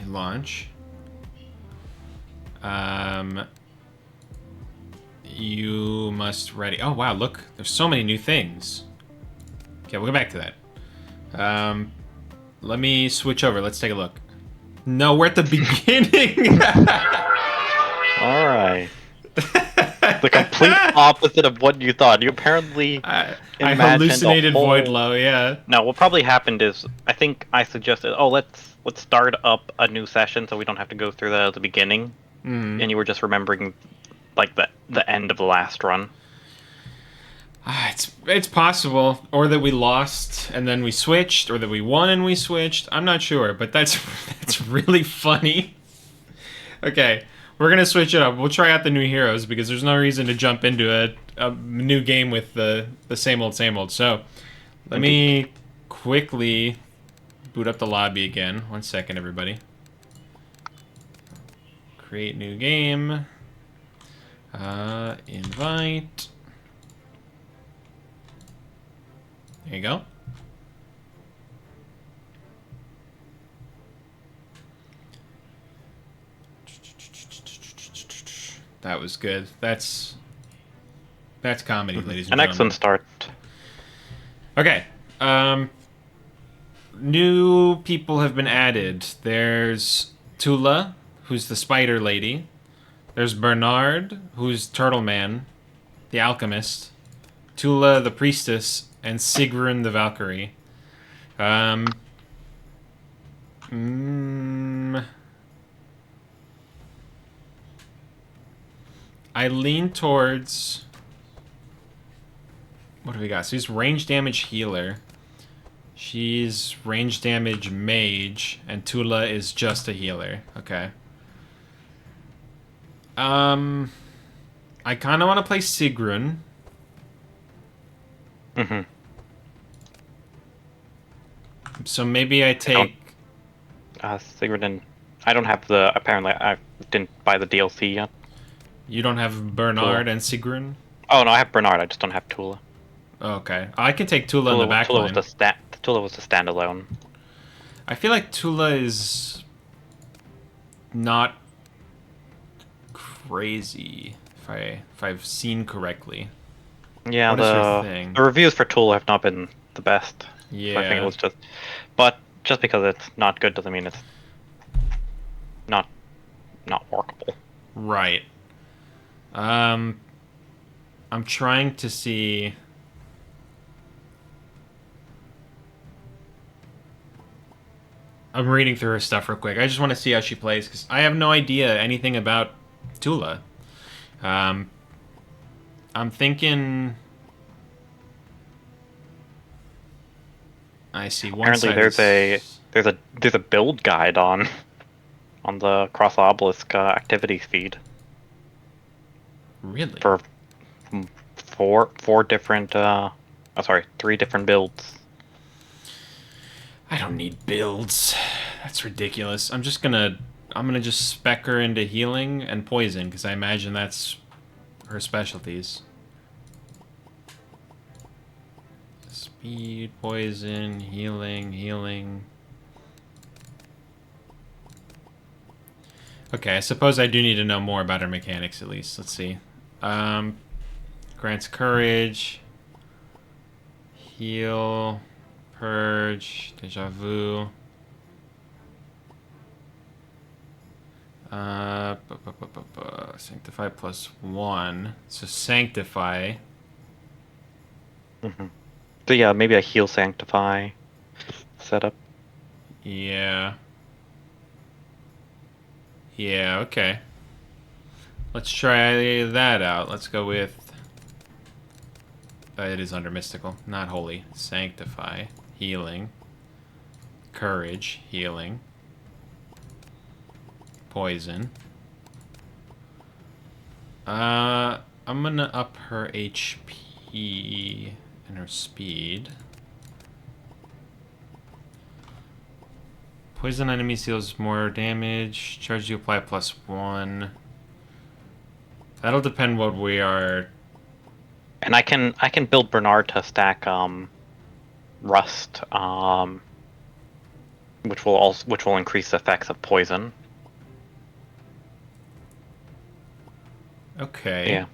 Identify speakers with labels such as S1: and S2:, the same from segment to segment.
S1: launch. You must ready. Oh wow, look, there's so many new things. Okay, we'll go back to that. Let me switch over. Let's take a look. No, we're at the beginning.
S2: All right. The complete opposite of what you thought. You apparently
S1: I
S2: imagined
S1: hallucinated
S2: a whole...
S1: Voidlow, yeah.
S2: No, what probably happened is I think I suggested, oh, let's start up a new session so we don't have to go through that at the beginning. And you were just remembering like the end of the last run.
S1: It's possible, or that we lost and then we switched, or that we won and we switched. I'm not sure, but that's really funny. Okay, we're gonna switch it up. We'll try out the new heroes because there's no reason to jump into a new game with the same old, same old. So let me quickly boot up the lobby again. 1 second, everybody. Create new game. Invite. There you go. That was good. That's comedy, ladies and
S2: An
S1: gentlemen.
S2: excellent start.
S1: Okay. New people have been added. There's Tula, who's the spider lady. There's Bernard, who's Turtle Man, the alchemist. Tula, the priestess, and Sigrun, the Valkyrie. I lean towards... What do we got? So he's range damage healer. She's range damage mage, and Tula is just a healer. Okay. I kind of want to play Sigrun. So maybe I take...
S2: Sigurd and... I don't have the... Apparently, I didn't buy the DLC yet.
S1: You don't have Bernard and Sigrun?
S2: Oh, no, I have Bernard. I just don't have Tula.
S1: Okay. I can take Tula in the back line.
S2: Tula was the standalone.
S1: I feel like Tula is... not crazy, if I've seen correctly.
S2: Yeah, the reviews for Tula have not been the best.
S1: Yeah.
S2: So I think it was just... But just because it's not good doesn't mean it's not workable.
S1: Right. I'm trying to see... I'm reading through her stuff real quick. I just want to see how she plays, because I have no idea anything about Tula. I'm thinking... I see.
S2: Apparently, there's a build guide on the Cross Obelisk activities feed.
S1: Really?
S2: For three different builds.
S1: I don't need builds. That's ridiculous. I'm gonna just spec her into healing and poison, because I imagine that's her specialties. Speed, poison, healing. Okay, I suppose I do need to know more about her mechanics at least. Let's see. Grants courage. Heal. Purge. Deja vu. Sanctify +1. So Sanctify.
S2: So yeah, maybe a heal Sanctify setup.
S1: Yeah. Yeah, okay. Let's try that out. Let's go with... it is under Mystical, not Holy. Sanctify. Healing. Courage. Healing. Poison. I'm gonna up her HP and her speed. Poison enemies deals more damage. Charge you apply +1. That'll depend what we are.
S2: And I can build Bernard to stack Rust which will increase the effects of poison.
S1: Okay.
S2: Yeah.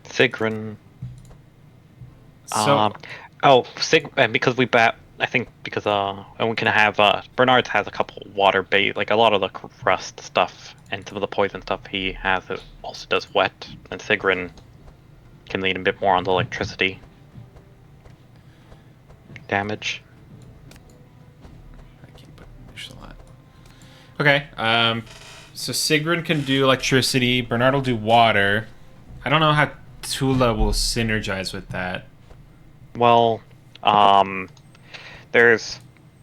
S2: Sigrun.
S1: So
S2: And because we bat, I think because and we can have Bernard's has a couple water bait, like a lot of the rust stuff and some of the poison stuff he has. It also does wet, and Sigrun can lean a bit more on the electricity damage.
S1: I can't put there's a lot. Okay. So Sigrun can do electricity. Bernard will do water. I don't know how Tula will synergize with that.
S2: Well, there's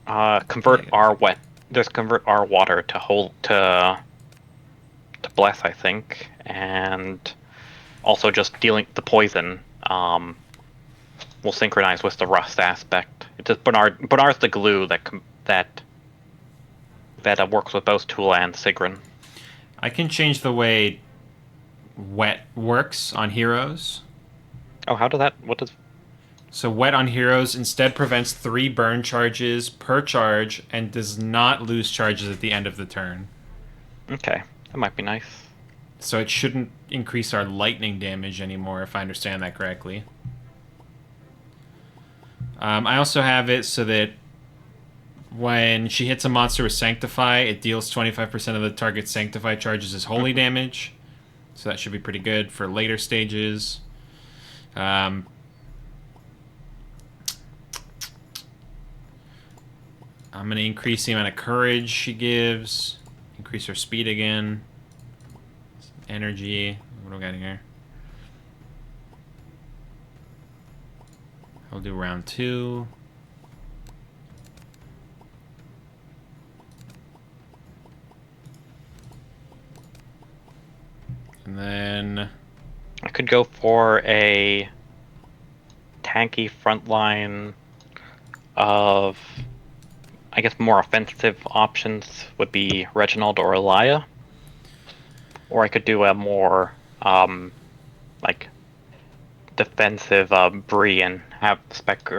S2: convert
S1: Yeah.
S2: our wet. There's convert our water to hold to bless, I think, and also just dealing the poison. Will synchronize with the rust aspect. It's just Bernard's the glue that works with both Tula and Sigrun.
S1: I can change the way wet works on heroes.
S2: Oh, how does that? What does?
S1: So wet on heroes instead prevents 3 burn charges per charge and does not lose charges at the end of the turn.
S2: Okay, that might be nice.
S1: So it shouldn't increase our lightning damage anymore, if I understand that correctly. I also have it so that when she hits a monster with Sanctify, it deals 25% of the target's Sanctify charges as holy damage. So that should be pretty good for later stages. I'm going to increase the amount of courage she gives. Increase her speed again. Energy. What do we got here? I'll do round 2. And then
S2: I could go for a tanky frontline of, I guess, more offensive options would be Reginald or Elia. Or I could do a more, like, defensive Bree and have spec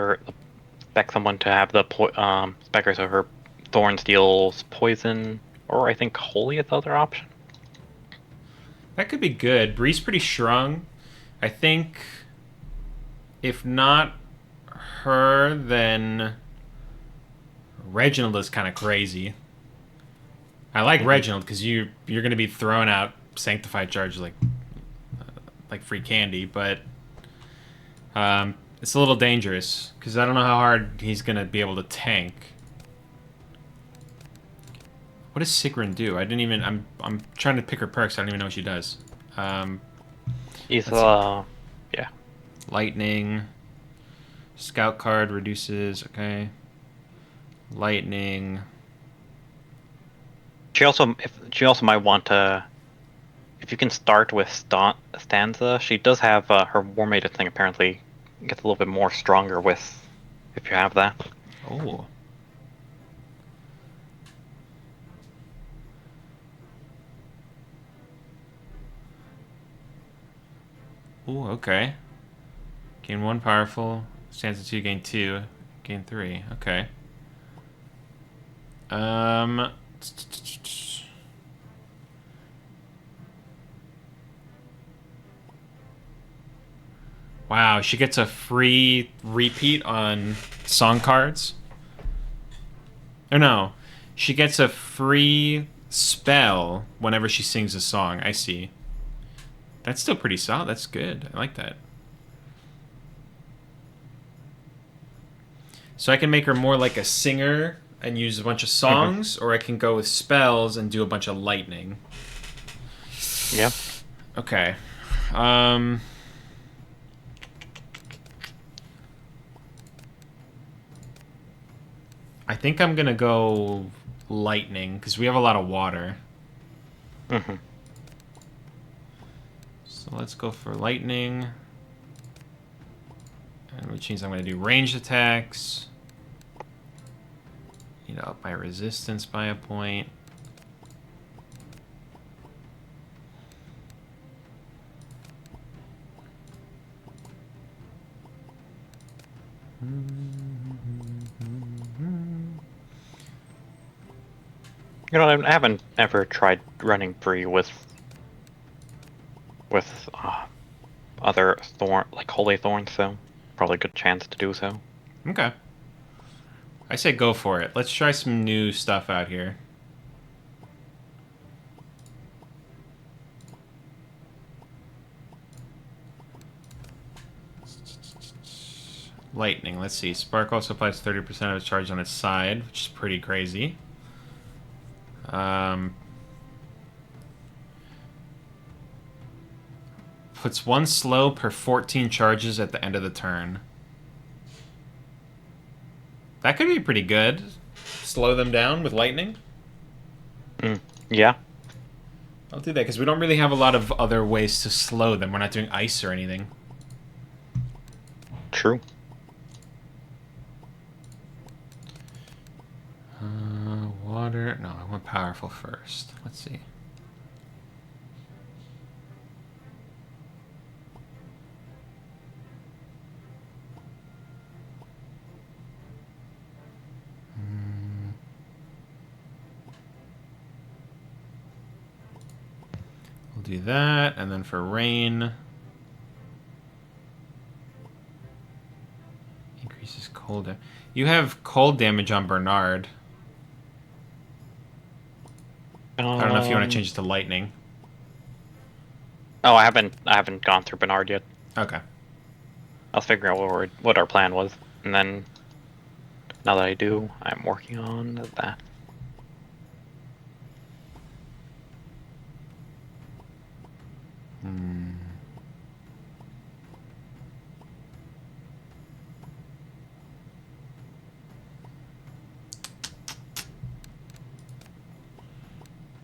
S2: someone to have the Specker so her Thorns deals poison, or I think Holy is the other option.
S1: that could be good. Bree's pretty strong. I think if not her, then Reginald is kind of crazy. I like Reginald because you're going to be throwing out Sanctified charges like free candy, but it's a little dangerous because I don't know how hard he's going to be able to tank. What does Sigrun do? I didn't even. I'm trying to pick her perks. I don't even know what she does.
S2: He's
S1: let's
S2: yeah.
S1: Lightning. Scout card reduces. Okay. Lightning.
S2: She also might want to. If you can start with Stanza, she does have her War Maiden thing. Apparently, gets a little bit more stronger with if you have that.
S1: Oh. Ooh, okay. Gain 1 powerful. Stanza 2, gain 2. Gain 3. Okay. Wow, she gets a free repeat on song cards. Or no, she gets a free spell whenever she sings a song. I see. That's still pretty solid. That's good. I like that. So I can make her more like a singer and use a bunch of songs, or I can go with spells and do a bunch of lightning.
S2: Yeah.
S1: Okay. I think I'm gonna go lightning because we have a lot of water. So let's go for lightning. And which means I'm gonna do ranged attacks. Need to up my resistance by a point.
S2: You know, I haven't ever tried running free with other holy thorns, so probably a good chance to do so.
S1: Okay. I say go for it. Let's try some new stuff out here. Lightning. Let's see. Spark also applies 30% of its charge on its side, which is pretty crazy. Puts one slow per 14 charges at the end of the turn. That could be pretty good. Slow them down with lightning.
S2: Yeah.
S1: I'll do that because we don't really have a lot of other ways to slow them. We're not doing ice or anything.
S2: True.
S1: Water. No, I want powerful first. Let's see. We'll do that, and then for rain, increases cold. You have cold damage on Bernard. I don't know if you want to change it to lightning.
S2: Oh, I haven't gone through Bernard yet.
S1: Okay.
S2: I was figuring out what our plan was, and then now that I do, I'm working on that.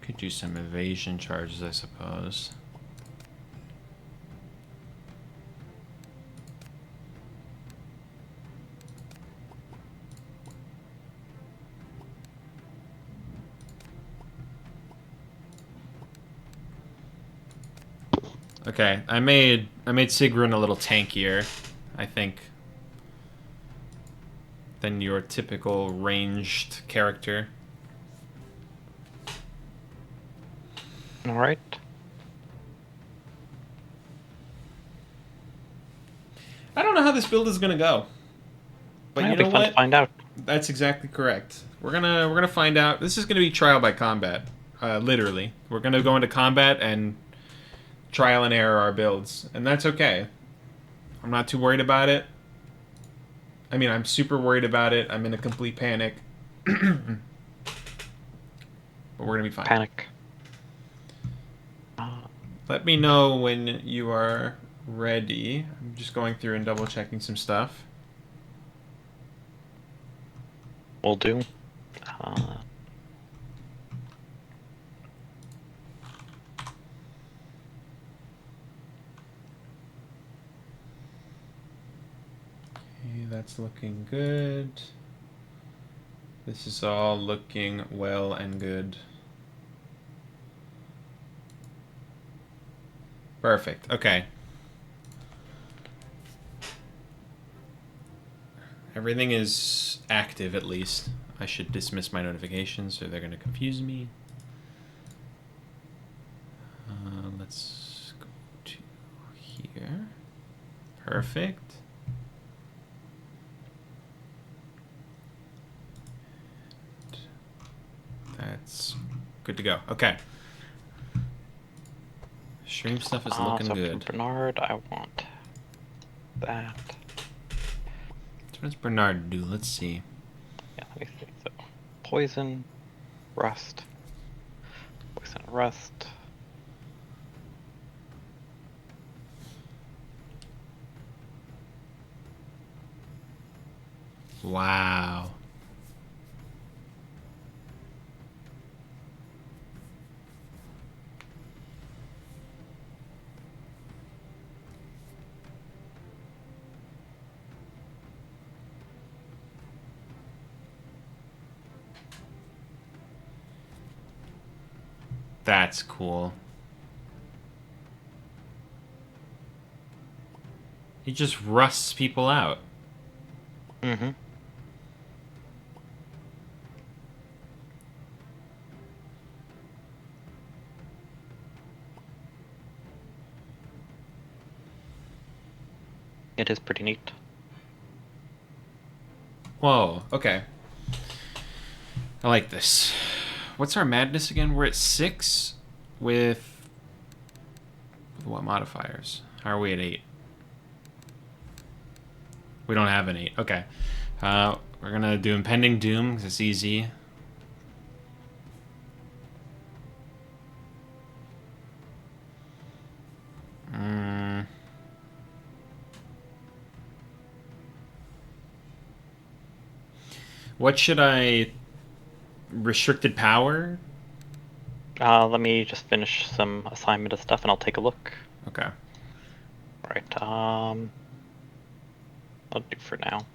S1: Could do some evasion charges, I suppose. Okay, I made Sigrun a little tankier, I think, than your typical ranged character.
S2: All right.
S1: I don't know how this build is gonna go, but you know
S2: It'll be fun
S1: what?
S2: to find out.
S1: That's exactly correct. We're gonna find out. This is gonna be trial by combat, literally. We're gonna go into combat and trial and error our builds, and that's okay. I'm not too worried about it. I mean, I'm super worried about it. I'm in a complete panic, but we're gonna be fine.
S2: Panic.
S1: Let me know when you are ready. I'm just going through and double checking some stuff.
S2: Will do.
S1: Okay, that's looking good. This is all looking well and good. Perfect. Okay. Everything is active, at least. I should dismiss my notifications or they're going to confuse me. Let's go to here. Perfect. That's good to go. Okay. Stream stuff is looking
S2: so
S1: good.
S2: For Bernard, I want that.
S1: What does Bernard do? Let's see.
S2: Yeah, let me see. So, poison, rust, poison, rust.
S1: Wow. That's cool. He just rusts people out.
S2: Mm-hmm. It is pretty neat.
S1: Whoa, okay. I like this. What's our madness again? We're at 6 with what modifiers? How are we at 8? We don't have an 8. Okay. We're going to do Impending Doom because it's easy. What should I... Restricted power?
S2: Let me just finish some assignment of stuff and I'll take a look.
S1: Okay.
S2: Right, I'll do for now.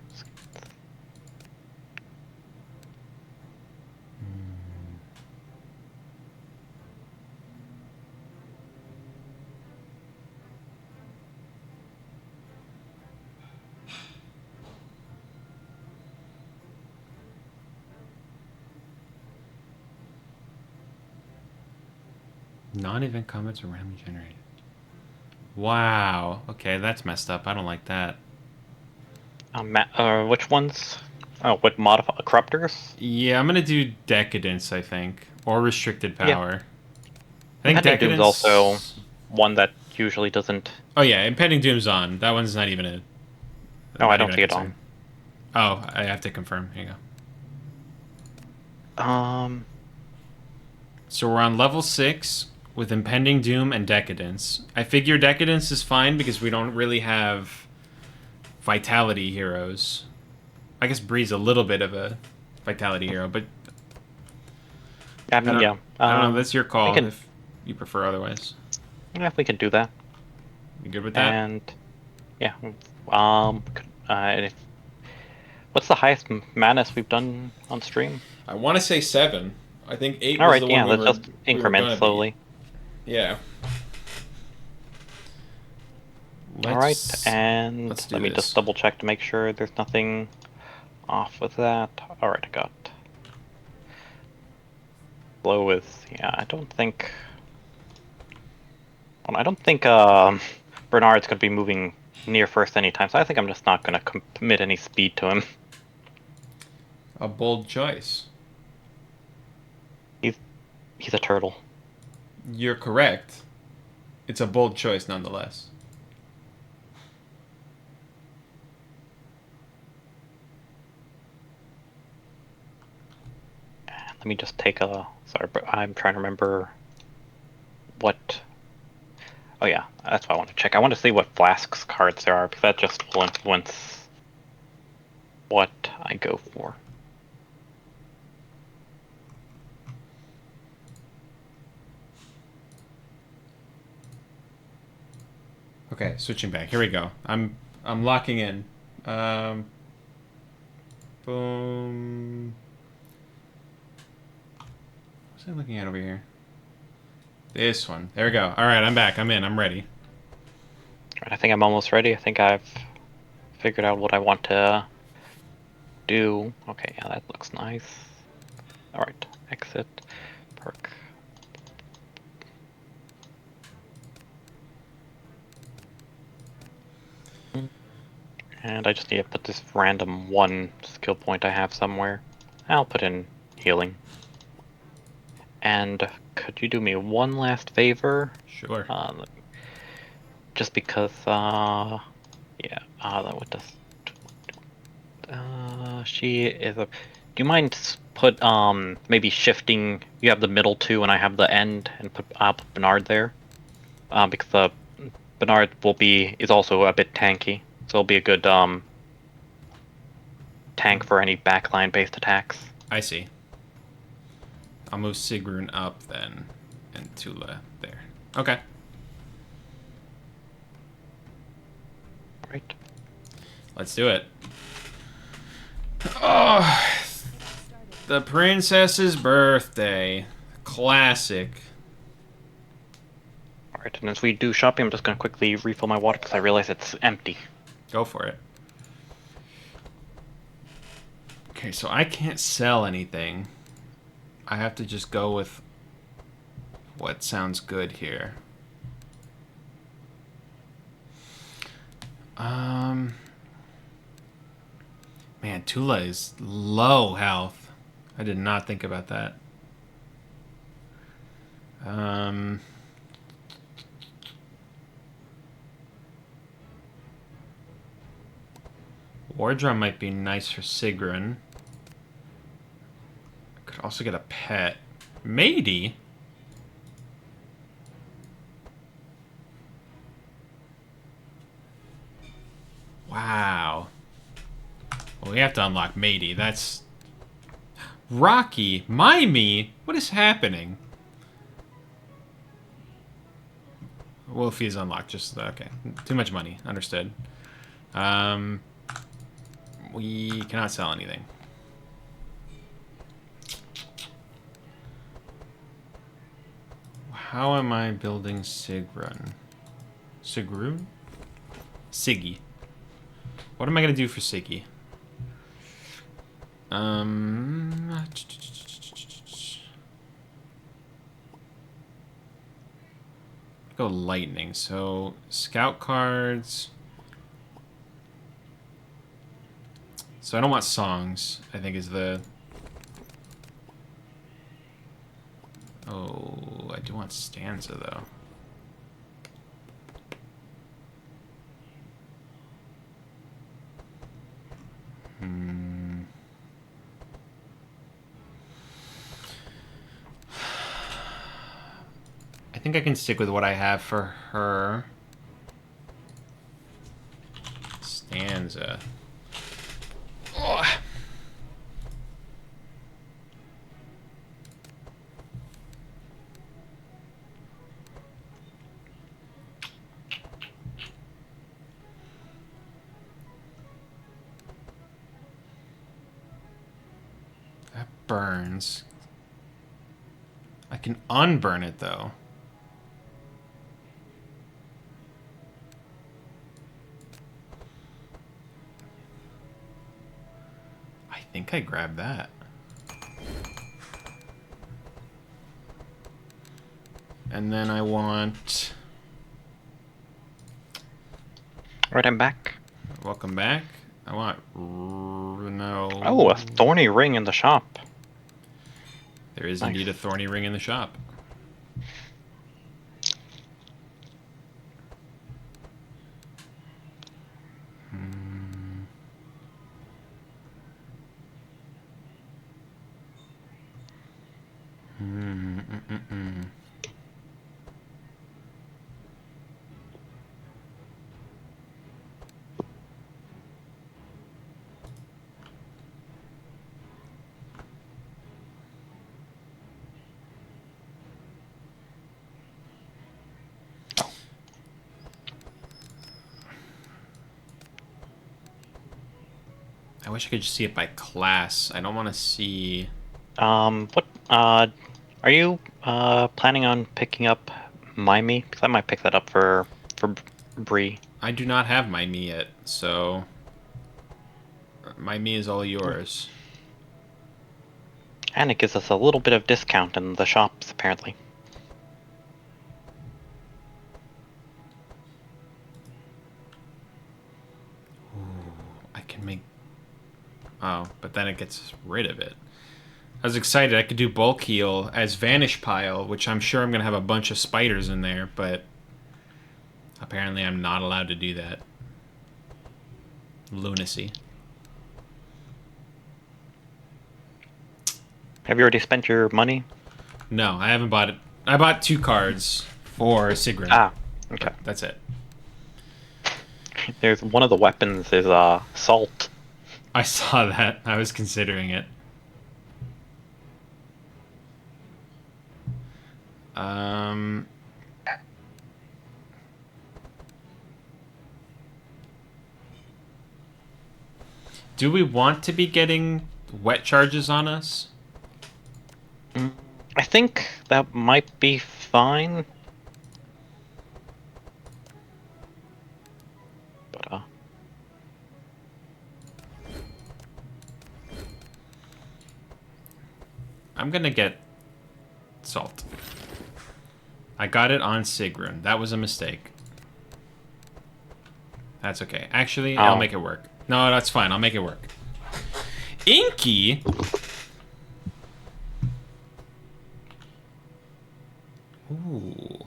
S1: Non-event comments are randomly generated. Wow. Okay, that's messed up. I don't like that.
S2: Which ones? Oh, what modify corruptors?
S1: Yeah, I'm gonna do Decadence, I think. Or Restricted Power. I think
S2: Impending Doom's
S1: Decadence...
S2: also one that usually doesn't...
S1: Oh yeah, Impending Doom's on. That one's not even a...
S2: No, I don't
S1: even a
S2: see it
S1: concern.
S2: on.
S1: Oh, I have to confirm. Here you go. So we're on level 6 with Impending Doom and Decadence. I figure Decadence is fine because we don't really have Vitality heroes. I guess Bree's a little bit of a Vitality hero, but...
S2: I mean, yeah.
S1: I don't know, that's your call
S2: can,
S1: if you prefer otherwise.
S2: Yeah, we can do that.
S1: You good with that?
S2: And, yeah. What's the highest madness we've done on stream?
S1: I want to say 7. I think 8
S2: All
S1: was
S2: right,
S1: the
S2: yeah,
S1: one
S2: let's just increment slowly.
S1: Yeah.
S2: Alright, and let me just double check to make sure there's nothing off with that. Alright, I got blow is, yeah, I don't think Bernard's gonna be moving near first anytime, so I think I'm just not gonna commit any speed to him.
S1: A bold choice.
S2: He's a turtle.
S1: You're correct. It's a bold choice nonetheless.
S2: Let me just take a... Sorry, but I'm trying to remember what... Oh yeah, that's what I want to check. I want to see what Flask's cards there are, because that just will influence what I go for.
S1: Okay, switching back. Here we go. I'm locking in. Boom. What's I looking at over here? This one. There we go. All right, I'm back. I'm in. I'm ready.
S2: I think I'm almost ready. I think I've figured out what I want to do. Okay, yeah, that looks nice. Alright, exit, perk. And I just need to put this random 1 skill point I have somewhere. I'll put in healing. And could you do me one last favor?
S1: Sure.
S2: Just because, yeah, what does... she is a... Do you mind put, maybe shifting... You have the middle 2 and I have the end, and put Bernard there? Because the Bernard is also a bit tanky, so it'll be a good, tank for any backline-based attacks.
S1: I see. I'll move Sigrun up then, and Tula there. Okay.
S2: Right.
S1: Let's do it. Oh, the princess's birthday. Classic.
S2: Alright, and as we do shopping, I'm just going to quickly refill my water because I realize it's empty.
S1: Go for it. Okay, so I can't sell anything. I have to just go with what sounds good here. Man, Tula is low health. I did not think about that. War Drum might be nice for Sigrun. I could also get a pet. Matey? Wow. Well, we have to unlock Matey. That's... Rocky? Mimey? What is happening? Wolfie's unlocked. Just... Okay. Too much money. Understood. We cannot sell anything. How am I building Sigrun? Sigrun? Siggy. What am I going to do for Siggy? Go lightning. So, scout cards. So I don't want songs, I think is the... Oh, I do want stanza, though. I think I can stick with what I have for her. Stanza. Oh. That burns. I can unburn it, though. I think I grabbed that. And then I want...
S2: Right, I'm back.
S1: Welcome back. I want... No.
S2: Oh, a thorny ring in the shop.
S1: There is
S2: Nice.
S1: indeed a thorny ring in the shop. I wish I could just see it by class. I don't want to see...
S2: What, are you, planning on picking up Mimey? Because I might pick that up for Bree.
S1: I do not have my me yet, so... My me is all yours.
S2: And it gives us a little bit of discount in the shops, apparently.
S1: I can make... Oh, but then it gets rid of it. I was excited. I could do bulk heal as Vanish Pile, which I'm sure I'm going to have a bunch of spiders in there, but apparently I'm not allowed to do that. Lunacy.
S2: Have you already spent your money?
S1: No, I haven't bought it. I bought 2 cards for Sigrun.
S2: Ah, okay.
S1: That's it.
S2: There's one of the weapons is salt.
S1: I saw that. I was considering it. Do we want to be getting wet charges on us?
S2: I think that might be fine. But,
S1: I'm gonna get salt. I got it on Sigrun. That was a mistake. That's okay. Actually,
S2: Oh.
S1: I'll make it work. No, that's fine. I'll make it work. Inky? Ooh.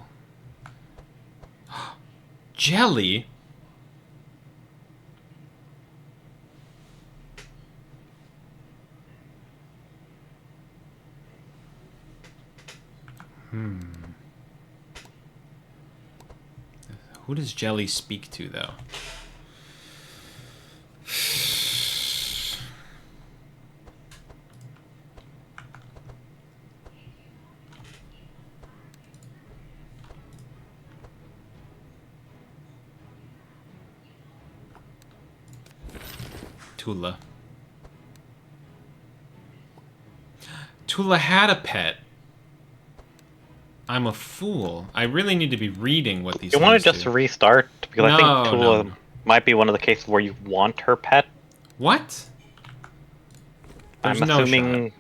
S1: Jelly? Who does Jelly speak to, though? Tula. Tula had a pet. I'm a fool. I really need to be reading what these
S2: You
S1: things
S2: want to just
S1: do.
S2: restart? Because I think Tula
S1: No.
S2: might be one of the cases where you want her pet.
S1: What? There's
S2: I'm
S1: no
S2: assuming.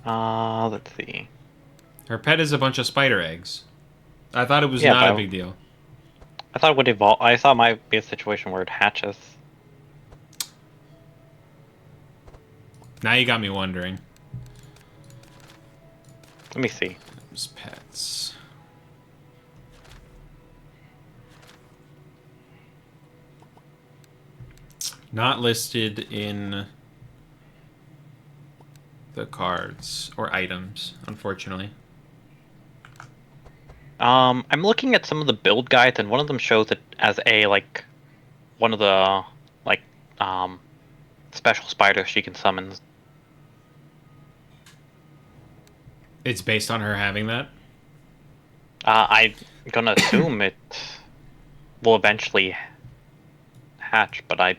S1: shot.
S2: Let's see.
S1: Her pet is a bunch of spider eggs. I thought it was
S2: Yeah,
S1: not a
S2: but
S1: big deal.
S2: I thought it would evolve. I thought it might be a situation where it hatches.
S1: Now you got me wondering.
S2: Let me see.
S1: There's pets. Not listed in the cards or items, unfortunately.
S2: I'm looking at some of the build guides, and one of them shows it as a one of the um special spiders she can summon.
S1: It's based on her having that?
S2: I'm gonna assume it will eventually hatch, but I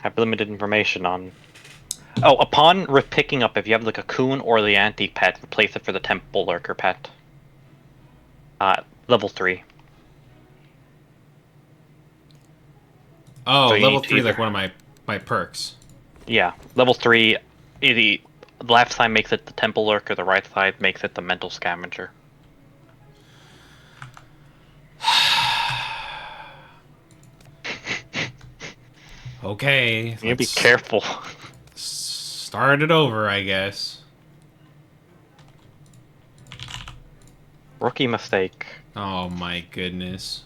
S2: have limited information on. Oh, upon picking up, if you have like a coon or the antique pet, replace it for the temple lurker pet. Level 3.
S1: Oh,
S2: So you
S1: level
S2: need to
S1: 3,
S2: either-
S1: like one of my perks.
S2: Yeah, level 3. The left side makes it the temple lurker, the right side makes it the mental scavenger.
S1: Okay,
S2: You be
S1: let's
S2: careful.
S1: start it over, I guess.
S2: Rookie mistake.
S1: Oh my goodness.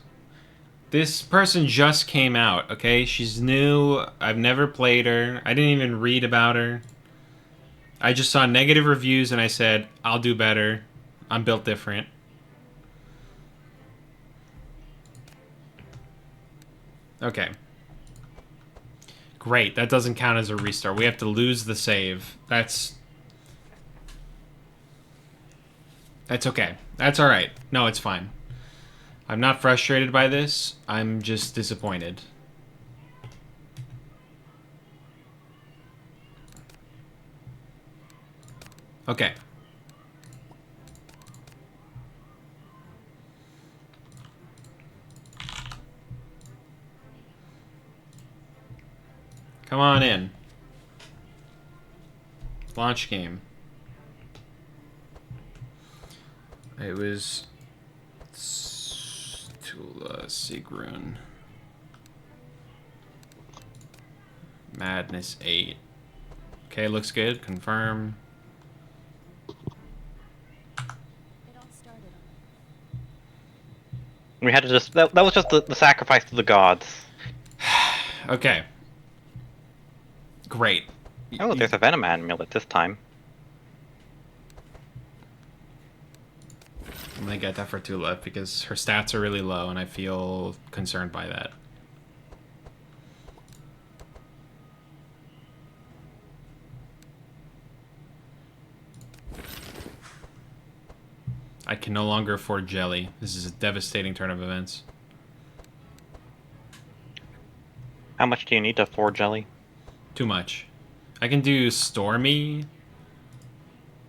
S1: This person just came out, okay? She's new. I've never played her. I didn't even read about her. I just saw negative reviews and I said, I'll do better. I'm built different. Okay. Great. That doesn't count as a restart. We have to lose the save. That's okay. That's alright. No, it's fine. I'm not frustrated by this. I'm just disappointed. Okay. Come on in. Launch game. It was Tula Sigrun. Madness 8. Okay, looks good. Confirm.
S2: We had to just that was just the sacrifice to the gods.
S1: Okay. Great.
S2: Oh, there's a Venom amulet this time.
S1: I'm gonna get that for Tula because her stats are really low and I feel concerned by that. I can no longer afford jelly. This is a devastating turn of events.
S2: How much do you need to afford jelly?
S1: Too much. I can do Stormy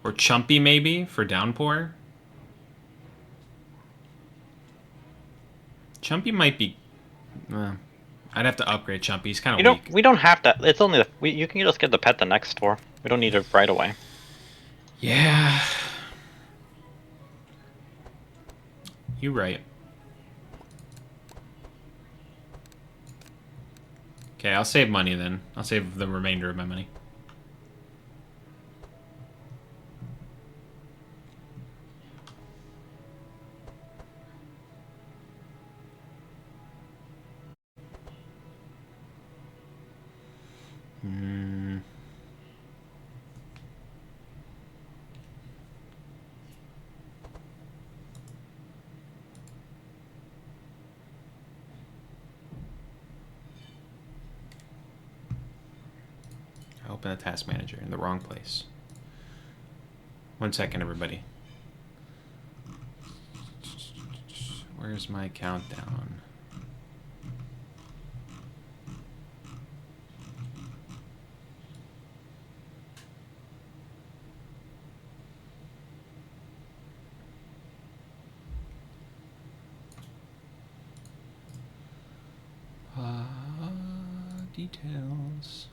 S1: or Chumpy maybe for Downpour. Chumpy might be... I'd have to upgrade Chumpy. He's kind of weak.
S2: We don't have to. It's only you can just get the pet the next store. We don't need it right away.
S1: Yeah. You right. Okay, I'll save money then. I'll save the remainder of my money. Hmm. I open the task manager in the wrong place. 1 second, everybody. Where's my countdown? Details.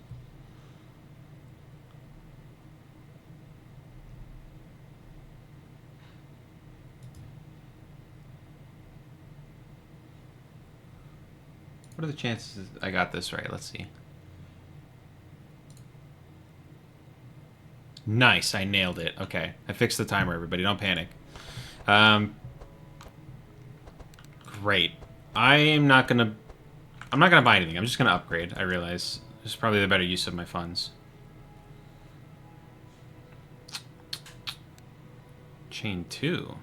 S1: What are the chances I got this right? Let's see. Nice, I nailed it. Okay, I fixed the timer, everybody. Don't panic. Great. I'm not gonna buy anything. I'm just gonna upgrade. I realize this is probably the better use of my funds. Chain 2.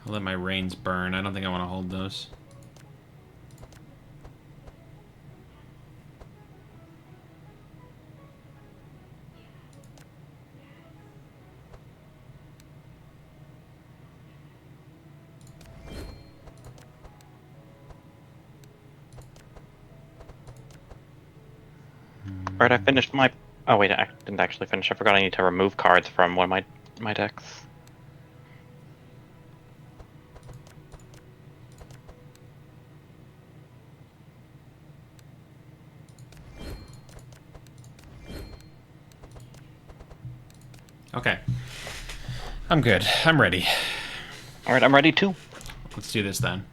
S1: I'll let my reins burn. I don't think I want to hold those.
S2: Alright, I finished my... Oh wait, I didn't actually finish. I forgot I need to remove cards from one of my decks.
S1: Okay. I'm good. I'm ready.
S2: Alright, I'm ready too.
S1: Let's do this then.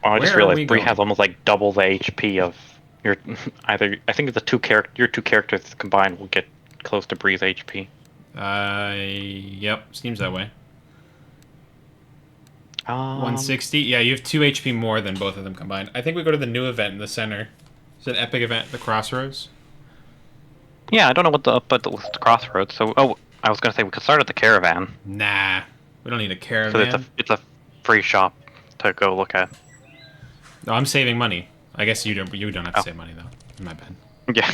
S2: Oh, I just
S1: Where are we
S2: realized Bree
S1: going?
S2: has almost like double the HP of your... either... I think your two characters combined will get close to Bree's HP.
S1: Yep. Seems that way.
S2: 160.
S1: 160? Yeah, you have 2 HP more than both of them combined. I think we go to the new event in the center. It's an epic event, the Crossroads.
S2: Yeah, I don't know what the crossroads. So, oh, I was gonna say we could start at the caravan
S1: Nah. We don't need a
S2: because
S1: caravan.
S2: it's a free shop to go look at.
S1: No, I'm saving money. I guess you don't have to
S2: Oh.
S1: save money, though. My bad.
S2: Yeah, I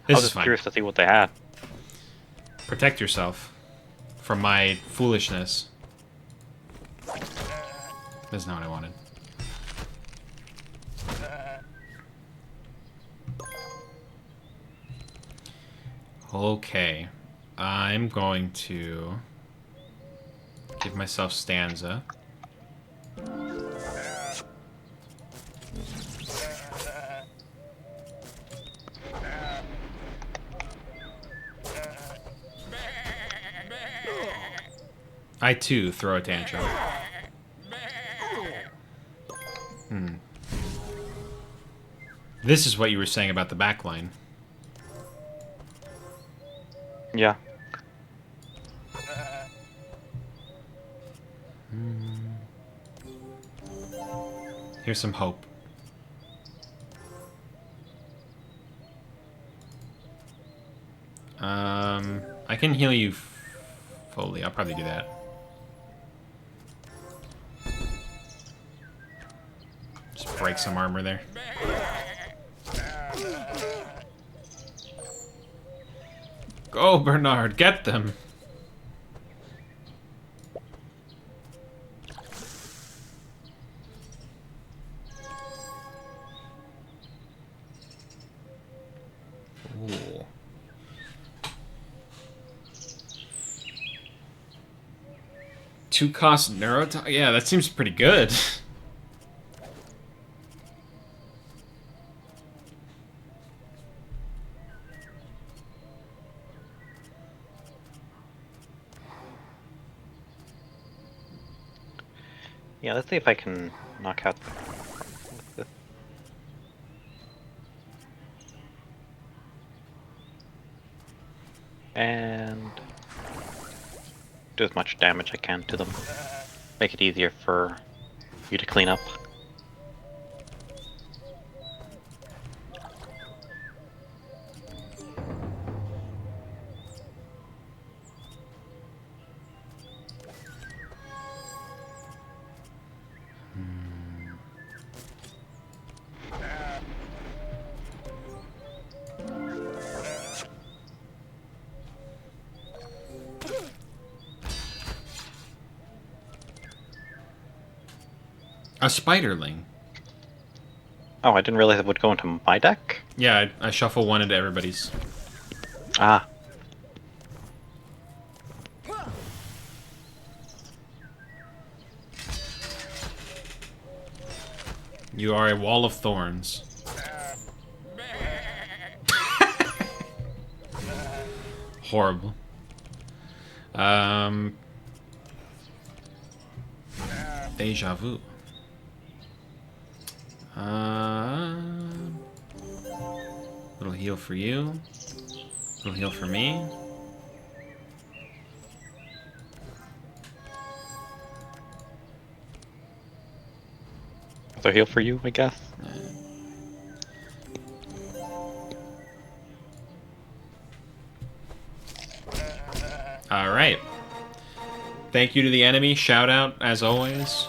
S1: This
S2: was
S1: is
S2: just
S1: fine.
S2: curious to see what they had.
S1: Protect yourself from my foolishness. That's not what I wanted. Okay. I'm going to give myself stanza. I too throw a tantrum. This is what you were saying about the backline.
S2: Yeah.
S1: Here's some hope. I can heal you Holy, I'll probably do that. Just break some armor there. Go, Bernard, get them! Ooh. Two-cost neurotoxin? Yeah, that seems pretty good.
S2: Yeah, let's see if I can knock out this. And do as much damage I can to them. Make it easier for you to clean up.
S1: A spiderling.
S2: Oh, I didn't realize it would go into my deck?
S1: Yeah, I shuffle one into everybody's.
S2: Ah.
S1: You are a wall of thorns. Horrible. Deja vu. Little heal for you. Little heal for me.
S2: So heal for you, I guess.
S1: All right. Thank you to the enemy. Shout out as always.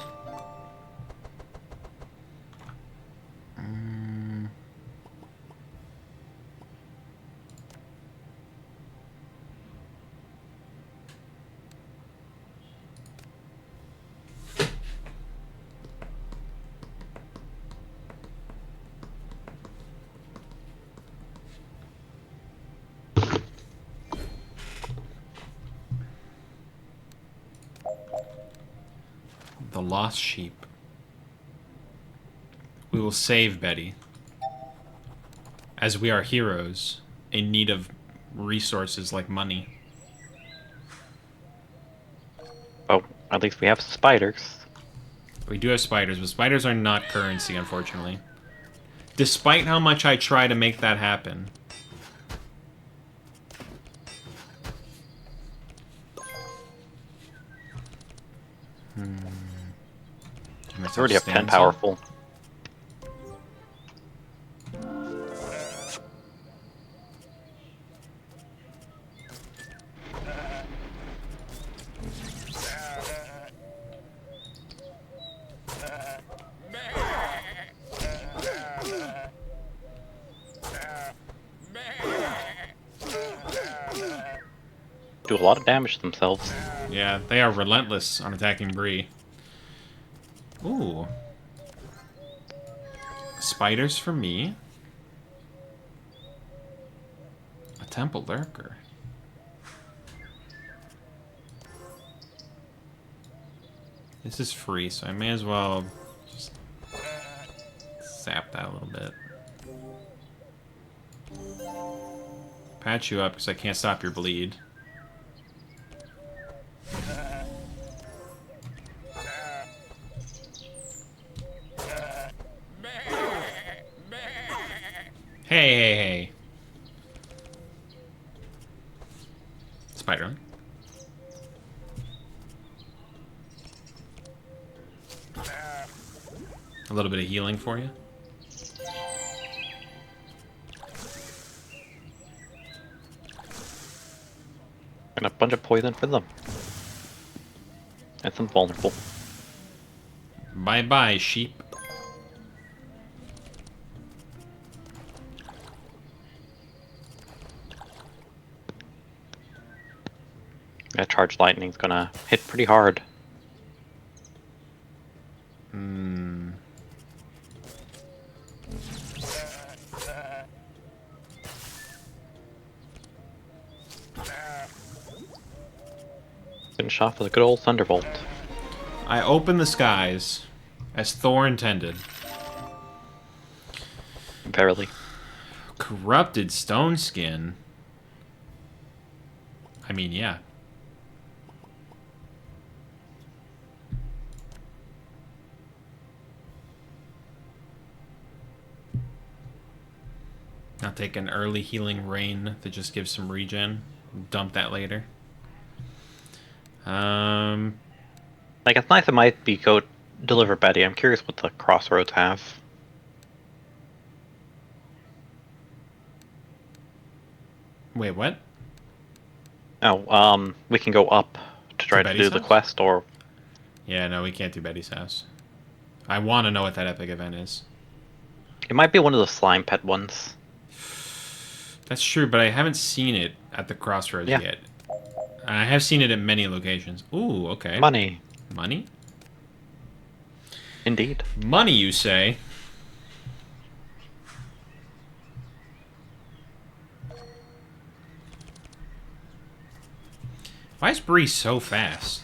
S1: The lost sheep. We will save Betty, as we are heroes in need of resources like money.
S2: Oh, at least we have spiders.
S1: We do have spiders, but spiders are not currency, unfortunately. Despite how much I try to make that happen.
S2: I already have 10 powerful. Do a lot of damage to themselves.
S1: Yeah, they are relentless on attacking Bree. Ooh. Spiders for me. A temple lurker. This is free, so I may as well just sap that a little bit. Patch you up because I can't stop your bleed. Hey, hey, hey. Spider. A little bit of healing for you.
S2: And a bunch of poison for them. It's invulnerable.
S1: Bye-bye, sheep.
S2: Yeah, charged lightning's gonna hit pretty hard.
S1: Hmm.
S2: Finish off with a good old thunderbolt.
S1: I open the skies, as Thor intended.
S2: Verily.
S1: Corrupted stone skin. I mean, yeah. I'll take an early healing rain to just give some regen. Dump that later.
S2: Like, it's nice it might be go deliver Betty. I'm curious what the crossroads have.
S1: Wait, what?
S2: Oh, we can go up to try to
S1: Betty's
S2: do the
S1: house?
S2: quest, or
S1: Yeah, no, we can't do Betty's house. I want to know what that epic event is.
S2: it might be one of the slime pet ones.
S1: That's true, but I haven't seen it at the crossroads
S2: Yeah.
S1: yet. I have seen it at many locations. Ooh, okay.
S2: Money.
S1: Money?
S2: Indeed.
S1: Money, you say? Why is Bree so fast?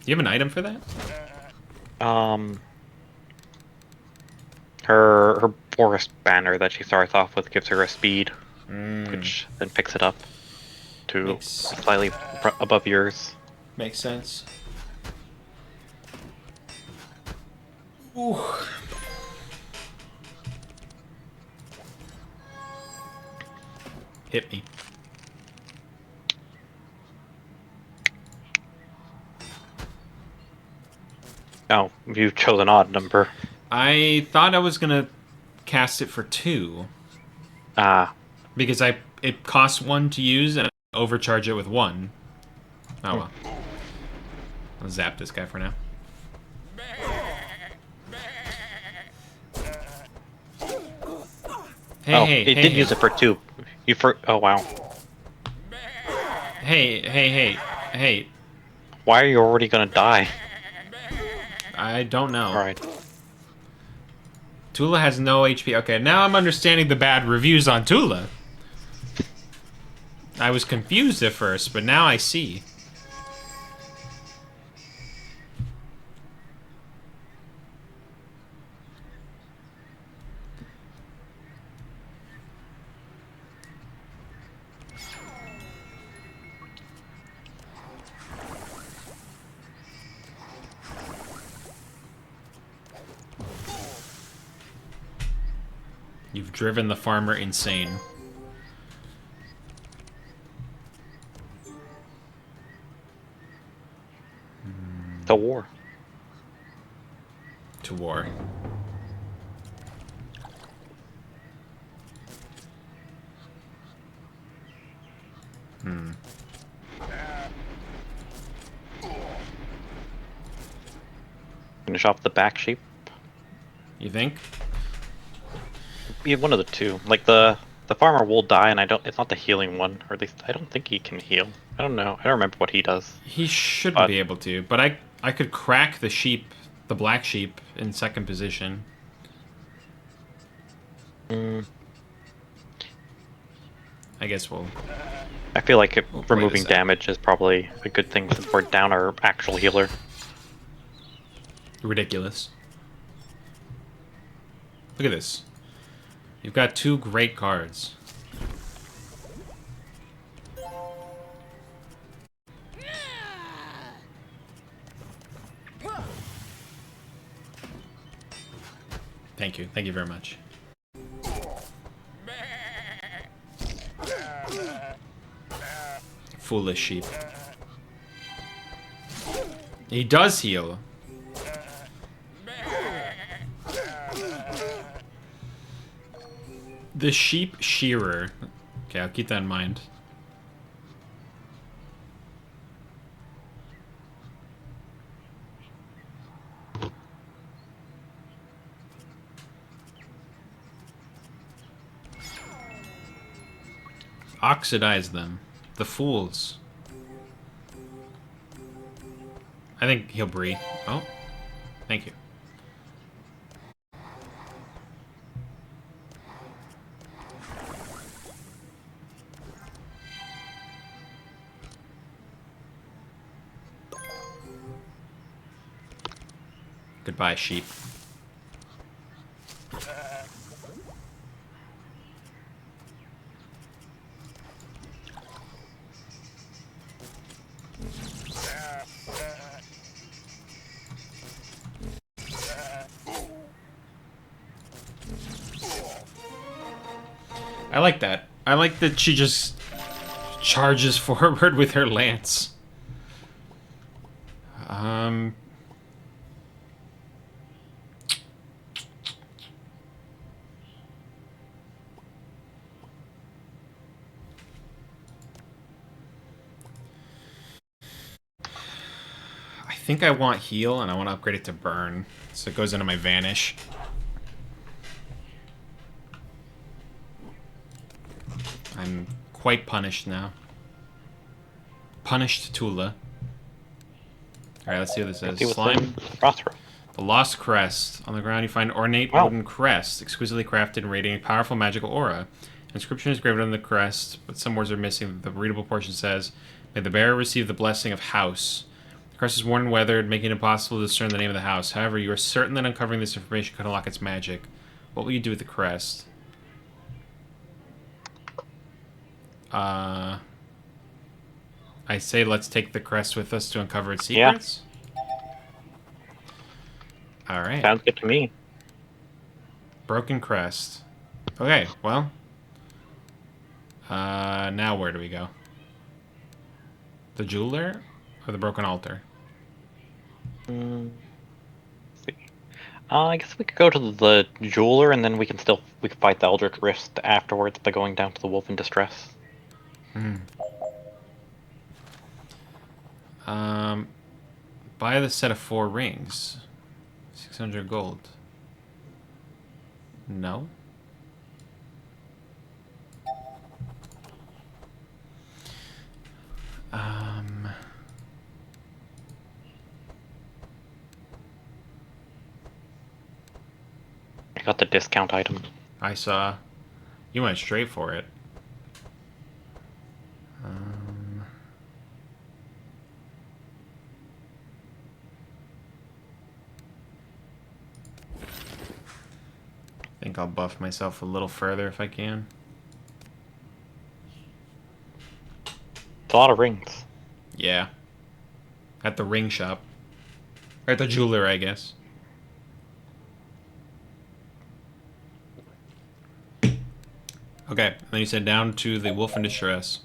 S1: Do you have an item for that?
S2: Her forest banner that she starts off with gives her a speed,
S1: Mm,
S2: which then picks it up to
S1: Makes-
S2: slightly above yours.
S1: makes sense. Ooh. Hit me.
S2: Oh, you chose an odd number.
S1: I thought I was gonna cast it for 2
S2: Ah,
S1: because it costs 1 to use and I overcharge it with 1. Oh well. I'll zap this guy for now. Hey,
S2: oh,
S1: hey,
S2: it
S1: hey,
S2: did
S1: hey.
S2: use it for 2. Oh wow.
S1: Hey, hey, hey, hey.
S2: Why are you already gonna die?
S1: I don't know.
S2: Alright.
S1: Tula has no HP. Okay, now I'm understanding the bad reviews on Tula. I was confused at first, but now I see. You've driven the farmer insane.
S2: The war.
S1: To war.
S2: Finish off the back sheep.
S1: You think?
S2: Be one of the two. Like the farmer will die, and it's not the healing one, or at least I don't think he can heal. I don't know. I don't remember what he does.
S1: He should
S2: But-
S1: be able to, but I could crack the sheep, the black sheep, in second position.
S2: Mm,
S1: I guess we'll...
S2: I feel like
S1: We'll play
S2: removing
S1: this out.
S2: damage is probably a good thing since we're down our actual healer.
S1: Ridiculous. Look at this. You've got 2 great cards. Thank you. Thank you very much. Foolish sheep. He does heal. The sheep shearer. Okay, I'll keep that in mind. Oxidize them. The fools. I think he'll breathe. Oh. Thank you. Goodbye, sheep. I like that. I like that she just charges forward with her lance. I think I want heal, and I want to upgrade it to burn, so it goes into my vanish. I'm quite punished now. Punished Tula. Alright, let's see what this says. Slime. The Lost Crest. On the ground you find ornate wooden crest, exquisitely crafted and radiating powerful magical aura. Inscription is engraved on the crest, but some words are missing. The readable portion says, "May the bearer receive the blessing of house." The crest is worn and weathered, making it impossible to discern the name of the house. However, you are certain that uncovering this information could unlock its magic. What will you do with the crest? I say let's take the crest with us to uncover its secrets. Yeah. Alright.
S2: Sounds good to me.
S1: Broken crest. Okay, well. Now where do we go? The jeweler or the broken altar?
S2: I guess we could go to the jeweler, and then we can fight the Eldritch Rift afterwards by going down to the Wolf in Distress.
S1: Buy the set of 4 rings. 600 gold. No.
S2: I got the discount item.
S1: I saw. You went straight for it. I think I'll buff myself a little further if I can.
S2: It's a lot of rings.
S1: Yeah. At the ring shop. Or at the jeweler, I guess. Okay, and then you said down to the Wolf in Distress.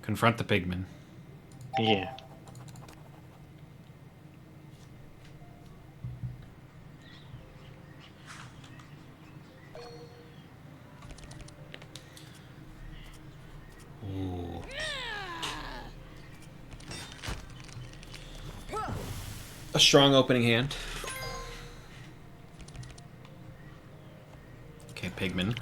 S1: Confront the pigman.
S2: Yeah.
S1: Ooh. A strong opening hand. Okay, pigman.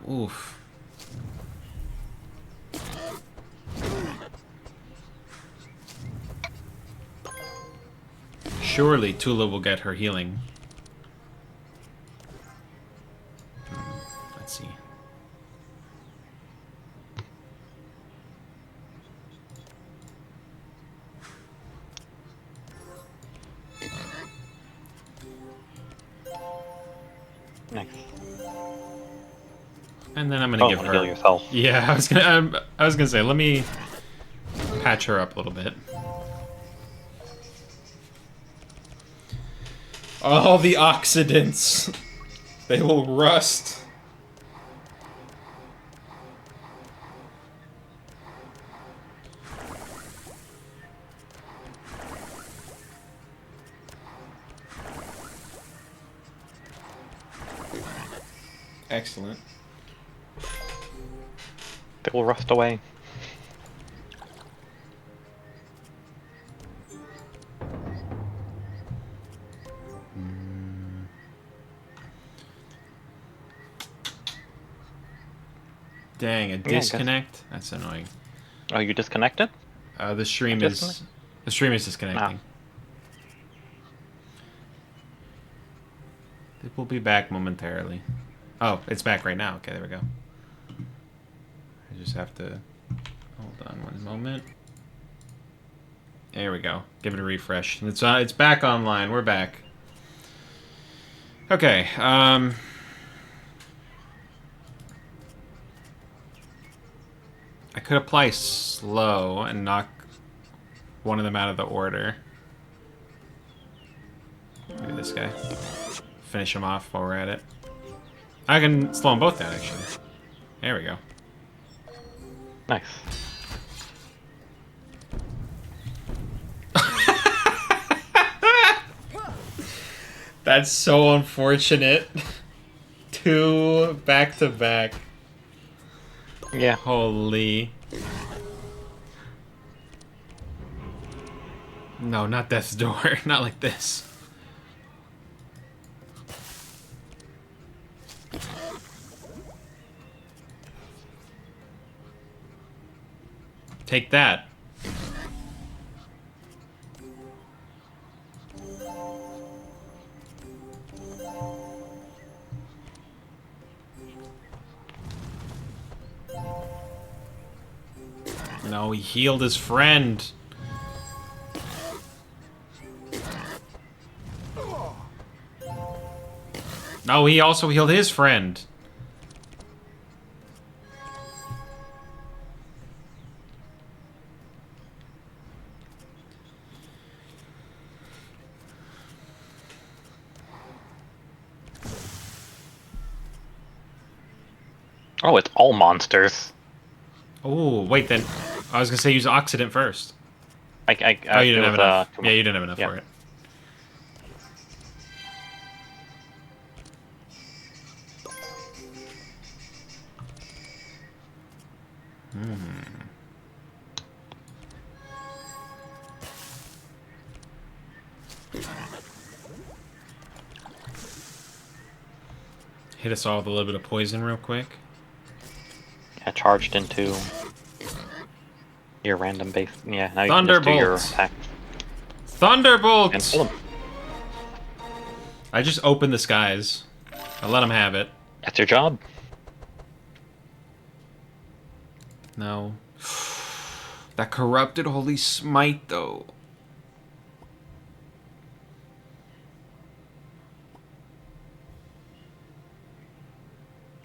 S1: Oof. Surely Tula will get her healing. Let's see.
S2: Nice.
S1: And then I'm gonna give her.
S2: Heal yourself.
S1: Yeah, I was gonna say, let me patch her up a little bit. All the oxidants, they will rust. Excellent.
S2: They will rust away.
S1: Dang, a disconnect? That's annoying.
S2: Oh, you disconnected?
S1: The stream is disconnecting. It will be back momentarily. Oh, it's back right now. Okay, there we go. I just have to hold on one moment. There we go. Give it a refresh. It's back online. We're back. Okay. I could apply slow and knock one of them out of the order. Maybe this guy. Finish him off while we're at it. I can slow them both down, actually. There we go.
S2: Nice.
S1: That's so unfortunate. 2 back to back.
S2: Yeah.
S1: Holy. No, not death's door. Not like this. Take that. No, he healed his friend. No, he also healed his friend.
S2: Oh, it's all monsters.
S1: Oh, wait, then. I was gonna say use Occident first.
S2: Oh,
S1: you didn't have enough. Yeah, you didn't have enough for it. Hit us all with a little bit of poison real quick.
S2: Yeah, charged into your random base. Yeah, now you can just do your attack.
S1: Thunderbolt!
S2: And kill him.
S1: I just opened the skies. I let him have it.
S2: That's your job.
S1: No. That corrupted holy smite, though.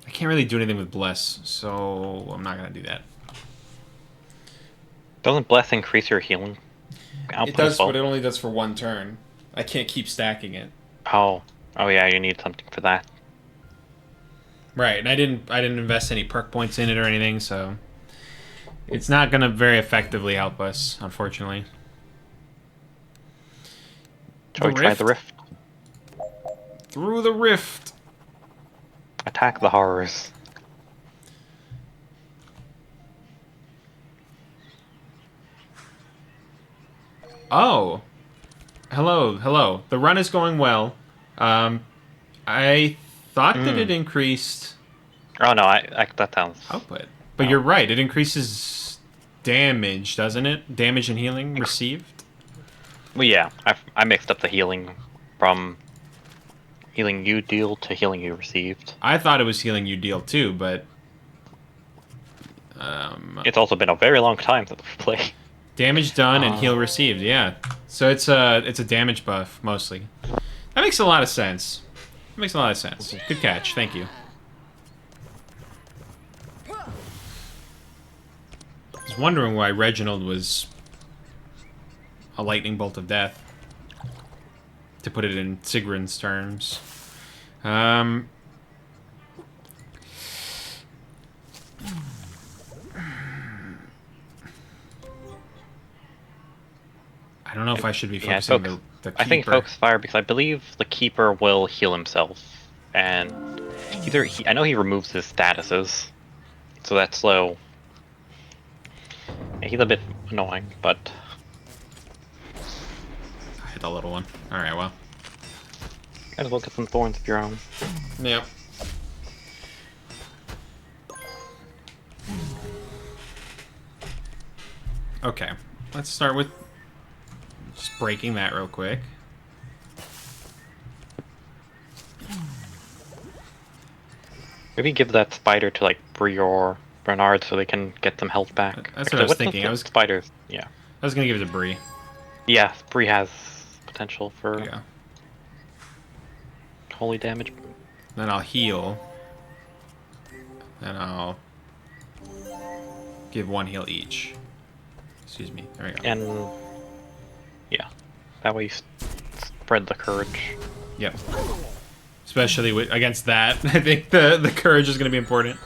S1: I can't really do anything with Bless, so I'm not going to do that.
S2: Doesn't Bless increase your healing output?
S1: It does,
S2: as well?
S1: but it only does for 1 turn. I can't keep stacking it.
S2: Oh. Oh yeah, you need something for that.
S1: Right, and I didn't invest any perk points in it or anything, so it's not going to very effectively help us, unfortunately.
S2: Shall we try the rift?
S1: Through the rift.
S2: Attack the horrors.
S1: Oh. Hello, hello. The run is going well. I thought that it increased...
S2: Oh no, that sounds...
S1: output. But you're right, it increases damage, doesn't it? Damage and healing received?
S2: Well, yeah, I mixed up the healing from healing you deal to healing you received.
S1: I thought it was healing you deal too, but...
S2: it's also been a very long time since we played.
S1: Damage done and heal received, yeah. So it's a damage buff, mostly. That makes a lot of sense. That makes a lot of sense. Good catch, thank you. I was wondering why Reginald was a lightning bolt of death. To put it in Sigrun's terms. I don't know if I should be focusing the keeper.
S2: I think focus fire because I believe the keeper will heal himself, and I know he removes his statuses, so that's slow. Yeah, he's a bit annoying, but
S1: I hit the little one. Alright, well.
S2: might as well get some thorns of your own.
S1: Yep. Okay, let's start with just breaking that real quick.
S2: Maybe give that spider to like Bree or Bernard so they can get some health back.
S1: That's what I was
S2: what's
S1: thinking.
S2: the spiders? Yeah.
S1: I was gonna give it to Bree.
S2: Yeah, Bree has potential for
S1: Yeah.
S2: holy damage.
S1: Then I'll heal. Then I'll give 1 heal each. Excuse me. There we go.
S2: And yeah, that way you spread the courage.
S1: Yep. Especially against that, I think the courage is going to be important.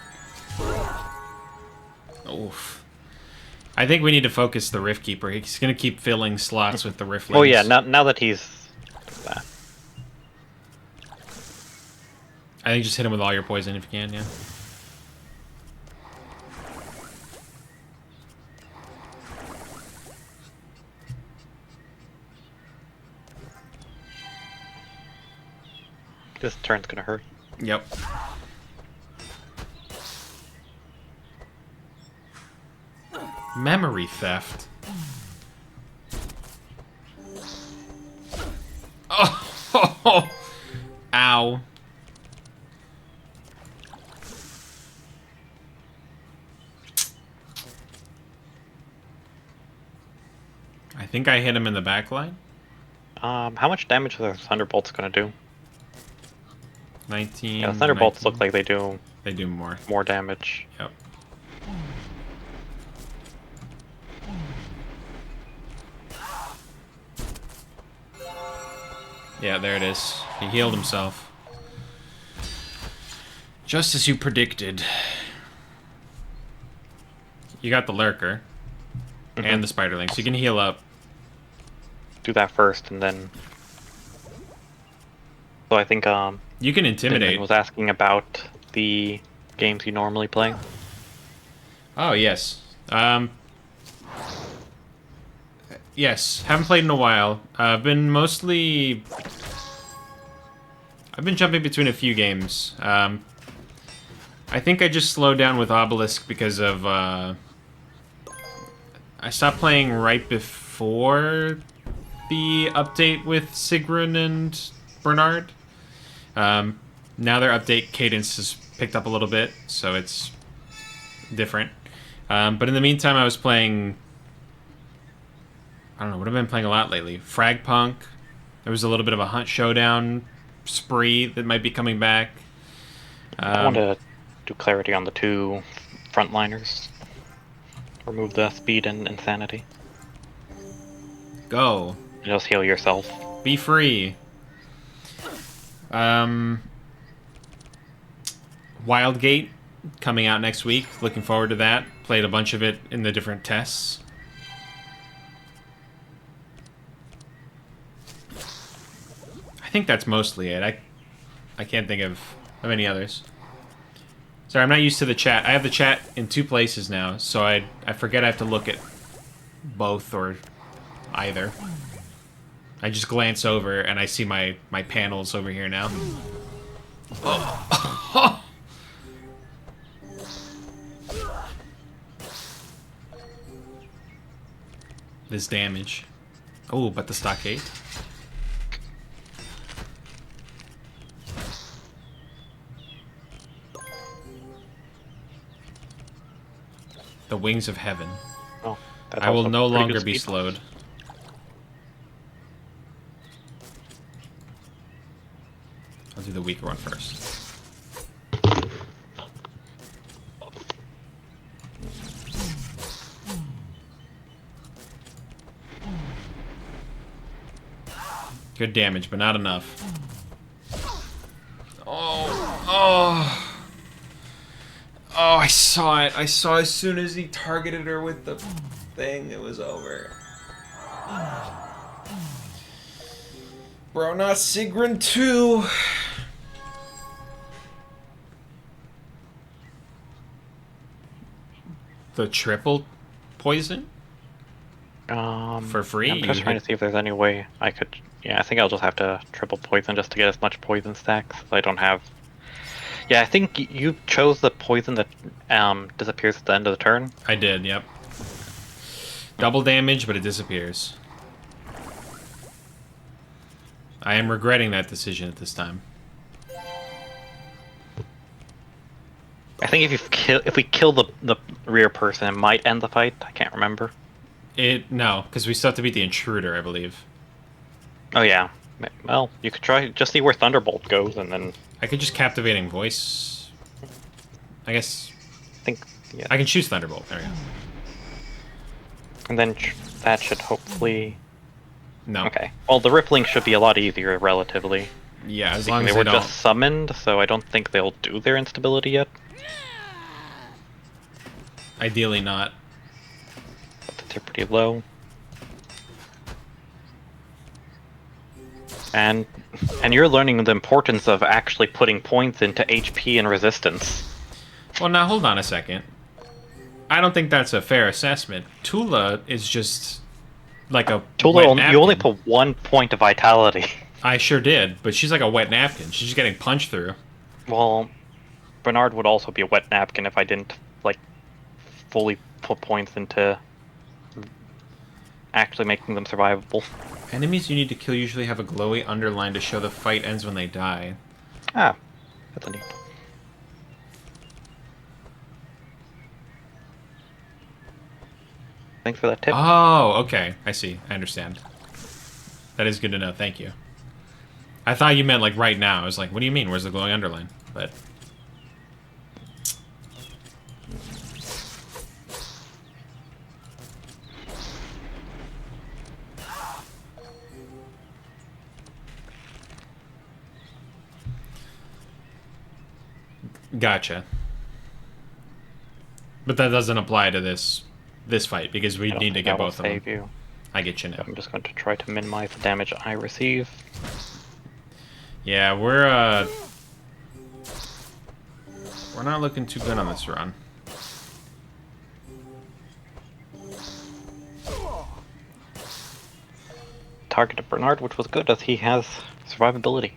S1: Oof. I think we need to focus the Rift Keeper. He's going to keep filling slots with the Riftlings.
S2: Oh yeah, now that he's that.
S1: I think just hit him with all your poison if you can, yeah.
S2: This turn's gonna hurt.
S1: Yep. Memory theft. Oh! Ow. I think I hit him in the back line.
S2: How much damage are the Thunderbolts gonna do?
S1: 19.
S2: Yeah, the Thunderbolts
S1: 19.
S2: look like they do
S1: They do more.
S2: more damage.
S1: Yep. Yeah, there it is. He healed himself. Just as you predicted. You got the Lurker. And the Spiderling, so you can heal up.
S2: Do that first, and then. So I think
S1: You can intimidate.
S2: Vindman was asking about the games you normally play.
S1: Oh, yes. Yes, haven't played in a while. I've been jumping between a few games. I think I just slowed down with Obelisk because of, I stopped playing right before the update with Sigrun and Bernard. Now their update cadence has picked up a little bit, so it's different. But in the meantime, I was playing... I don't know, what have I been playing a lot lately? Fragpunk. There was a little bit of a Hunt Showdown spree that might be coming back.
S2: I want to do clarity on the two frontliners. Remove the speed and insanity.
S1: Go.
S2: And just heal yourself.
S1: Be free. Wildgate coming out next week. Looking forward to that. Played a bunch of it in the different tests. I think that's mostly it. I can't think of any others. Sorry, I'm not used to the chat. I have the chat in 2 places now, so I forget I have to look at both or either. I just glance over and I see my panels over here now. Oh. This damage. Oh, but the stockade. The wings of heaven.
S2: Oh,
S1: I will no
S2: pretty
S1: longer
S2: good
S1: be
S2: speed.
S1: slowed. I'll do the weaker one first. Good damage, but not enough. Oh, I saw it. I saw as soon as he targeted her with the thing, it was over. Bro, not Sigrun 2. The triple poison for free.
S2: I'm just trying to see if there's any way I could. Yeah, I think I'll just have to triple poison just to get as much poison stacks. I don't have. Yeah, I think you chose the poison that disappears at the end of the turn.
S1: I did. Yep. Double damage, but it disappears. I am regretting that decision at this time.
S2: I think if we kill the rear person, it might end the fight. I can't remember.
S1: No, because we still have to beat the intruder, I believe.
S2: Oh yeah. Well, you could try just see where Thunderbolt goes, and then
S1: I could just captivating voice. I guess
S2: think yeah.
S1: I can choose Thunderbolt. There we go.
S2: And then that should hopefully.
S1: No.
S2: Okay. Well, the rippling should be a lot easier relatively.
S1: Yeah, as long as
S2: they were
S1: don't.
S2: just summoned, so I don't think they'll do their instability yet.
S1: Ideally not.
S2: But they're pretty low. And you're learning the importance of actually putting points into HP and resistance.
S1: Well, now hold on a second. I don't think that's a fair assessment. Tula is just like a
S2: Tula, you only put 1 point of vitality.
S1: I sure did, but she's like a wet napkin. She's just getting punched through.
S2: Well, Bernard would also be a wet napkin if I didn't like fully put points into actually making them survivable.
S1: Enemies you need to kill usually have a glowy underline to show the fight ends when they die.
S2: Ah, that's a neat. Thanks for that tip.
S1: Oh, okay. I see. I understand. That is good to know. Thank you. I thought you meant like right now. I was like, what do you mean? Where's the glowing underline? But gotcha. But that doesn't apply to this fight because we need to get both of them.
S2: You.
S1: I get you now.
S2: I'm just going to try to minimize the damage I receive.
S1: Yeah, we're not looking too good on this run.
S2: Targeted Bernard, which was good as he has survivability.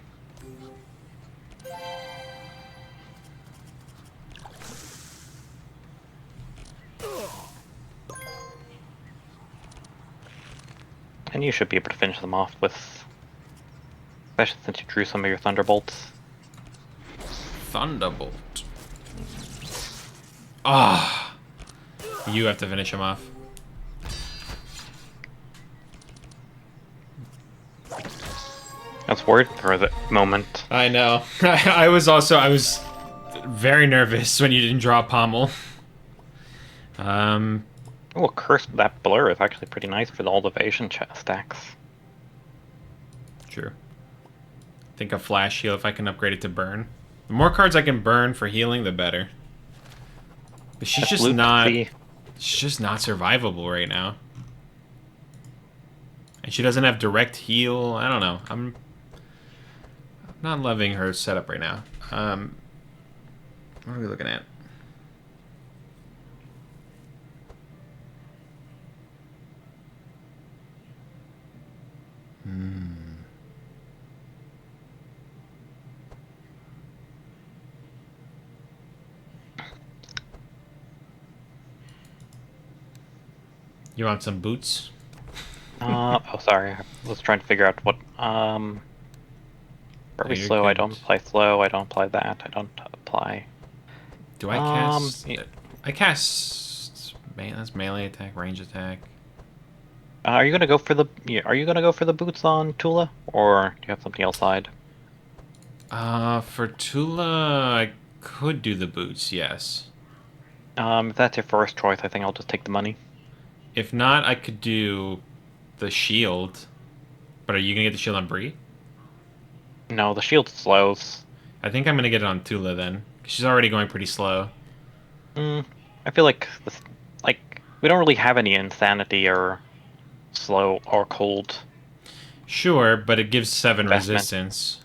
S2: And you should be able to finish them off with, especially since you drew some of your Thunderbolts.
S1: Thunderbolt. Ah, you have to finish him off.
S2: I was worried for the moment.
S1: I know. I was very nervous when you didn't draw Pommel.
S2: Oh, Curse, that blur is actually pretty nice for all the evasion stacks.
S1: True. Think a flash heal if I can upgrade it to burn. The more cards I can burn for healing, the better. But she's just not. She's just not survivable right now. And she doesn't have direct heal. I don't know. I'm not loving her setup right now. What are we looking at? You want some boots?
S2: Oh, sorry. I was trying to figure out what. Very slow. I don't apply slow. I don't apply that. I don't apply.
S1: Do I cast? I cast. Man, that's melee attack, range attack.
S2: Are you gonna go for the? Are you gonna go for the boots on Tula, or do you have something else side?
S1: For Tula, I could do the boots. Yes.
S2: If that's your first choice, I think I'll just take the money.
S1: If not, I could do the shield. But are you gonna get the shield on Bree?
S2: No, the shield slows.
S1: I think I'm gonna get it on Tula then. She's already going pretty slow.
S2: I feel like we don't really have any insanity or slow or cold.
S1: Sure, but it gives 7 resistance.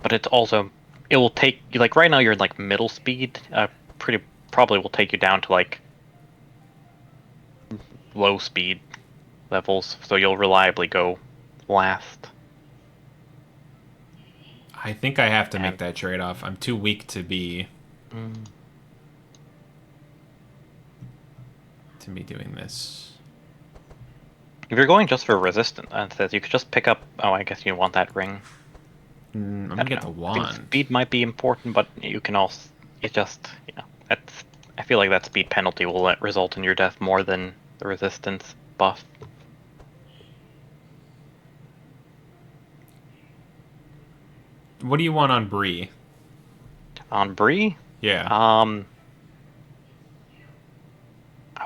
S2: But it's also it will take you right now you're like middle speed. Probably will take you down to like low speed levels, so you'll reliably go last.
S1: I think I have to
S2: And
S1: make that trade-off. I'm too weak to be doing this.
S2: if you're going just for resistance, it says you could just pick up. Oh, I guess you want that ring.
S1: I'm
S2: I
S1: gonna
S2: don't
S1: get the
S2: know. I think
S1: wand.
S2: speed might be important, but you can also it just that's. I feel like that speed penalty will result in your death more than the resistance buff.
S1: What do you want on Bree?
S2: On Bree,
S1: Yeah.
S2: I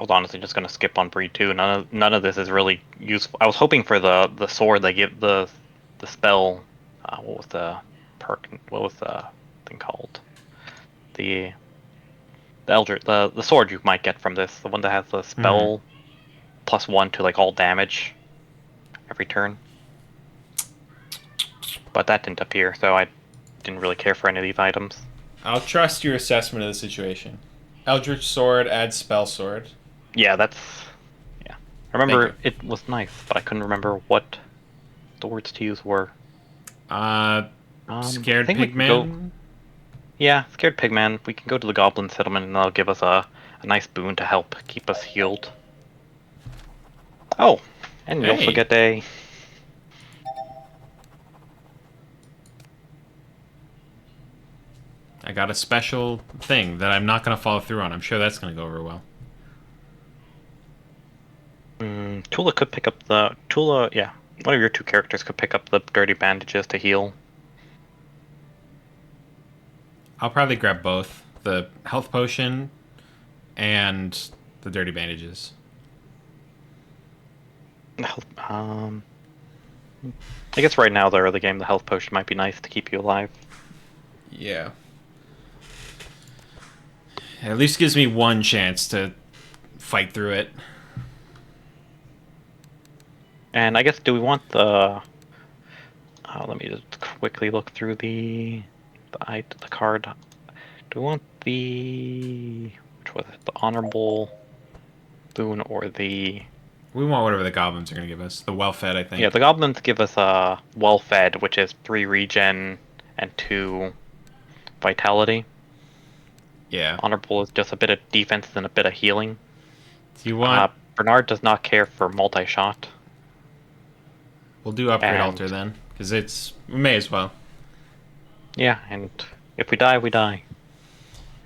S2: was honestly just gonna skip on Bree too. None of this is really useful. I was hoping for the sword they give the spell. What was the perk? What was the thing called? The the sword you might get from this, the one that has the
S1: Mm-hmm.
S2: spell +1 to like all damage every turn. But that didn't appear, so I didn't really care for any of these items.
S1: I'll trust your assessment of the situation. Eldritch Sword adds Spell Sword.
S2: Yeah, that's yeah. I
S1: Thank you.
S2: remember it was nice, but I couldn't remember what the words to use were. I
S1: Scared
S2: think we can go.
S1: Pigman.
S2: Yeah, scared pigman. We can go to the goblin settlement, and they'll give us a nice boon to help keep us healed. Oh, and we also
S1: Hey,
S2: get a.
S1: I got a special thing that I'm not gonna follow through on. I'm sure that's gonna go over well.
S2: Tula could pick up the Tula. Yeah, one of your two characters could pick up the dirty bandages to heal.
S1: I'll probably grab both the health potion and the dirty bandages.
S2: I guess right now, the early game, the health potion might be nice to keep you alive.
S1: Yeah. At least gives me one chance to fight through it.
S2: And I guess, do we want the? Let me just quickly look through the card. Do we want which was it? The honorable boon or the?
S1: We want whatever the goblins are gonna give us. The well-fed, I
S2: Yeah,
S1: think.
S2: the goblins give us a well-fed, which is 3 regen and 2 vitality.
S1: Yeah.
S2: Honorable is just a bit of defense and a bit of healing.
S1: Do you want?
S2: Bernard does not care for multi-shot.
S1: We'll do upgrade
S2: And
S1: altar then, because we may as well.
S2: yeah, and if we die, we die.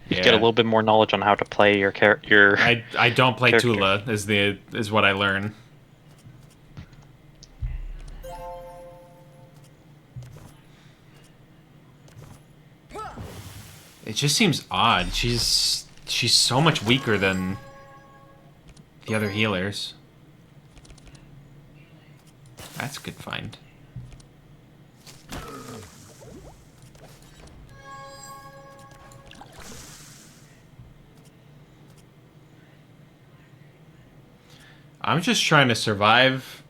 S2: You just get a
S1: Yeah.
S2: little bit more knowledge on how to play your
S1: I don't play
S2: character.
S1: Tula is what I learn. It just seems odd. She's so much weaker than the other healers. That's a good find. I'm just trying to survive.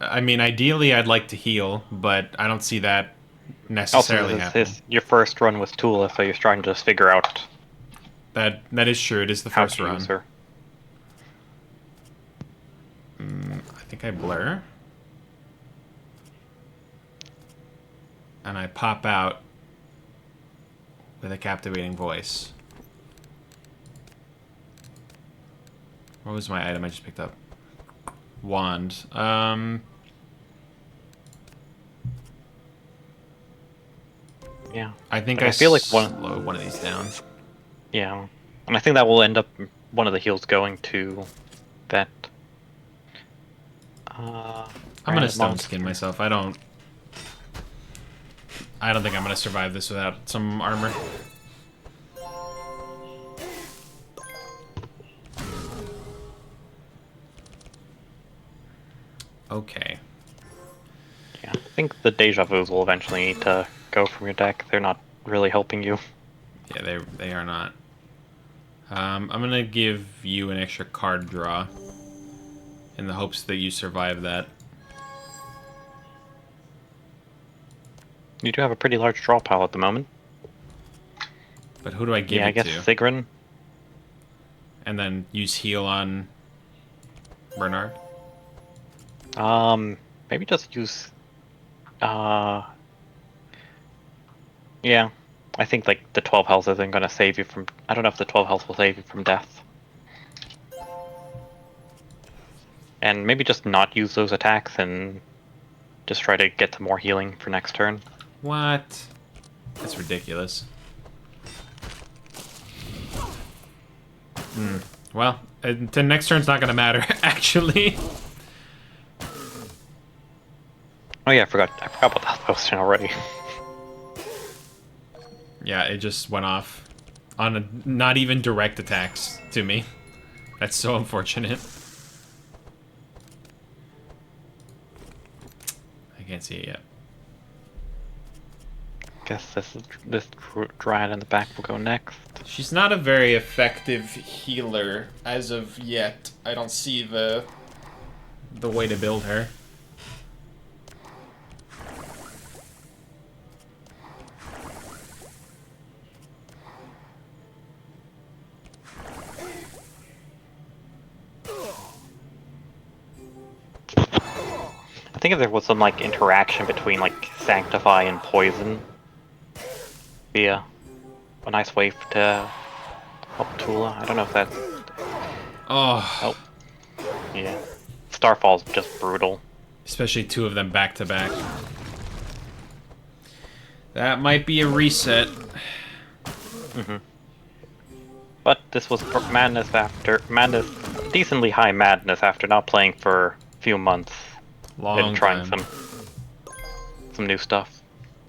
S1: I mean, ideally, I'd like to heal, but I don't see that
S2: Also,
S1: necessarily
S2: this is
S1: happening.
S2: your first run with Tula, so you're trying to just figure out
S1: That is true. It is the
S2: how
S1: first
S2: to use
S1: run.
S2: her.
S1: I think I blur. And I pop out with a captivating voice. What was my item I just picked up? Wand.
S2: Yeah,
S1: I think
S2: like, I feel like
S1: slow one of these down.
S2: yeah, and I think that will end up one of the heals going to that.
S1: I'm gonna stone
S2: monster.
S1: skin myself. I don't think I'm gonna survive this without some armor. Okay.
S2: Yeah, I think the deja vus will eventually need to go from your deck. They're not really helping you.
S1: Yeah, they are not. I'm gonna give you an extra card draw in the hopes that you survive that.
S2: You do have a pretty large draw pile at the moment.
S1: But who do I give
S2: Yeah, I
S1: it
S2: guess
S1: to?
S2: Sigrun.
S1: And then use heal on Bernard?
S2: Maybe just use. Yeah. I think like the 12 health isn't gonna save you from. I don't know if the 12 health will save you from death. And maybe just not use those attacks and just try to get to more healing for next turn.
S1: What? That's ridiculous. Well, the next turn's not gonna matter, actually.
S2: Oh yeah, I forgot about that potion already.
S1: Yeah, it just went off on not even direct attacks to me. That's so unfortunate. I can't see it yet.
S2: Guess this Dryad in the back will go next.
S1: She's not a very effective healer as of yet. I don't see the way to build her.
S2: I think if there was some like interaction between like Sanctify and Poison, be a nice way to help Tula. I don't know if that's.
S1: Oh,
S2: Yeah. Starfall's just brutal.
S1: especially two of them back to back. That might be a reset.
S2: But this was decently high madness after not playing for a few months
S1: Long
S2: and trying
S1: time.
S2: some new stuff.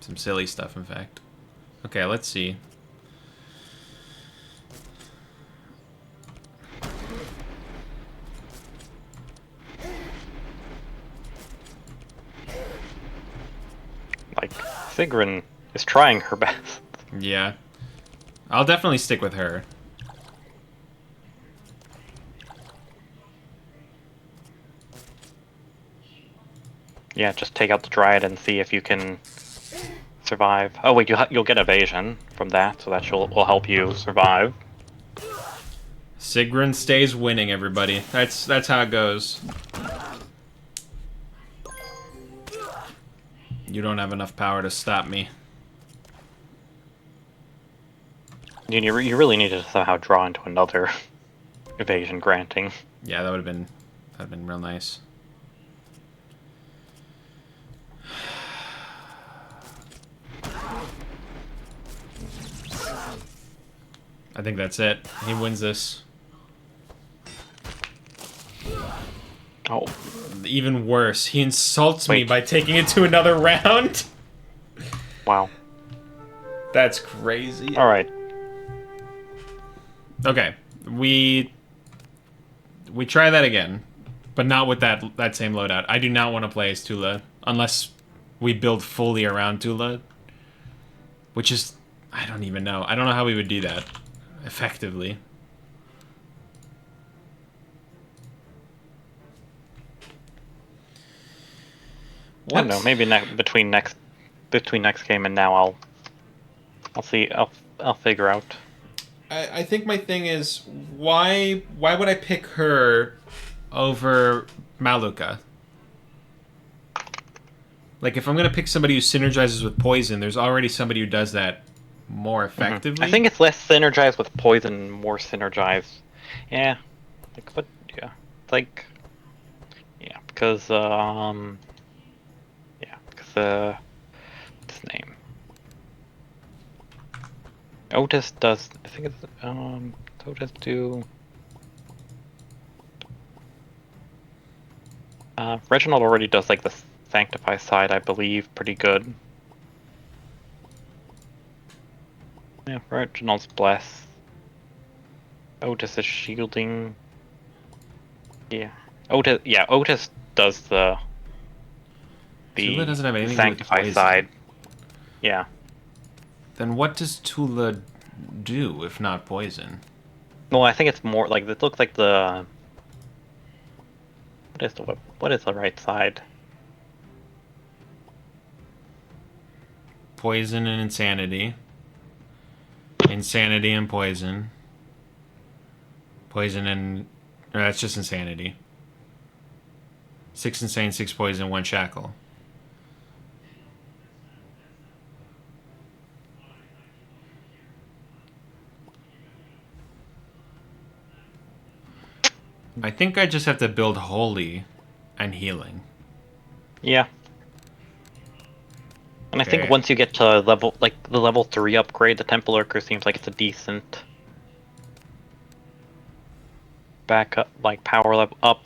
S1: Some silly stuff, in fact. Okay, let's see.
S2: Like Sigrun is trying her best.
S1: Yeah. I'll definitely stick with her.
S2: Yeah, just take out the Dryad and see if you can survive. Oh wait, you'll get evasion from that, so that will help you survive.
S1: Sigrun stays winning, everybody. That's how it goes. You don't have enough power to stop me.
S2: You really need to somehow draw into another evasion granting.
S1: Yeah, that'd been real nice. I think that's it. He wins this.
S2: Oh,
S1: Even worse, he insults me
S2: Wait.
S1: by taking it to another round.
S2: wow.
S1: That's crazy.
S2: All right.
S1: Okay, we try that again, but not with that same loadout. I do not want to play as Tula unless we build fully around Tula, which is I don't even know. I don't know how we would do that effectively.
S2: I don't know. Maybe between next game and now, I'll see. I'll figure out.
S1: I think my thing is why would I pick her over Maluka? Like if I'm gonna pick somebody who synergizes with poison, there's already somebody who does that more effectively.
S2: I think it's less synergized with poison, more synergized. Yeah. Like what? Yeah. Like. Yeah, because Yeah, because what's his name? Otis does. I think it's Otis do. Reginald already does like the Sanctify side, I believe, pretty good. Yeah, Reginald's bless. Otis is shielding. Yeah, Otis does the
S1: Tula doesn't have anything to do with
S2: Sanctify
S1: poison.
S2: side. Yeah.
S1: Then what does Tula do if not poison?
S2: Well, I think it's more like it looks like the. What is the right side?
S1: Poison and insanity. Insanity and poison. Poison and... Or that's just insanity. 6 insane, 6 poison, 1 shackle. I think I just have to build holy and healing.
S2: Yeah. And I think
S1: Okay.
S2: once you get to level, like the level 3 upgrade, the Temple Lurker seems like it's a decent backup, like power level up.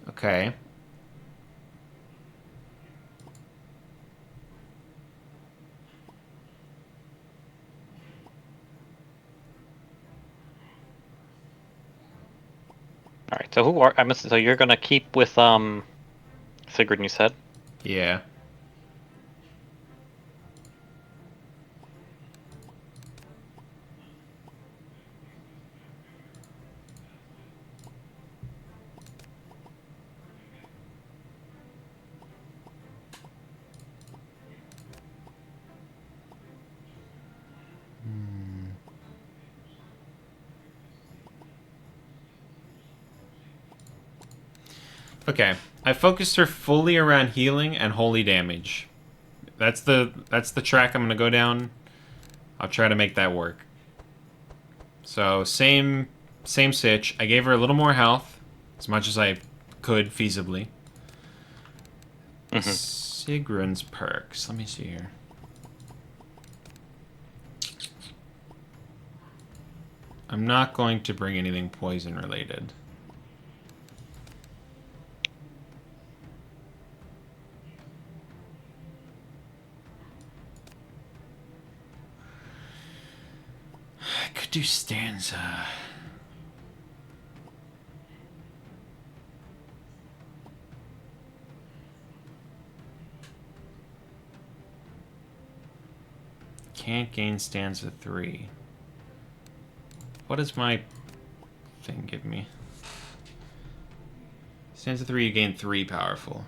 S1: Okay.
S2: All right. So so you're gonna keep with Sigrid, you said.
S1: Yeah. Okay. I focused her fully around healing and holy damage. That's the track I'm gonna go down. I'll try to make that work. So same sitch. I gave her a little more health, as much as I could feasibly.
S2: Mm-hmm.
S1: Sigrun's perks. Let me see here. I'm not going to bring anything poison related. I could do stanza. Can't gain stanza 3. What does my thing give me? Stanza 3, you gain 3 powerful.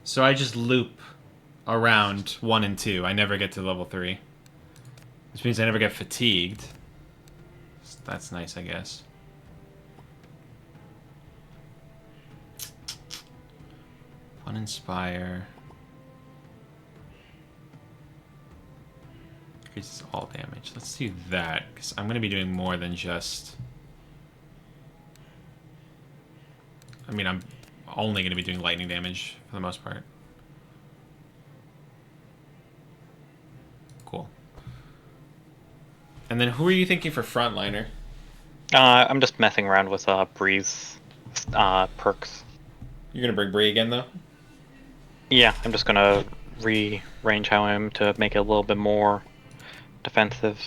S1: So I just loop around 1 and 2. I never get to level 3. Which means I never get fatigued. That's nice, I guess. One inspire. Increases all damage. Let's do that, because I'm going to be doing more than just... I mean, I'm only going to be doing lightning damage for the most part. Cool. And then who are you thinking for frontliner?
S2: I'm just messing around with Breeze perks.
S1: You're going to bring Bree again, though?
S2: Yeah, I'm just gonna rearrange how I am to make it a little bit more defensive.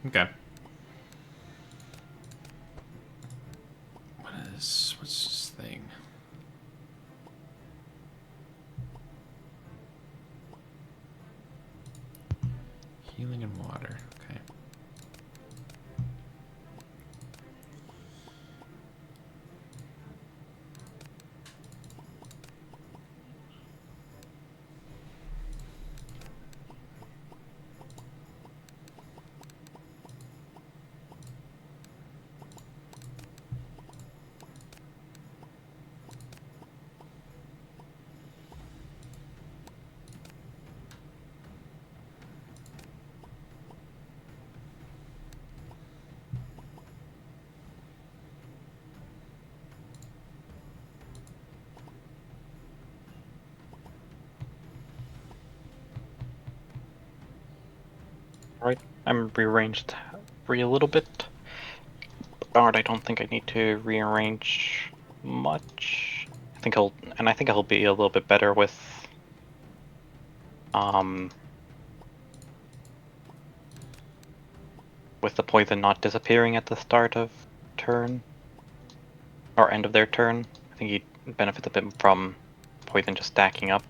S1: Okay. What's this thing? Healing and water. Okay.
S2: Right, I'm rearranged a little bit. Bard, I don't think I need to rearrange much. I think I'll be a little bit better um with the poison not disappearing at the start of turn or end of their turn. I think he benefits a bit from poison just stacking up.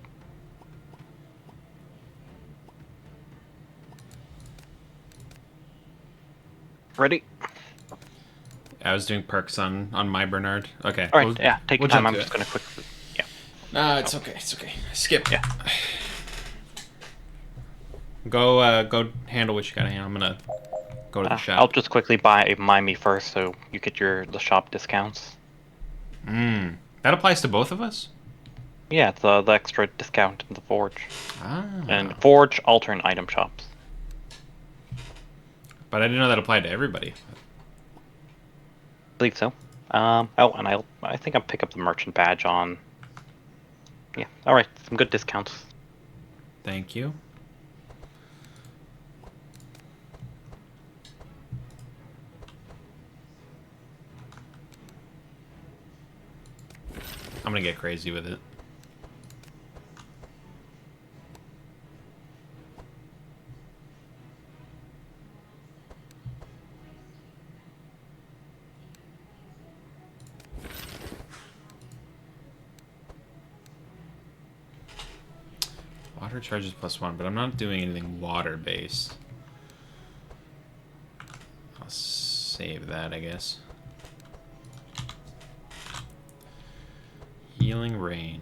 S2: Ready?
S1: I was doing perks on my Bernard. Okay.
S2: All right, yeah, take your time.
S1: jump
S2: I'm
S1: to
S2: just
S1: it.
S2: gonna quickly. Yeah.
S1: Nah, it's okay. It's okay. Skip.
S2: Yeah.
S1: Go handle what you gotta handle. I'm gonna go to the
S2: I'll
S1: shop.
S2: just quickly buy me first, so you get the shop discounts.
S1: That applies to both of us?
S2: Yeah, it's the extra discount in the Forge.
S1: Ah.
S2: And Forge alternate item shops.
S1: But I didn't know that applied to everybody.
S2: I believe so. Oh, and I think I'll pick up the merchant badge on. Yeah. All right, some good discounts.
S1: Thank you. I'm gonna get crazy with it. Water charges +1, but I'm not doing anything water-based. I'll save that, I guess. Healing Rain.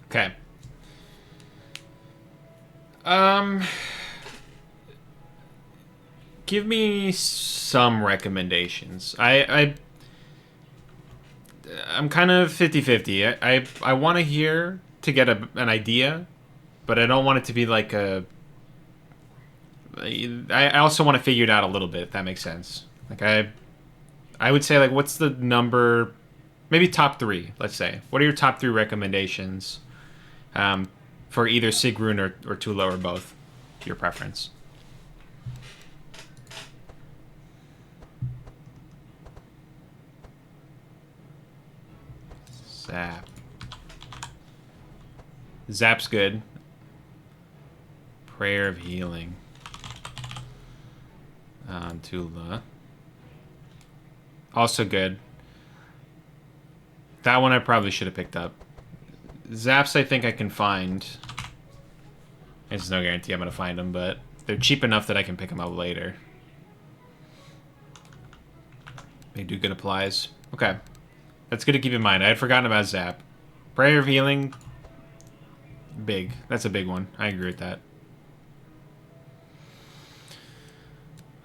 S1: Okay. Give me some recommendations. I'm kind of 50-50. I want to hear to get an idea, but I don't want it to be like a... I also want to figure it out a little bit, if that makes sense. Like, I would say, like, what's the number... Maybe top 3, let's say. What are your top 3 recommendations for either Sigrun or Tula or both? Your preference. Zap. Zap's good. Prayer of Healing. Tula. Also good. That one I probably should have picked up. Zaps I think I can find. There's no guarantee I'm going to find them, but they're cheap enough that I can pick them up later. They do good applies. Okay. That's good to keep in mind. I had forgotten about Zap. Prayer of Healing. Big. That's a big one. I agree with that.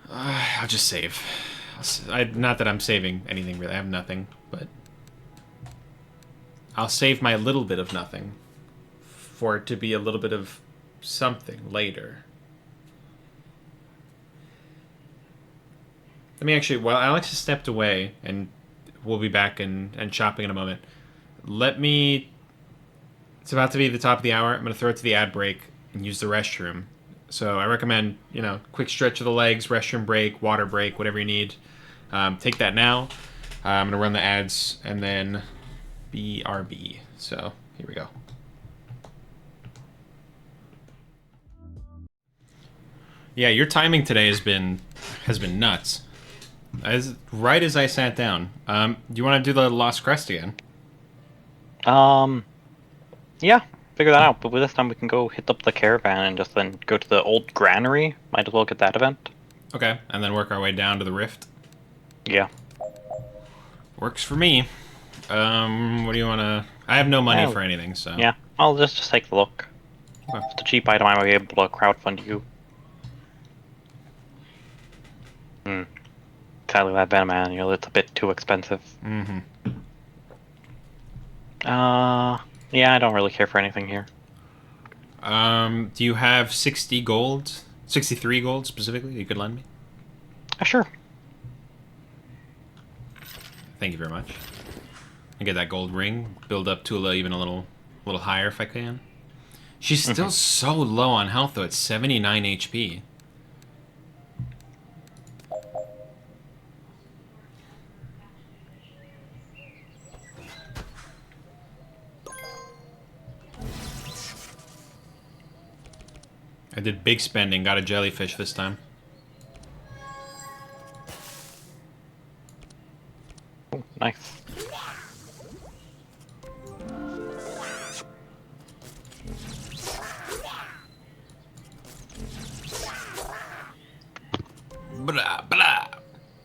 S1: I'll just save. Not that I'm saving anything, really. I have nothing, but... I'll save my little bit of nothing for it to be a little bit of something later. Let me actually... While Alex has stepped away, and we'll be back and shopping in a moment, let me... It's about to be the top of the hour. I'm going to throw it to the ad break and use the restroom. So I recommend, you know, quick stretch of the legs, restroom break, water break, whatever you need. Take that now. I'm going to run the ads and then BRB. So here we go. Yeah, your timing today has been nuts. Right as I sat down. Do you want to do the Lost Crest again?
S2: Yeah, figure that out. But with this time, we can go hit up the caravan and just then go to the old granary. Might as well get that event.
S1: Okay, and then work our way down to the rift.
S2: Yeah.
S1: Works for me. What do you want to... I have no money for anything, so...
S2: Yeah, I'll just take a look.
S1: Okay.
S2: If it's a cheap item, I might be able to crowdfund you. Sadly, that Venom Annual, it's a bit too expensive.
S1: Mm-hmm.
S2: Yeah, I don't really care for anything here.
S1: Do you have 60 gold? 63 gold, specifically, you could lend me?
S2: Sure.
S1: Thank you very much. I get that gold ring, build up Tula even a little higher if I can. She's still so low on health though, it's 79 HP. I did big spending, got a jellyfish this time.
S2: Oh, nice.
S1: Blah, blah.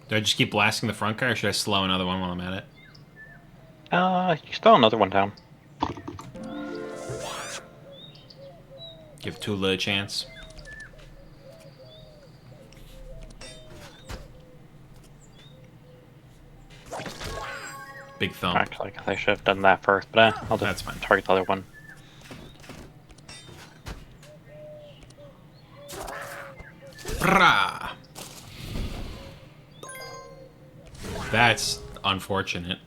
S1: Do I just keep blasting the front guy, or should I slow another one while I'm at it?
S2: You throw another one down.
S1: Give Tula a chance. Big thump.
S2: Actually, I guess I should have done that first, but I'll
S1: That's
S2: just
S1: fine.
S2: target the other one.
S1: Brah. That's unfortunate.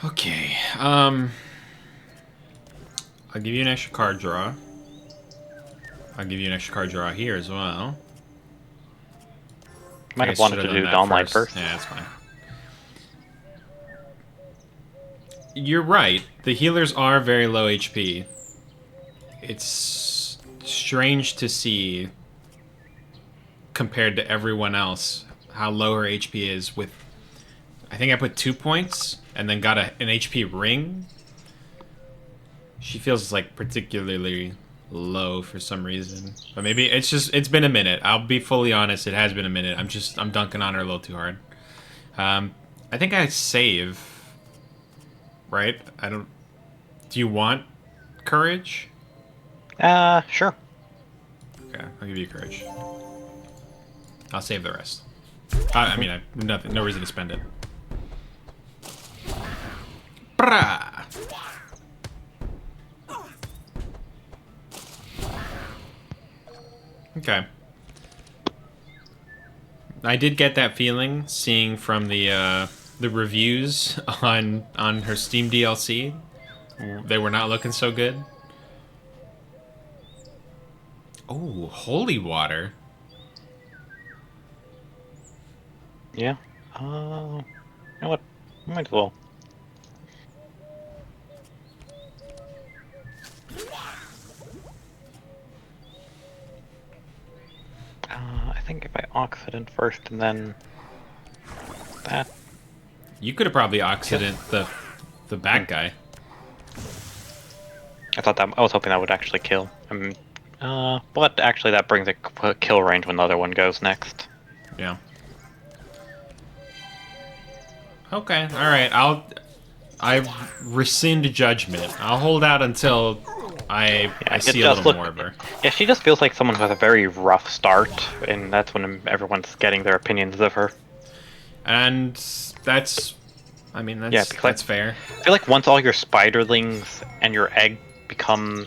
S1: Okay, I'll give you an extra card draw. I'll give you an extra card draw here as well.
S2: Might have wanted to do Dawnlight first.
S1: Yeah, that's fine. You're right. The healers are very low HP. It's strange to see, compared to everyone else, how low her HP is with... I think I put 2 points and then got an HP ring. She feels like particularly low for some reason. But maybe it's been a minute. I'll be fully honest, it has been a minute. I'm dunking on her a little too hard. I think I save. Right? Do you want courage?
S2: Sure.
S1: Okay, I'll give you courage. I'll save the rest. I mean, no reason to spend it. Brah! Okay. I did get that feeling seeing from the reviews on her Steam DLC. They were not looking so good. Oh, holy water.
S2: Yeah. You know what? Might as well. I think if I Occident first and then that.
S1: You could have probably Occident the back guy.
S2: I was hoping that would actually kill. But actually that brings a kill range when the other one goes next.
S1: Yeah. Okay, alright, I rescind judgment. I'll hold out until I see a little more of her.
S2: Yeah, she just feels like someone who has a very rough start, and that's when everyone's getting their opinions of her.
S1: And that's that's fair.
S2: I feel like once all your spiderlings and your egg become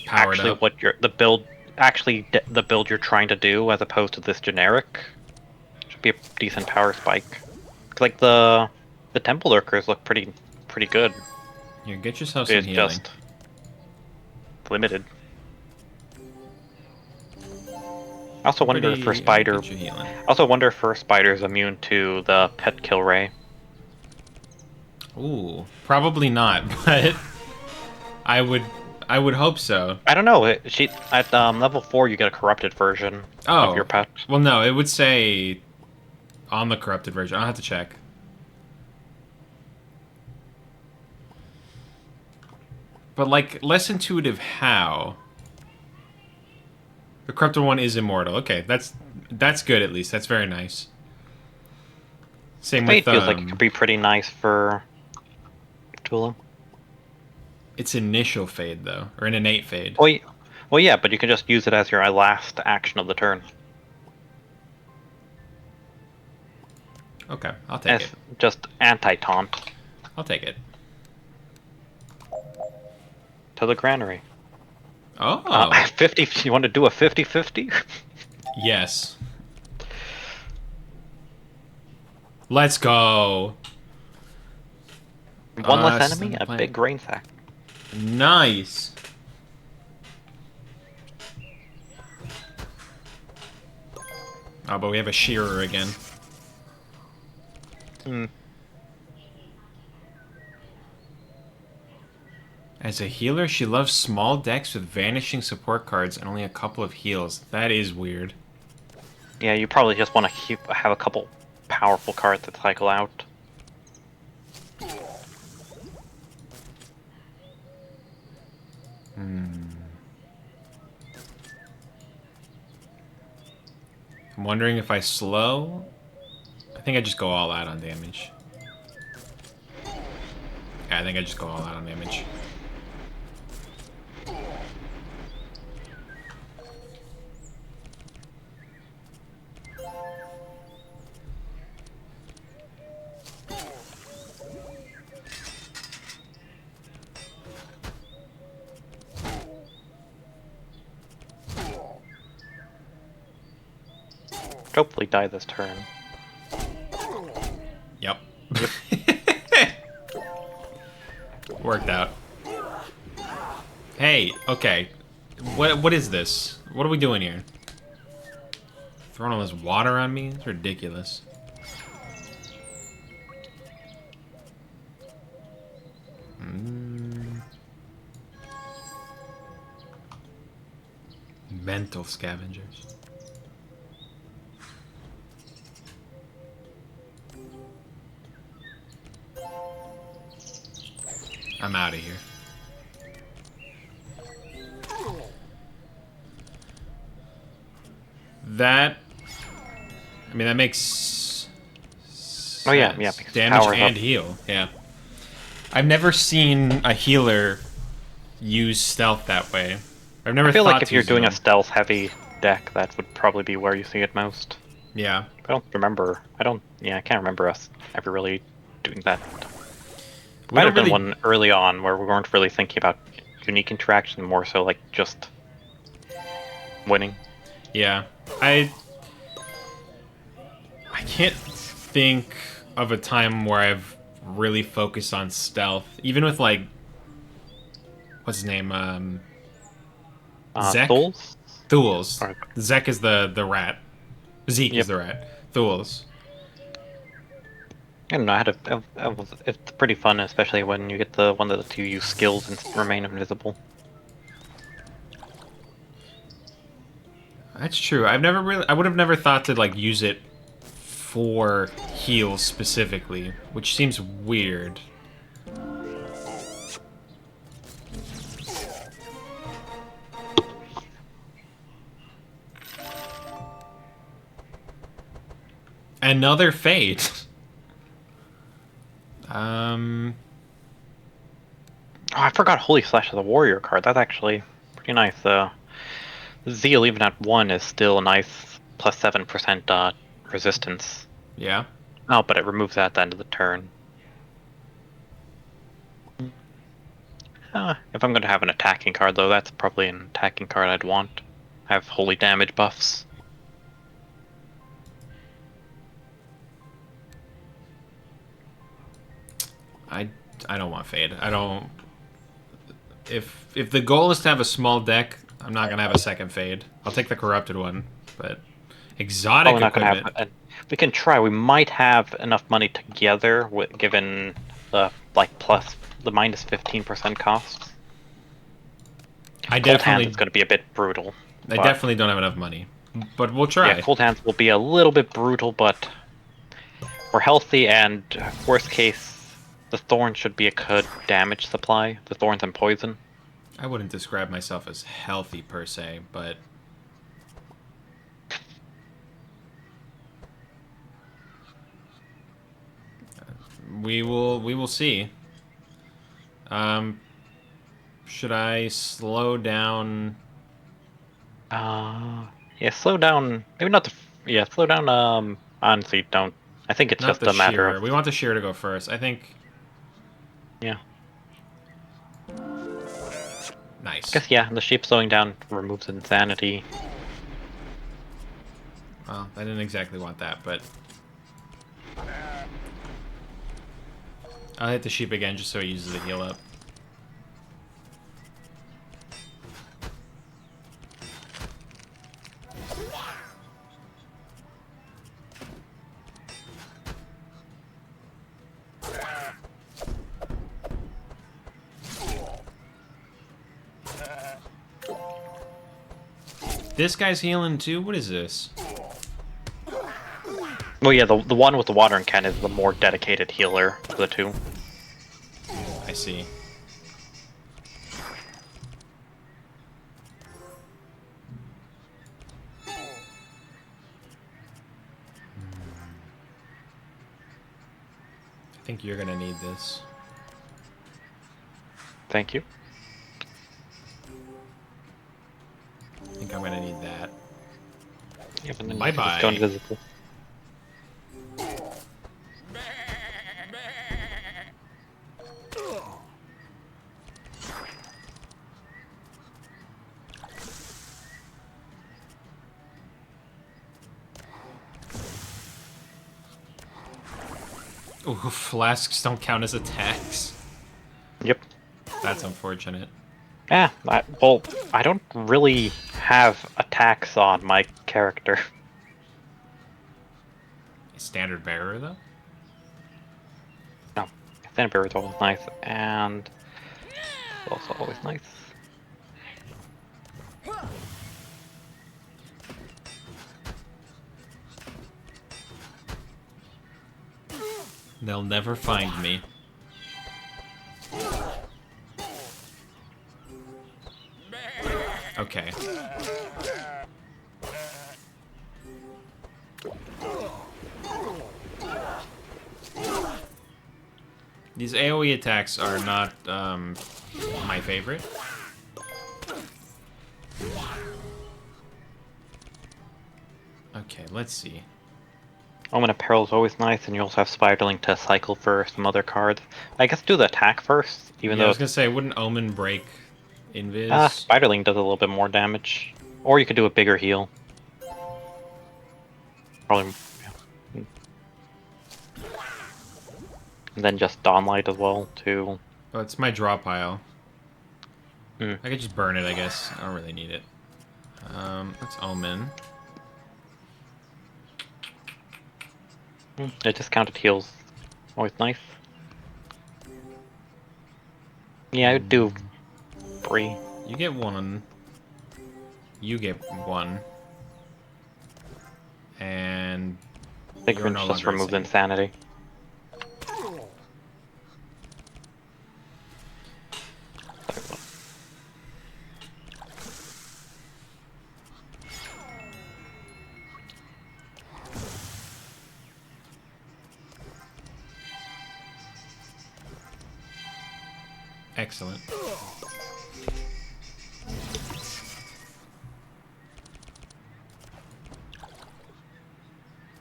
S1: Powered
S2: actually
S1: up.
S2: what the build you're trying to do, as opposed to this generic, should be a decent power spike. Like the temple lurkers look pretty good.
S1: Here, get yourself some healing.
S2: Just limited. I also wonder if her spider. Also wonder if her spider is immune to the pet kill ray.
S1: Ooh, probably not, but I would hope so.
S2: I don't know. She at level 4 you get a corrupted version of your pet.
S1: Well, no, it would say on the corrupted version. I'll have to check. But, like, less intuitive how? The corrupted one is immortal. Okay, that's good at least. That's very nice. Same
S2: Fade
S1: with,
S2: feels like it could be pretty nice for Tula.
S1: its initial fade, though. Or an innate fade.
S2: Well, yeah, but you can just use it as your last action of the turn.
S1: Okay, I'll take
S2: As
S1: it.
S2: just anti-taunt
S1: I'll take it.
S2: to the granary.
S1: Oh!
S2: 50, you want to do a 50-50?
S1: Yes. Let's go!
S2: One less enemy,
S1: Stun
S2: a
S1: plant.
S2: big grain sack.
S1: Nice! Oh, but we have a shearer again.
S2: Hmm.
S1: As a healer, she loves small decks with vanishing support cards and only a couple of heals. That is weird.
S2: Yeah, you probably just want to have a couple powerful cards that cycle out.
S1: I'm wondering if I slow. I think I just go all out on damage. Yeah, I think I just go all out on damage.
S2: Hopefully die this turn.
S1: Yep. Worked out. Hey, okay. What is this? What are we doing here? Throwing all this water on me? It's ridiculous. Mental scavengers. I'm out of here. That... I mean, that makes...
S2: Oh yeah, yeah.
S1: sense. Damage
S2: Powers
S1: and
S2: up.
S1: heal, yeah. I've never seen a healer use stealth that way. I've never
S2: I feel
S1: thought
S2: like if
S1: to
S2: you're
S1: use
S2: doing
S1: it
S2: a
S1: on-
S2: stealth-heavy deck, that would probably be where you see it most.
S1: Yeah.
S2: I don't remember. Yeah, I can't remember us ever really doing that.
S1: We
S2: Might
S1: don't
S2: have been
S1: really...
S2: one early on where we weren't really thinking about unique interaction, more so like just winning.
S1: Yeah. I can't think of a time where I've really focused on stealth. Even with, like... What's his name? Zek?
S2: Souls?
S1: Thules.
S2: Or-
S1: Zek is the rat. Zeke is
S2: Yep.
S1: the rat. Thules.
S2: I don't know. It's pretty fun, especially when you get the one that lets you use skills and remain invisible.
S1: That's true. I would have never thought to, like, use it for heals specifically, which seems weird. Another fade.
S2: Oh, I forgot Holy Slash is a warrior card. That's actually pretty nice. Zeal, even at 1, is still a nice plus 7% resistance.
S1: Yeah.
S2: Oh, but it removes that at the end of the turn. If I'm going to have an attacking card, though, that's probably an attacking card I'd want. I have holy damage buffs.
S1: I don't want fade. I don't... If the goal is to have a small deck, I'm not gonna have a second fade. I'll take the corrupted one, but exotic
S2: Probably not going to
S1: equipment.
S2: have. We can try. We might have enough money together, given the plus the minus 15% cost.
S1: I
S2: Cold hands
S1: definitely
S2: is going to be a bit brutal.
S1: I
S2: but-
S1: definitely don't have enough money, but we'll try.
S2: Yeah, cold hands will be a little bit brutal, but we're healthy, and worst case, the thorn should be a good damage supply. The thorns and poison.
S1: I wouldn't describe myself as healthy per se, but we will see. Should I slow down?
S2: Yeah, slow down. Maybe not the. Yeah, slow down. Honestly, don't. I think it's
S1: Not
S2: just
S1: the
S2: a matter of.
S1: shear. We want the shear to go first. I think.
S2: Yeah.
S1: Nice.
S2: Guess yeah, the sheep slowing down removes insanity.
S1: Well, I didn't exactly want that, but I'll hit the sheep again just so it uses the heal up. This guy's healing too? What is this?
S2: Well, yeah, the one with the watering can is the more dedicated healer of the two.
S1: I see. I think you're gonna need this.
S2: Thank you.
S1: I think I'm gonna need that.
S2: Yeah, but then
S1: Bye
S2: you can just
S1: bye.
S2: go invisible.
S1: Ooh, flasks don't count as attacks.
S2: Yep.
S1: That's unfortunate.
S2: Yeah, well, I don't really have attacks on my character.
S1: Standard bearer though?
S2: No, Standard Bearer is always nice, and also always nice.
S1: They'll never find me. Okay. These AoE attacks are not my favorite. Okay, let's see.
S2: Omen Apparel is always nice, and you also have Spiderling to cycle for some other cards. I guess do the attack first, even
S1: Yeah, I
S2: though
S1: was gonna say, wouldn't Omen break Invis?
S2: Spiderling does a little bit more damage. Or you could do a bigger heal. Probably, yeah. And then just Dawnlight as well, too.
S1: Oh, it's my draw pile.
S2: Hmm.
S1: I could just burn it, I guess. I don't really need it. That's Omen.
S2: It discounted heals. Always nice. Yeah, I would do 3.
S1: You get 1. You get 1. And
S2: Big
S1: you're no
S2: Rinse just
S1: longer
S2: removes
S1: insane.
S2: insanity.
S1: Excellent.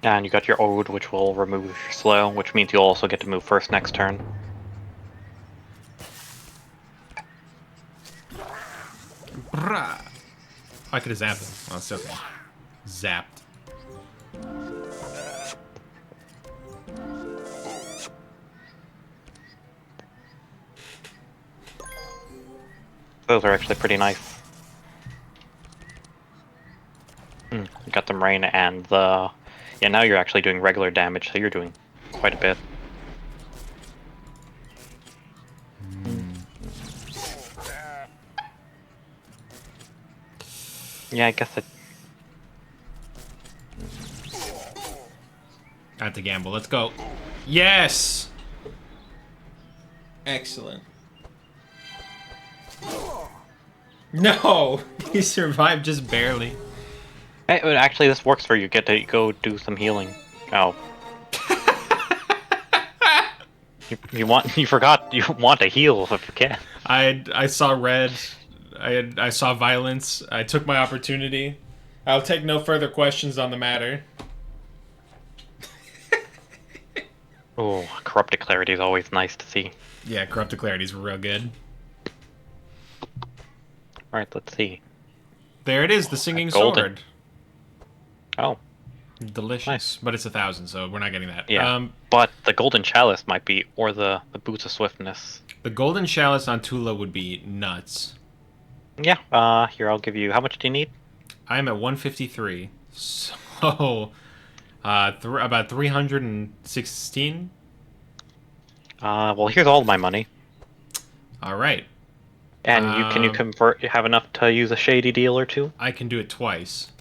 S2: And you got your Ode, which will remove your slow, which means you'll also get to move first next turn.
S1: Brah. I could have zapped him. Well, it's okay. Zapped.
S2: Those are actually pretty nice. You got the Rain and the... Yeah, now you're actually doing regular damage, so you're doing quite a bit. Yeah, I guess it...
S1: I have to gamble. Let's go. Yes! Excellent. No! He survived just barely.
S2: Hey, but actually, this works for you. Get to go do some healing. Oh. You forgot you want to heal if you can.
S1: I saw red. I saw violence. I took my opportunity. I'll take no further questions on the matter.
S2: Oh, corrupted clarity is always nice to see.
S1: Yeah, corrupted clarity's real good.
S2: Alright, let's see.
S1: There it is, the singing
S2: golden.
S1: sword.
S2: Oh.
S1: Delicious.
S2: Nice.
S1: But it's 1,000, so we're not getting that.
S2: Yeah. But the golden chalice might be, or the boots of swiftness.
S1: The golden chalice on Tula would be nuts.
S2: Yeah, here I'll give you, how much do you need?
S1: I'm at 153. So, about 316?
S2: Well, here's all my money.
S1: Alright.
S2: And can you convert, you have enough to use a shady deal or two?
S1: I can do it twice.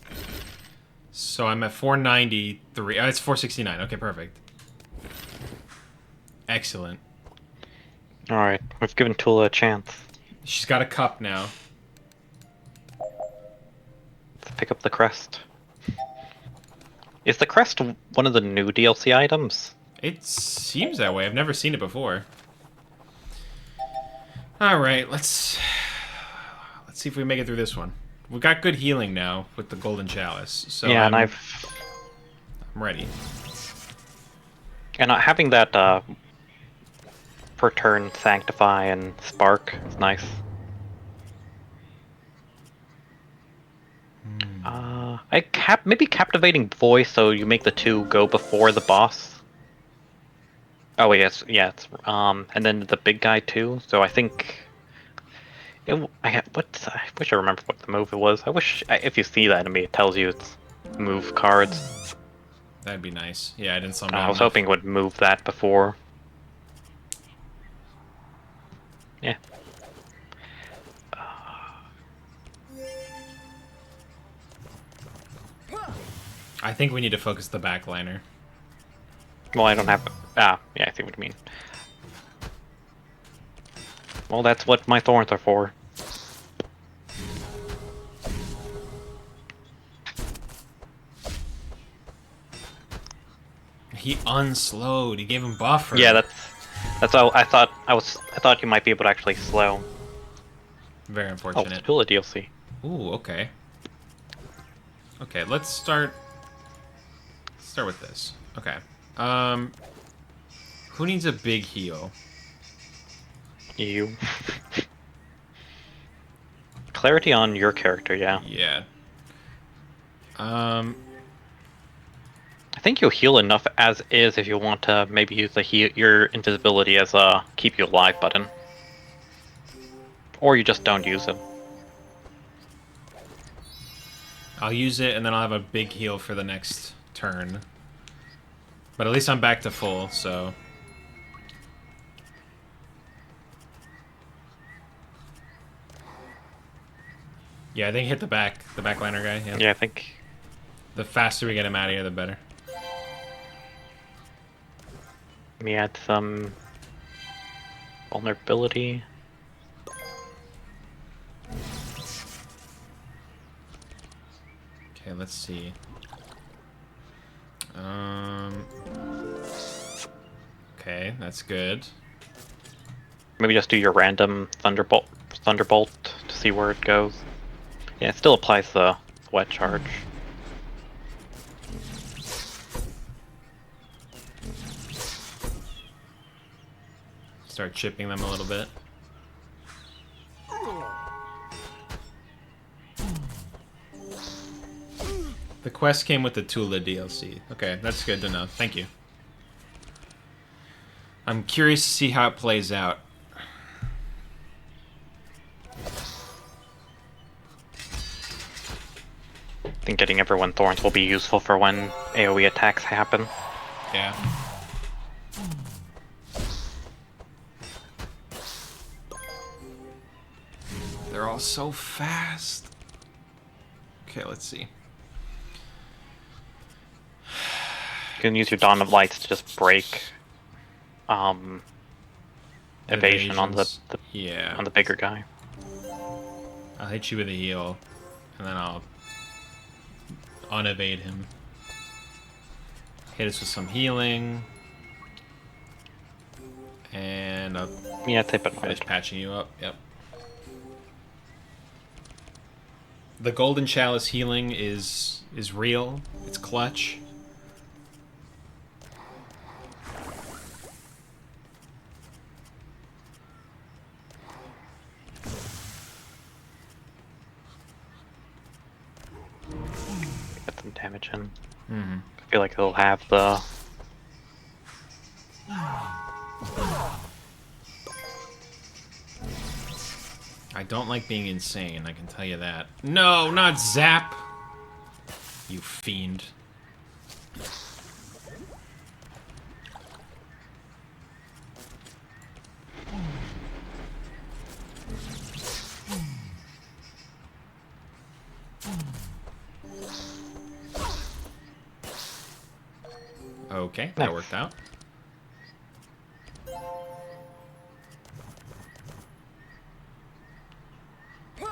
S1: So I'm at 493. Oh, it's 469. Okay, perfect. Excellent.
S2: Alright, we've given Tula a chance.
S1: She's got a cup now.
S2: Let's pick up the crest. Is the crest one of the new DLC items?
S1: It seems that way. I've never seen it before. Alright, let's see if we make it through this one. We've got good healing now with the golden chalice. So
S2: yeah,
S1: I'm
S2: I'm
S1: ready.
S2: And having that per turn sanctify and spark is nice. Maybe captivating voice, so you make the two go before the boss. Oh wait, yes, yeah, it's and then the big guy too. So I think I wish I remember what the move it was. I wish if you see that enemy, it tells you it's move cards.
S1: That'd be nice. Yeah, I didn't summon.
S2: I was hoping it would move that before. Yeah.
S1: I think we need to focus the backliner.
S2: Well, I don't have. Yeah, I see what you mean. Well, that's what my thorns are for.
S1: He unslowed. He gave him buffer.
S2: Yeah, that's how I thought. I thought you might be able to actually slow.
S1: Very
S2: Oh,
S1: unfortunate.
S2: Tula DLC.
S1: Ooh, okay. Okay, let's start with this. Okay. Who needs a big heal?
S2: You. Clarity on your character, yeah.
S1: Yeah.
S2: I think you'll heal enough as is if you want to maybe use your invisibility as a keep you alive button. Or you just don't use it.
S1: I'll use it and then I'll have a big heal for the next turn. But at least I'm back to full, so... Yeah, I think hit the backliner guy. Yeah.
S2: Yeah, I think.
S1: The faster we get him out of here, the better.
S2: Let me add some vulnerability.
S1: Okay, let's see. Okay, that's good.
S2: Maybe just do your random Thunderbolt to see where it goes. Yeah, it still applies the wet charge.
S1: Start chipping them a little bit. The quest came with the Tula DLC. Okay, that's good to know. Thank you. I'm curious to see how it plays out.
S2: I think getting everyone thorns will be useful for when AoE attacks happen.
S1: Yeah. They're all so fast. Okay, let's see.
S2: You can use your Dawn of Lights to just break evasion on the
S1: yeah.
S2: on the bigger guy.
S1: I'll hit you with a heal, and then I'll unevade him. Hit us with some healing. And I'll
S2: tip it.
S1: finish patching you up. Yep. The Golden Chalice healing is real. It's clutch.
S2: Get some damage in.
S1: Mm-hmm.
S2: I feel like he'll have the...
S1: I don't like being insane, I can tell you that. No, not Zap! You fiend. Okay, that worked out.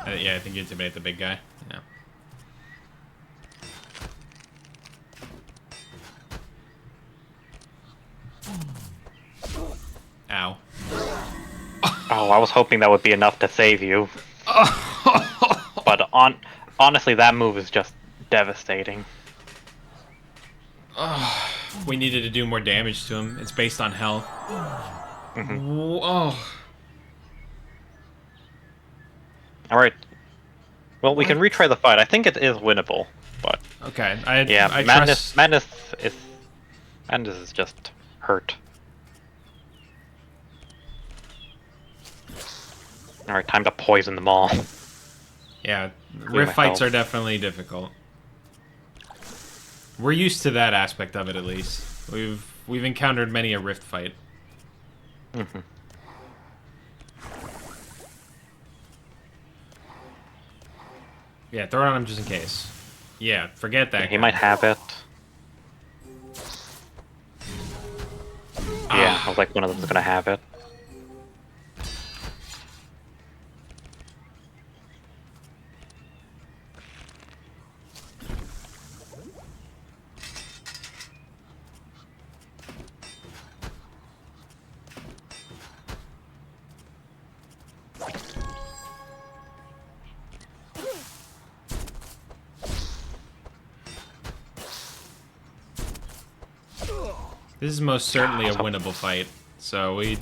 S1: Yeah, I think you intimidate the big guy. Yeah. Ow.
S2: Oh, I was hoping that would be enough to save you. But honestly, that move is just devastating.
S1: We needed to do more damage to him. It's based on health. Oh.
S2: Alright. Well, we can retry the fight. I think it is winnable, but...
S1: Okay,
S2: Yeah,
S1: trust...
S2: Madness is just hurt. Alright, time to poison them all.
S1: Yeah, rift fights are definitely difficult. We're used to that aspect of it, at least. We've encountered many a rift fight.
S2: Mm-hmm.
S1: Yeah, throw it on him just in case. Yeah, forget that.
S2: Yeah, he might have it. Yeah, I was like, one of them's gonna have it.
S1: This is most certainly a winnable fight, so we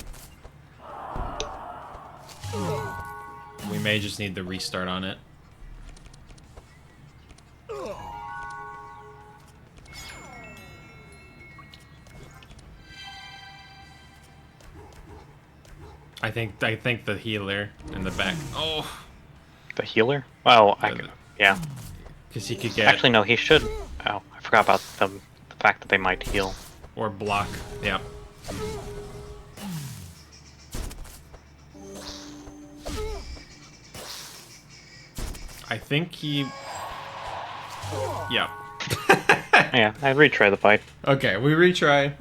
S1: may just need the restart on it. I think the healer in the back. Oh,
S2: The healer? Well, yeah.
S1: because he could get
S2: Actually, no, he should. Oh, I forgot about the fact that they might heal.
S1: or block. Yeah. I think he. Yeah.
S2: Yeah, I'd retry the fight.
S1: Okay, we retry.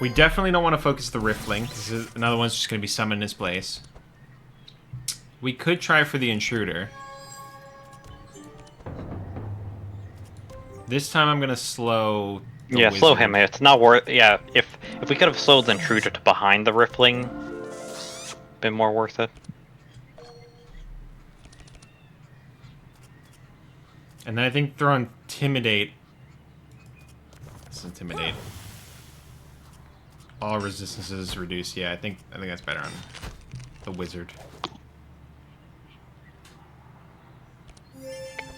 S1: We definitely don't want to focus the Riftling, because another one's just going to be summoned in his place. We could try for the Intruder. This time I'm going to slow the
S2: Yeah,
S1: wizard.
S2: slow him. It's not worth... Yeah, if we could have slowed the Intruder to behind the Riftling, been more worth it.
S1: And then I think throw Intimidate. Let's Intimidate. All resistances reduced. Yeah, I think that's better on the wizard.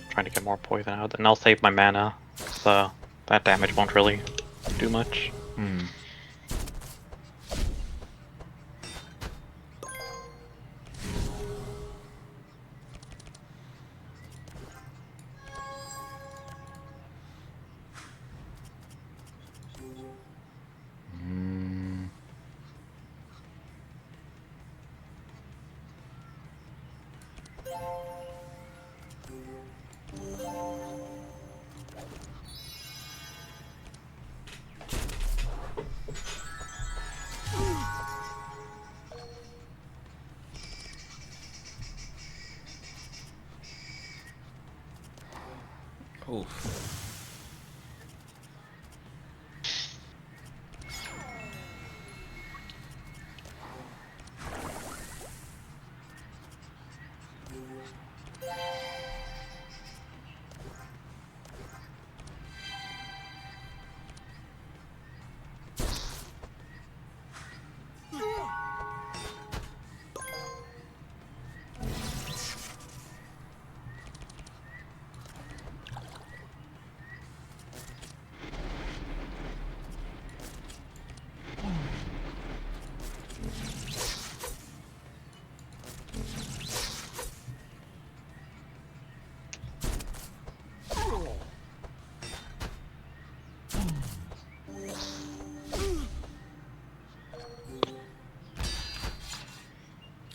S2: Trying to get more poison out, and I'll save my mana, so that damage won't really do much.
S1: Hmm. Oof.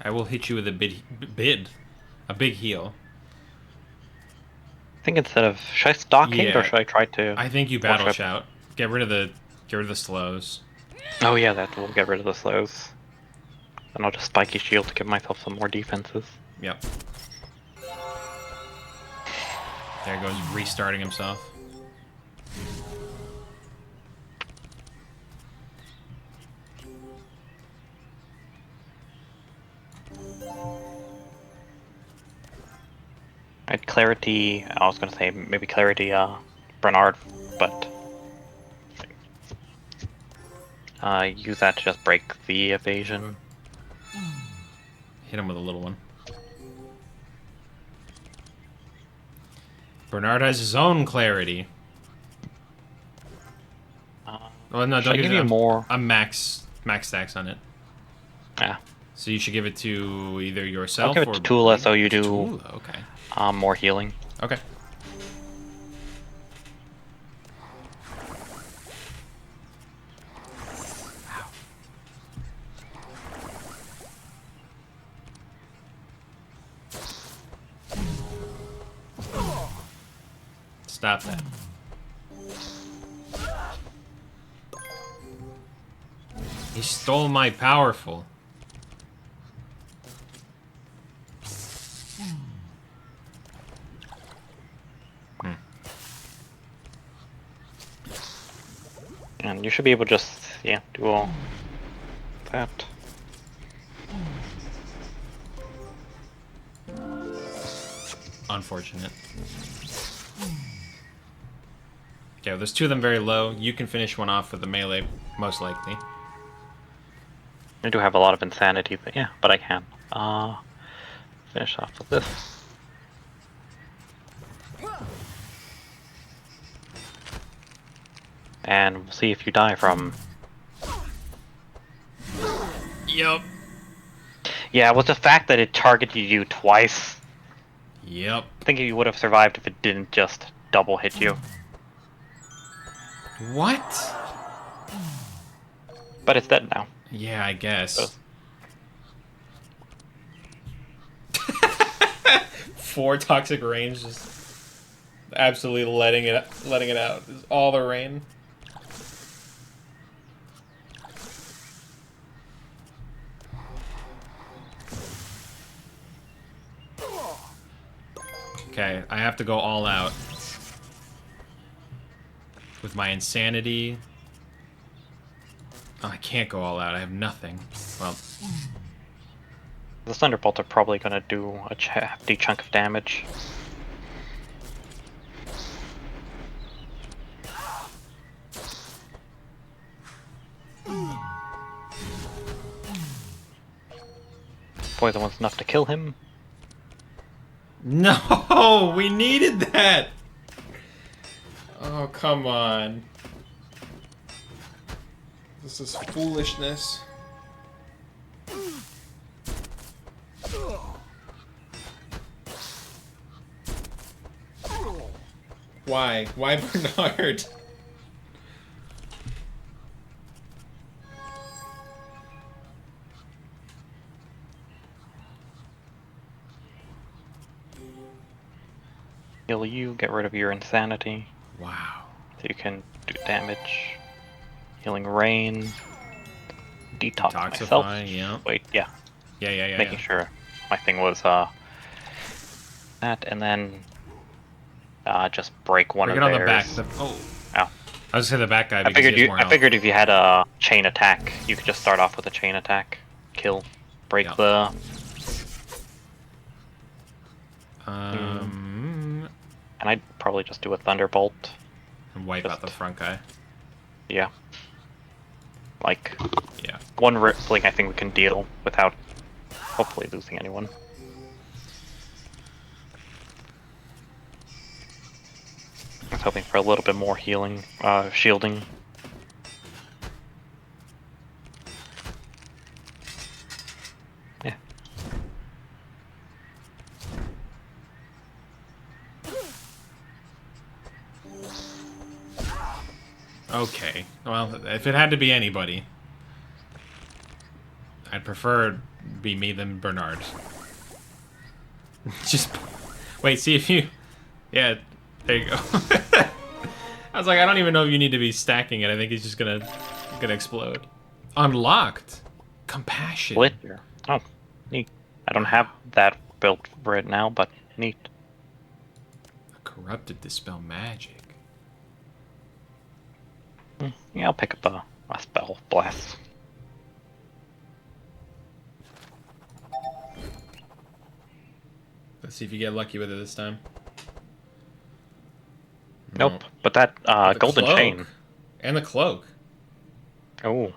S1: I will hit you with a a big heal.
S2: I think instead of should I stockade or
S1: Yeah.
S2: should I try to?
S1: I think you
S2: or
S1: battle
S2: should I-
S1: shout. Get rid of the slows.
S2: Oh yeah, that will get rid of the slows. Then I'll just spiky shield to give myself some more defenses.
S1: Yep. There goes restarting himself.
S2: Right, clarity. I was gonna say maybe clarity. Bernard, but use that to just break the evasion.
S1: Hit him with a little one. Bernard has his own clarity. Well, no,
S2: Should
S1: don't
S2: I
S1: give
S2: give
S1: it
S2: you more?
S1: I'm max stacks on it.
S2: Yeah,
S1: So you should give it to either
S2: I'll
S1: yourself
S2: give it
S1: or
S2: to Tula, so you do
S1: Tula. Okay.
S2: more healing.
S1: Okay. Stop that. He stole my powerful.
S2: And you should be able to just, yeah, do all that.
S1: Unfortunate. Okay, well, there's two of them very low. You can finish one off with the melee, most likely.
S2: I do have a lot of insanity, but yeah, but I can. Finish off with this. And we'll see if you die from...
S1: Yep.
S2: Yeah, it was the fact that it targeted you twice.
S1: Yep.
S2: I think you would have survived if it didn't just double hit you.
S1: What?
S2: But it's dead now.
S1: Yeah, I guess. 4 toxic range, just absolutely letting it out. Is all the rain. Okay, I have to go all out with my insanity. Oh, I can't go all out. I have nothing. Well,
S2: The Thunderbolts are probably going to do a hefty chunk of damage. Poison one's enough to kill him.
S1: no, we needed that. Oh, come on. This is foolishness. Why? Why Bernard?
S2: Heal you, get rid of your insanity.
S1: Wow.
S2: So you can do damage. Healing rain. Detox myself.
S1: Yeah.
S2: Wait, yeah.
S1: Yeah.
S2: Making sure my thing was that, and then just break one
S1: Bring
S2: of
S1: it on
S2: theirs.
S1: the back. Oh.
S2: Oh.
S1: I was gonna say the back guy
S2: I
S1: because he has
S2: figured
S1: more
S2: I
S1: health.
S2: figured if you had a chain attack, you could just start off with a chain attack, kill, break
S1: Yep.
S2: the.
S1: And
S2: And I'd probably just do a thunderbolt.
S1: wipe out the front guy.
S2: Yeah. Like
S1: Yeah.
S2: one rippling, I think we can deal without hopefully losing anyone. I was hoping for a little bit more healing, shielding. Yeah.
S1: Okay. Well, if it had to be anybody, I'd prefer it be me than Bernard. Just wait, see if you. Yeah, there you go. I was like, I don't even know if you need to be stacking it. I think he's just gonna explode. Unlocked. Compassion.
S2: Split. Oh, neat. I don't have that built right now, but neat.
S1: Corrupted dispel magic.
S2: Yeah, I'll pick up a spell blast.
S1: Let's see if you get lucky with it this time.
S2: Nope, but that
S1: The
S2: golden
S1: cloak.
S2: chain.
S1: And the cloak.
S2: Oh,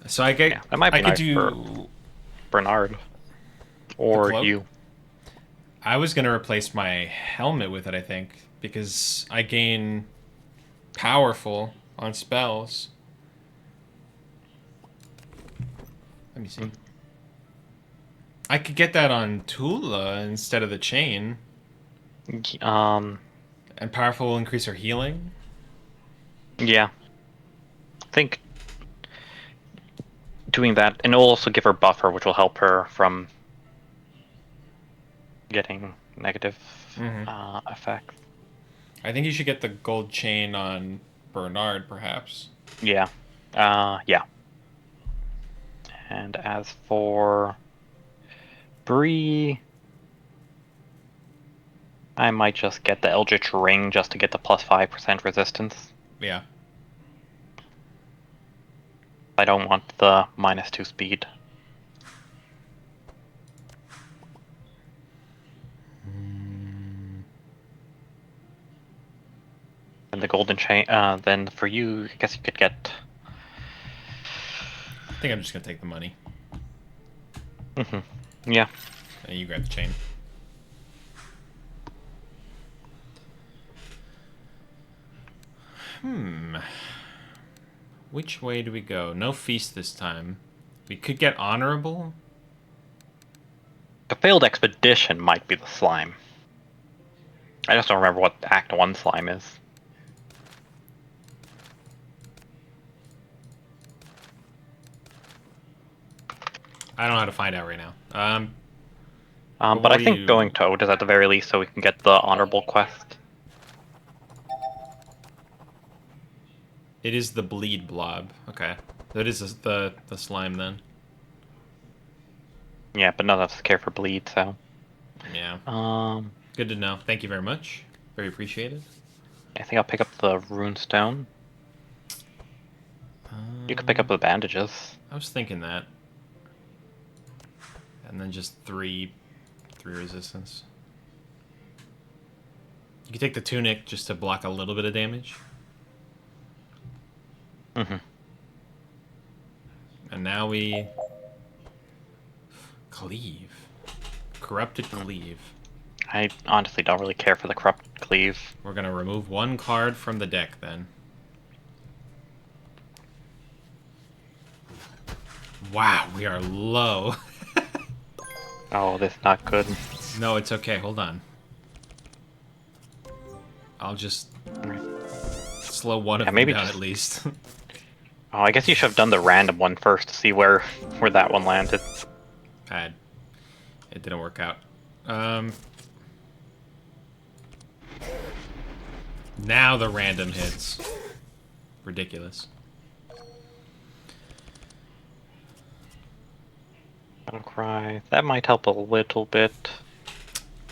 S1: So I get.
S2: yeah, that might be
S1: I could
S2: nice
S1: do.
S2: for Bernard or
S1: cloak?
S2: you.
S1: I was gonna replace my helmet with it, I think, because I gain powerful on spells. Let me see. I could get that on Tula instead of the chain. And powerful will increase her healing.
S2: Yeah. I think doing that, and it'll also give her buffer, which will help her from getting negative effects.
S1: I think you should get the gold chain on Bernard, perhaps.
S2: Yeah. Yeah. And as for Bree, I might just get the Eldritch Ring just to get the plus 5% resistance.
S1: Yeah.
S2: I don't want the -2 speed. And the golden chain, then for you, I guess you could get...
S1: I think I'm just gonna take the money.
S2: Yeah.
S1: And you grab the chain. Which way do we go? No feast this time. We could get honorable.
S2: The failed expedition might be the slime. I just don't remember what Act 1 slime is.
S1: I don't know how to find out right now.
S2: But I think going Toad is at the very least so we can get the honorable quest.
S1: It is the bleed blob. Okay. That is the slime then.
S2: Yeah, but none of us care for bleed, so...
S1: Yeah. Good to know. Thank you very much. Very appreciated.
S2: I think I'll pick up the runestone. You could pick up the bandages.
S1: I was thinking that. And then just three resistance. You can take the tunic just to block a little bit of damage. And now we cleave. Corrupted cleave.
S2: I honestly don't really care for the corrupt cleave.
S1: We're gonna remove one card from the deck then. Wow, we are low.
S2: Oh, that's not good.
S1: No, it's okay. Hold on. I'll just slow one of them
S2: maybe
S1: down
S2: just...
S1: at least.
S2: Oh, I guess you should have done the random one first to see where that one landed.
S1: Bad. It didn't work out. Now the random hits. Ridiculous.
S2: Don't cry. That might help a little bit.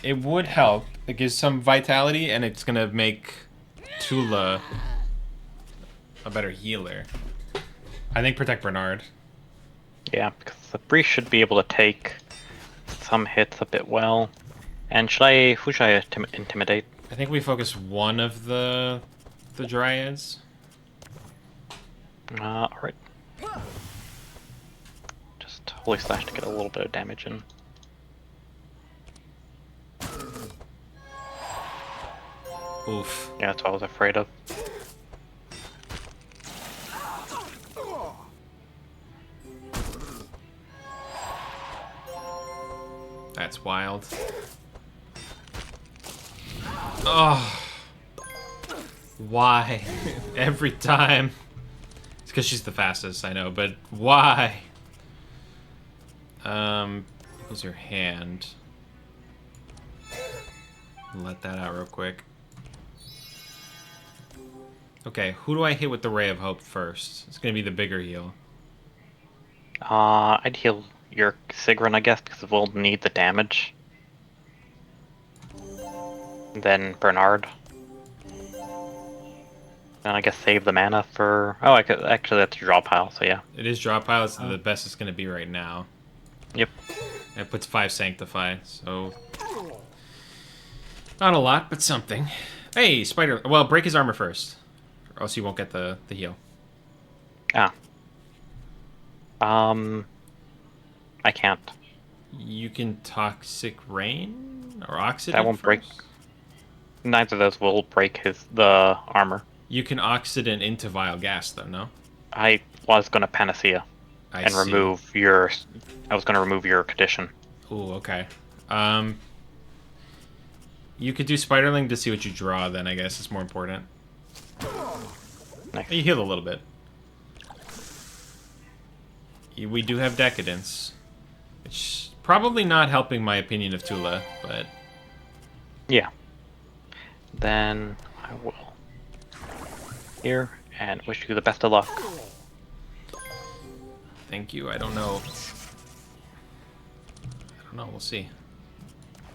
S1: It would help It gives some vitality, and it's gonna make Tula a better healer. I think protect Bernard.
S2: Yeah, because the priest should be able to take some hits a bit well. And who should I intimidate?
S1: I think we focus one of the dryads.
S2: Alright. Just Holy Slash to get a little bit of damage in.
S1: Oof.
S2: Yeah, that's what I was afraid of.
S1: That's wild. Oh. Why? Every time. It's because she's the fastest, I know, but why? Equals your hand. Let that out real quick. Okay, who do I hit with the Ray of Hope first? It's gonna be the bigger heal.
S2: I'd heal your Sigrun, I guess, because we'll need the damage. Then Bernard. And I guess save the mana for... Oh, I could actually, that's a draw pile, so yeah.
S1: It is drop pile, it's the best it's gonna be right now.
S2: Yep.
S1: It puts 5 Sanctify, so... Not a lot, but something. Hey, Spider... Well, break his armor first. Or else you won't get the heal.
S2: Ah. I can't.
S1: You can Toxic Rain? Or Oxidant
S2: That won't
S1: first?
S2: break. Neither of those will break the armor.
S1: You can Oxidant into Vile Gas, though, no?
S2: I was gonna Panacea
S1: I
S2: and
S1: see.
S2: remove your... I was gonna remove your condition.
S1: Ooh, okay. You could do Spiderling to see what you draw, then, I guess. It's more important.
S2: Nice.
S1: You heal a little bit. We do have Decadence. Which probably not helping my opinion of Tula, but...
S2: Yeah. Then I will here and wish you the best of luck.
S1: Thank you, I don't know. I don't know, we'll see.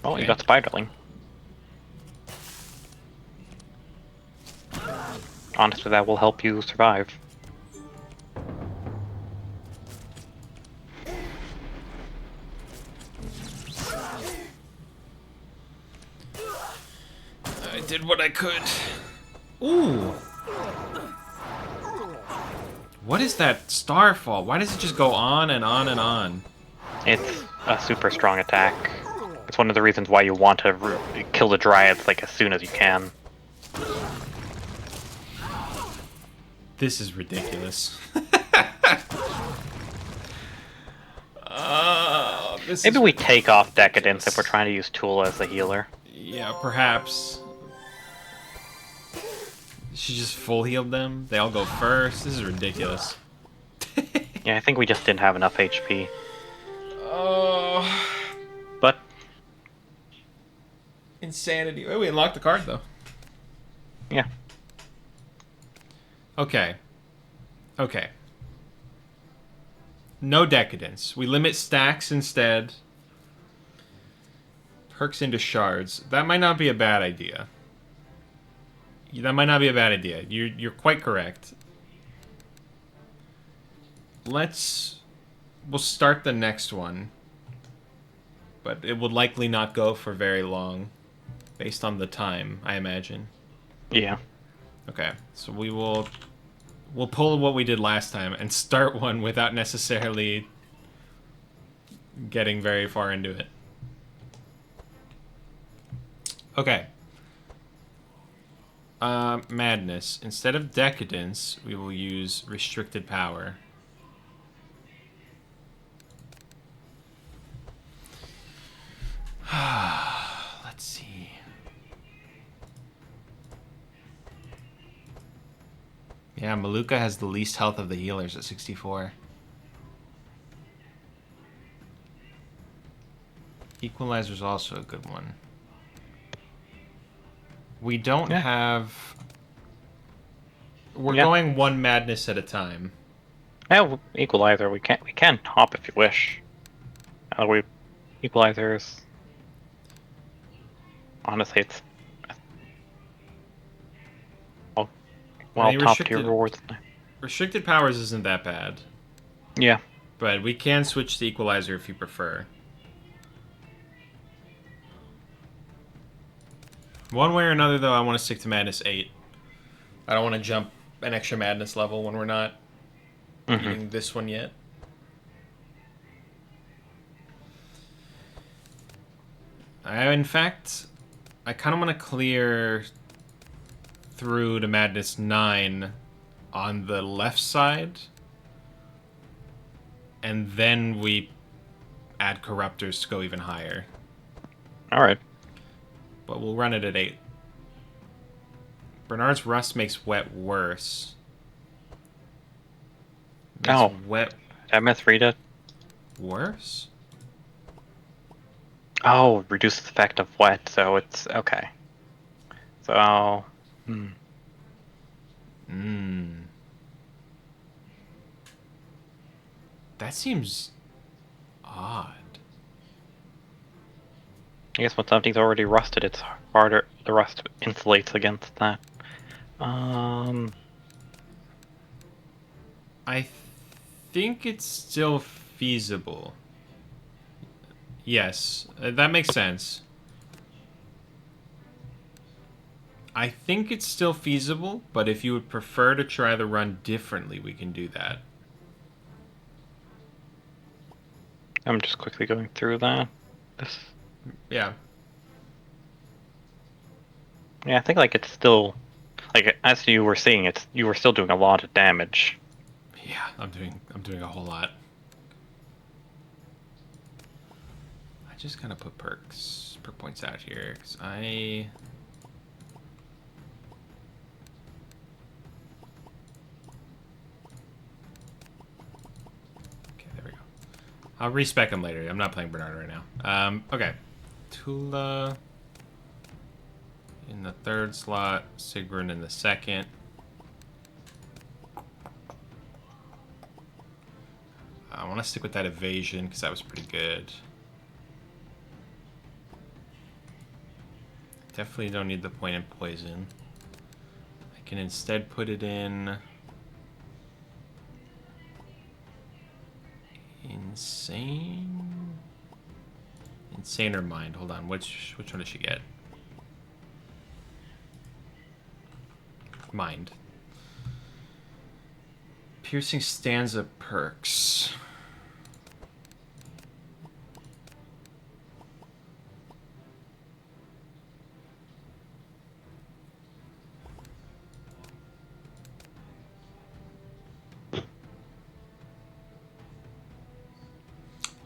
S2: Oh,
S1: Okay.
S2: you got Spiderling. Honestly, that will help you survive.
S1: I did what I could. Ooh! What is that Starfall? Why does it just go on and on and on?
S2: It's a super strong attack. It's one of the reasons why you want to kill the Dryads like as soon as you can.
S1: This is ridiculous.
S2: Maybe we take off Decadence if we're trying to use Tula as the healer.
S1: Yeah, perhaps. She just full healed them. They all go first. This is ridiculous.
S2: Yeah, I think we just didn't have enough HP.
S1: Oh,
S2: But
S1: insanity. Wait, we unlocked the card though.
S2: yeah,
S1: Okay. Okay. No Decadence. We limit stacks instead. Perks into shards. That might not be a bad idea. That might not be a bad idea. You're quite correct. We'll start the next one. But it would likely not go for very long. Based on the time, I imagine.
S2: yeah.
S1: Okay, so we'll pull what we did last time and start one without necessarily getting very far into it. Okay. Madness. Instead of Decadence, we will use Restricted Power. Let's see. Yeah, Maluka has the least health of the healers at 64. Equalizer's also a good one. We don't have... We're going one madness at a time.
S2: Yeah, Equalizer. We can hop if you wish. Equalizers honestly, it's well,
S1: I mean,
S2: top tier rewards.
S1: restricted powers isn't that bad.
S2: Yeah.
S1: But we can switch to equalizer if you prefer. One way or another, though, I want to stick to Madness 8. I don't want to jump an extra Madness level when we're not beating this one yet. In fact, I kind of want to clear through to Madness 9 on the left side. And then we add Corruptors to go even higher.
S2: Alright.
S1: But we'll run it at 8. Bernard's Rust makes wet worse. Makes wet
S2: MS Rita.
S1: Worse?
S2: Oh, reduces the effect of wet, so it's okay. So,
S1: That seems odd.
S2: I guess when something's already rusted, it's harder. The rust insulates against that.
S1: I think it's still feasible. Yes, that makes sense. I think it's still feasible, but if you would prefer to try the run differently, we can do that.
S2: I'm just quickly going through that.
S1: Yeah.
S2: Yeah, I think like it's still as you were seeing, you were still doing a lot of damage.
S1: Yeah, I'm doing a whole lot. I just gotta put perk points out here because I. Okay, there we go. I'll respec him later. I'm not playing Bernard right now. Okay. Tula in the 3rd slot, Sigrun in the 2nd. I want to stick with that evasion because that was pretty good. Definitely don't need the point in poison. I can instead put it in insane or mind. Hold on, which one does she get? Mind. Piercing stanza perks.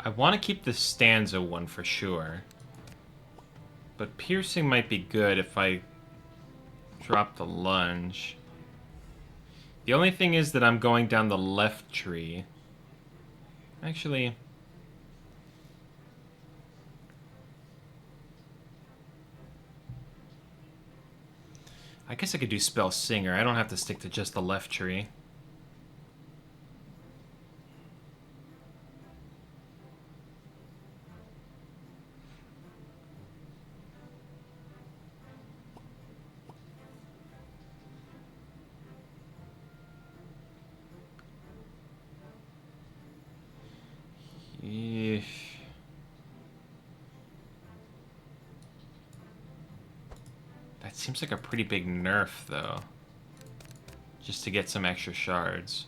S1: I want to keep the stanza one for sure. But piercing might be good if I drop the lunge. The only thing is that I'm going down the left tree. Actually, I guess I could do Spell Singer. I don't have to stick to just the left tree. Eesh. That seems like a pretty big nerf, though. Just to get some extra shards.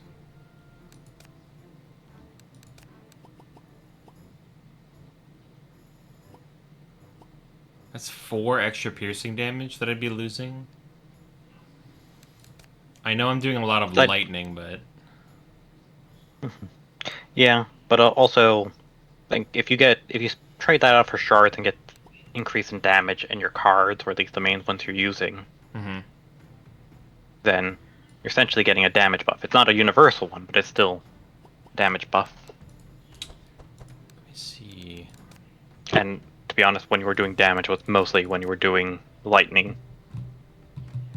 S1: That's 4 extra piercing damage that I'd be losing. I know I'm doing a lot of lightning, but...
S2: Yeah, but also, like if you trade that out for shards and get increase in damage in your cards, or at least the main ones you're using, then you're essentially getting a damage buff. It's not a universal one, but it's still a damage buff.
S1: Let me see.
S2: And to be honest, when you were doing damage, it was mostly when you were doing lightning,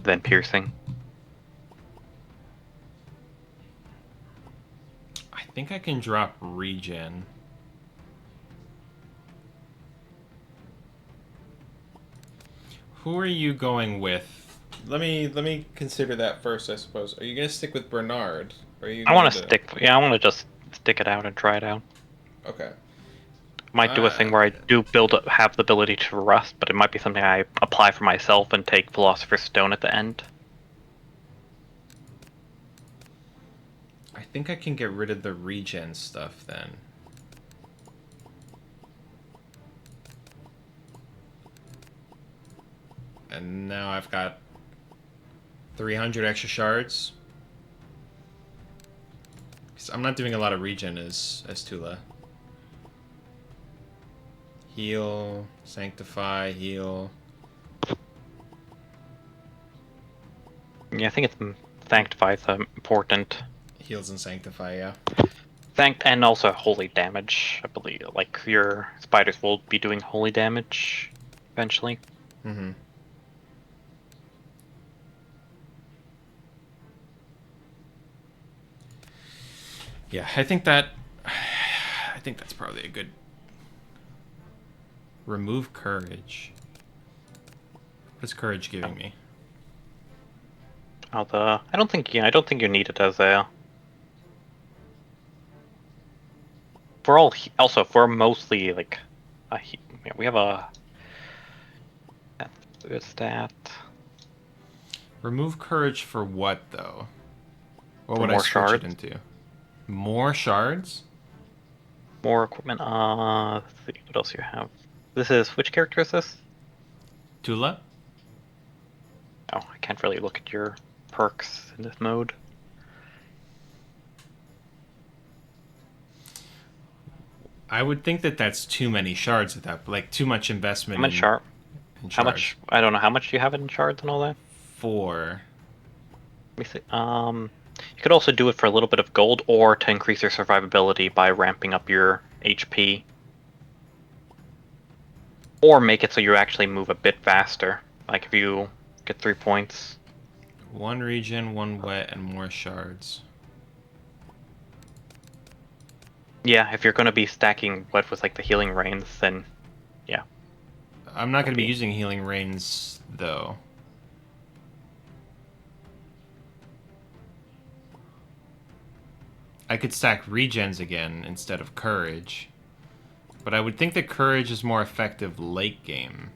S2: then piercing.
S1: I think I can drop regen. Who are you going with? Let me consider that first, I suppose. Are you gonna stick with Bernard? Or are you
S2: I
S1: going
S2: want to
S1: to?
S2: stick. Yeah, I want to just stick it out and try it out.
S1: Okay.
S2: Might do a thing where I do have the ability to rust, but it might be something I apply for myself and take Philosopher's Stone at the end.
S1: I think I can get rid of the regen stuff then. And now I've got 300 extra shards. 'Cause I'm not doing a lot of regen as Tula. Heal, sanctify, heal.
S2: Yeah, I think it's Sanctify is important.
S1: Heals and sanctify, yeah.
S2: And also holy damage. I believe like your spiders will be doing holy damage eventually.
S1: Mm-hmm. Yeah, I think that's probably a good. Remove courage. What's courage giving me?
S2: I don't think you need it as a. Also for mostly like, we have a. That's stat.
S1: Remove courage for what though? What
S2: For
S1: would I
S2: more
S1: switch it
S2: shards.
S1: into? More shards?
S2: More equipment. Let's see what else you have. This is which character is this?
S1: Tula?
S2: Oh, I can't really look at your perks in this mode.
S1: I would think that that's too many shards at that, like too much investment
S2: How much
S1: in
S2: shard? How
S1: shards.
S2: much? I don't know. How much do you have in shards and all that?
S1: 4.
S2: Let me see. You could also do it for a little bit of gold, or to increase your survivability by ramping up your HP, or make it so you actually move a bit faster. Like if you get 3 points.
S1: 1 regen, 1 wet, and more shards.
S2: Yeah, if you're going to be stacking what with like the healing rains, then yeah.
S1: I'm not going to be using healing rains though. I could stack regens again instead of courage. But I would think that courage is more effective late game.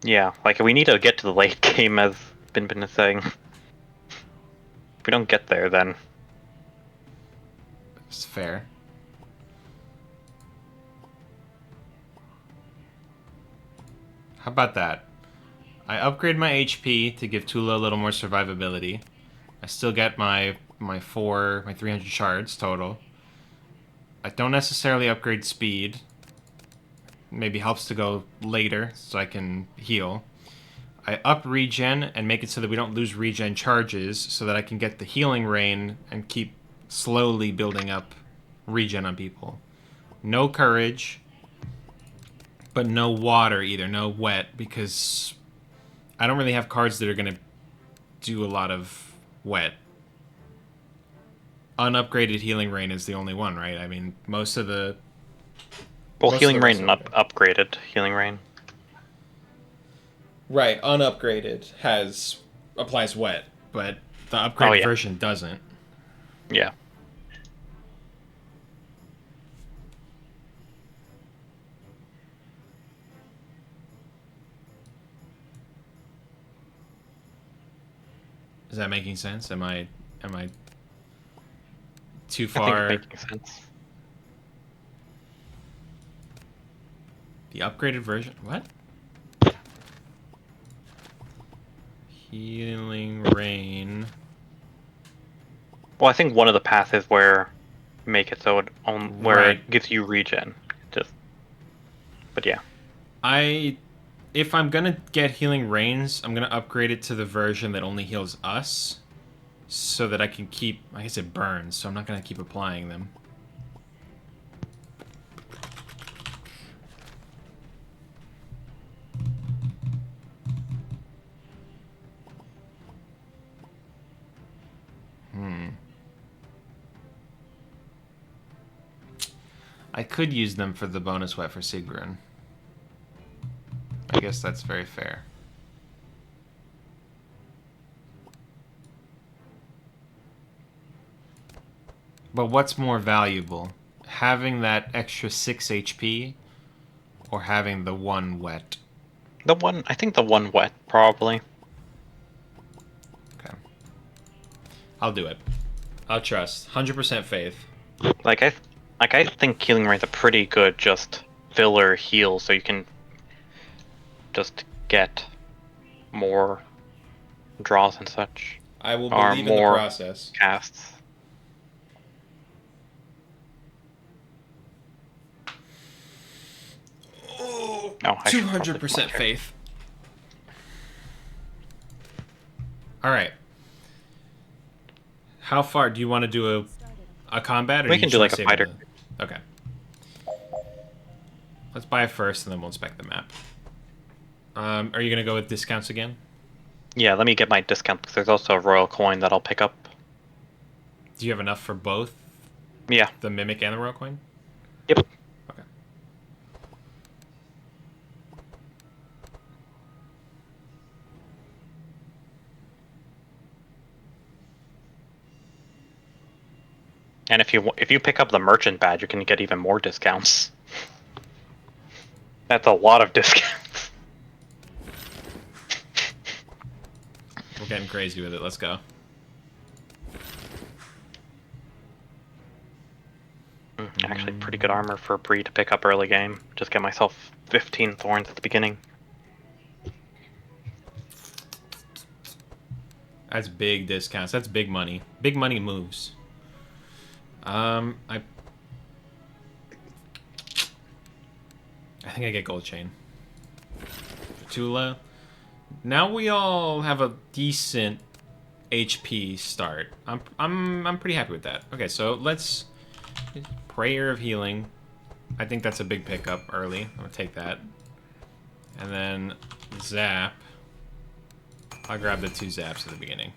S2: Yeah, like we need to get to the late game, as Bin is saying. If we don't get there, then
S1: It's fair. How about that? I upgrade my HP to give Tula a little more survivability. I still get my 300 shards total. I don't necessarily upgrade speed. Maybe helps to go later so I can heal. I up regen and make it so that we don't lose regen charges so that I can get the healing rain and keep slowly building up regen on people. No courage, but no water either, no wet, because I don't really have cards that are going to do a lot of wet. Unupgraded healing rain is the only one, right? I mean, most of the
S2: healing
S1: rest
S2: rain
S1: are
S2: and
S1: okay.
S2: upgraded healing rain.
S1: Right, unupgraded applies wet, but the upgraded version doesn't.
S2: Yeah.
S1: Is that making sense? Am I too
S2: I think
S1: far?
S2: it's making sense.
S1: The upgraded version? What? Healing rain.
S2: Well, I think one of the paths is where make it so where
S1: Right.
S2: it gives you regen. But yeah.
S1: If I'm gonna get healing rains, I'm gonna upgrade it to the version that only heals us, so that I can keep. I guess it burns, so I'm not gonna keep applying them. I could use them for the bonus wet for Sigrun. I guess that's very fair. But what's more valuable? Having that extra 6 HP or having the 1 wet?
S2: I think the 1 wet, probably.
S1: Okay. I'll do it. I'll trust. 100% faith.
S2: Like I think healing rain's a pretty good just filler heal, so you can just get more draws and such.
S1: I will
S2: Or
S1: believe in the
S2: more
S1: process.
S2: casts.
S1: Oh,
S2: I should
S1: 200% faith. All right. How far do you want to do a combat? Or
S2: We
S1: you
S2: can
S1: just
S2: do
S1: wanna
S2: like a
S1: save
S2: fighter.
S1: Okay. Let's buy it first, and then we'll inspect the map. Are you gonna go with discounts again?
S2: Yeah, let me get my discount because there's also a royal coin that I'll pick up.
S1: Do you have enough for both?
S2: Yeah.
S1: The mimic and the royal coin?
S2: Yep.
S1: Okay.
S2: And if you pick up the merchant badge, you can get even more discounts. That's a lot of discounts.
S1: We're getting crazy with it. Let's go.
S2: Actually, pretty good armor for Bree to pick up early game. Just get myself 15 thorns at the beginning.
S1: That's big discounts. That's big money. Big money moves. I think I get gold chain. For Tula. Now we all have a decent HP start. I'm pretty happy with that. Okay, so let's Prayer of Healing. I think that's a big pickup early. I'm gonna take that. And then Zap. I'll grab the 2 zaps at the beginning.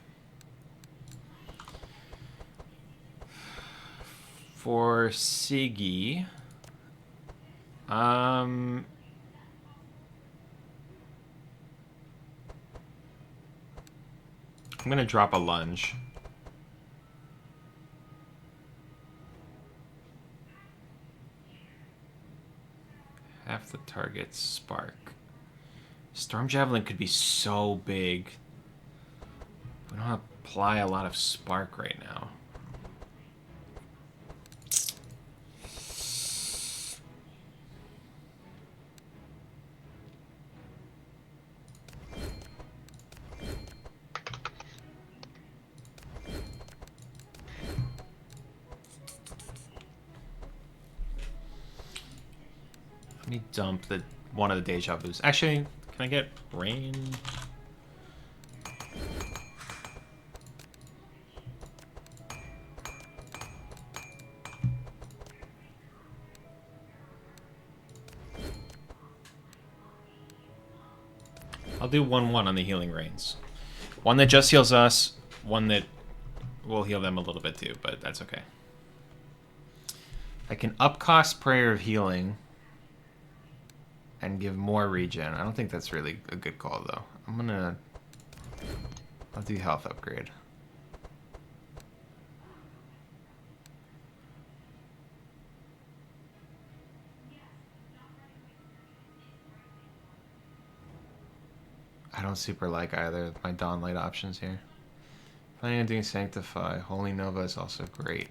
S1: For Siggy, I'm gonna drop a lunge. Half the target's spark. Storm Javelin could be so big. We don't apply a lot of spark right now. Let me dump one of the deja vus. Actually, can I get rain? I'll do 1-1 on the healing rains. One that just heals us, one that will heal them a little bit too, but that's okay. I can upcost Prayer of Healing and give more regen. I don't think that's really a good call though. I'll do health upgrade. I don't super like either of my Dawn Light options here. Planning on doing Sanctify. Holy Nova is also great.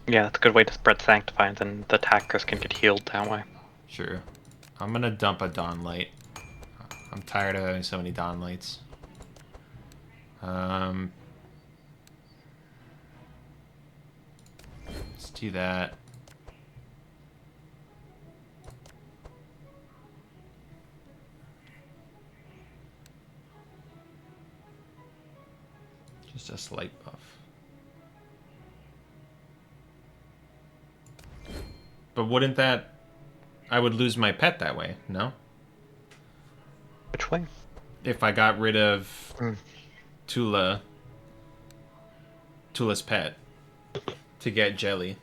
S2: Yeah, that's a good way to spread Sanctify, and then the attackers can get healed that way.
S1: Sure. I'm gonna dump a Dawn Light. I'm tired of having so many Dawn Lights. Let's do that. Just a slight buff. But wouldn't that... I would lose my pet that way, no?
S2: Which way?
S1: If I got rid of Tula's pet to get Jelly.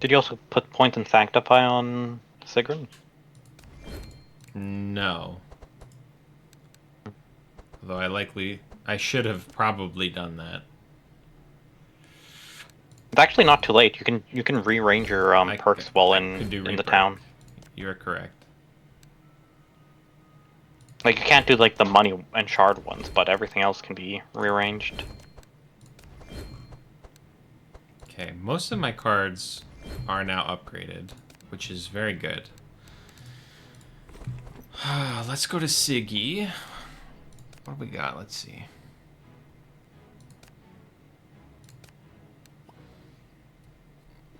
S2: Did you also put Point and Sanctify on Sigrun?
S1: No. Although I should have probably done that.
S2: It's actually not too late. You can rearrange your perks while in the town.
S1: You're correct.
S2: Like you can't do like the money and shard ones, but everything else can be rearranged.
S1: Okay, most of my cards are now upgraded, which is very good. Let's go to Siggy. What do we got? Let's see.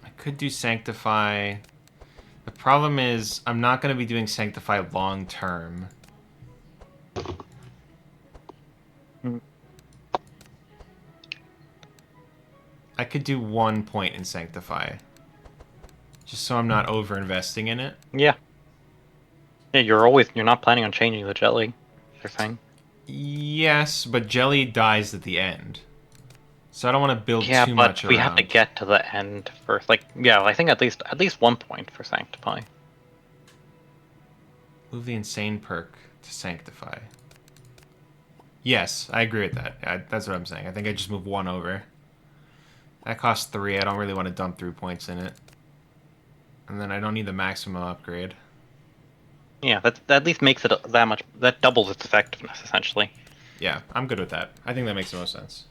S1: I could do Sanctify. The problem is I'm not going to be doing Sanctify long term. I could do 1 point in Sanctify. Just so I'm not over investing in it.
S2: Yeah. Yeah, you're not planning on changing the jelly. You're saying?
S1: Yes, but Jelly dies at the end. So I don't want to build too much around.
S2: We have to get to the end first. Like, yeah, I think at least 1 point for Sanctify.
S1: Move the Insane perk to Sanctify. Yes, I agree with that. That's what I'm saying. I think I just move 1 over. That costs 3. I don't really want to dump 3 points in it. And then I don't need the maximum upgrade.
S2: Yeah, that at least makes it that much. That doubles its effectiveness, essentially.
S1: Yeah, I'm good with that. I think that makes the most sense.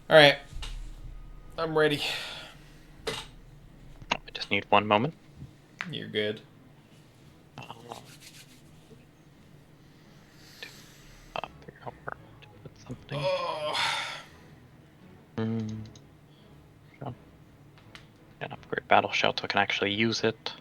S1: Alright. I'm ready.
S2: I just need 1 moment.
S1: You're good.
S2: Figure out where to put something.
S1: Oh.
S2: An upgrade battle shout so I can actually use it.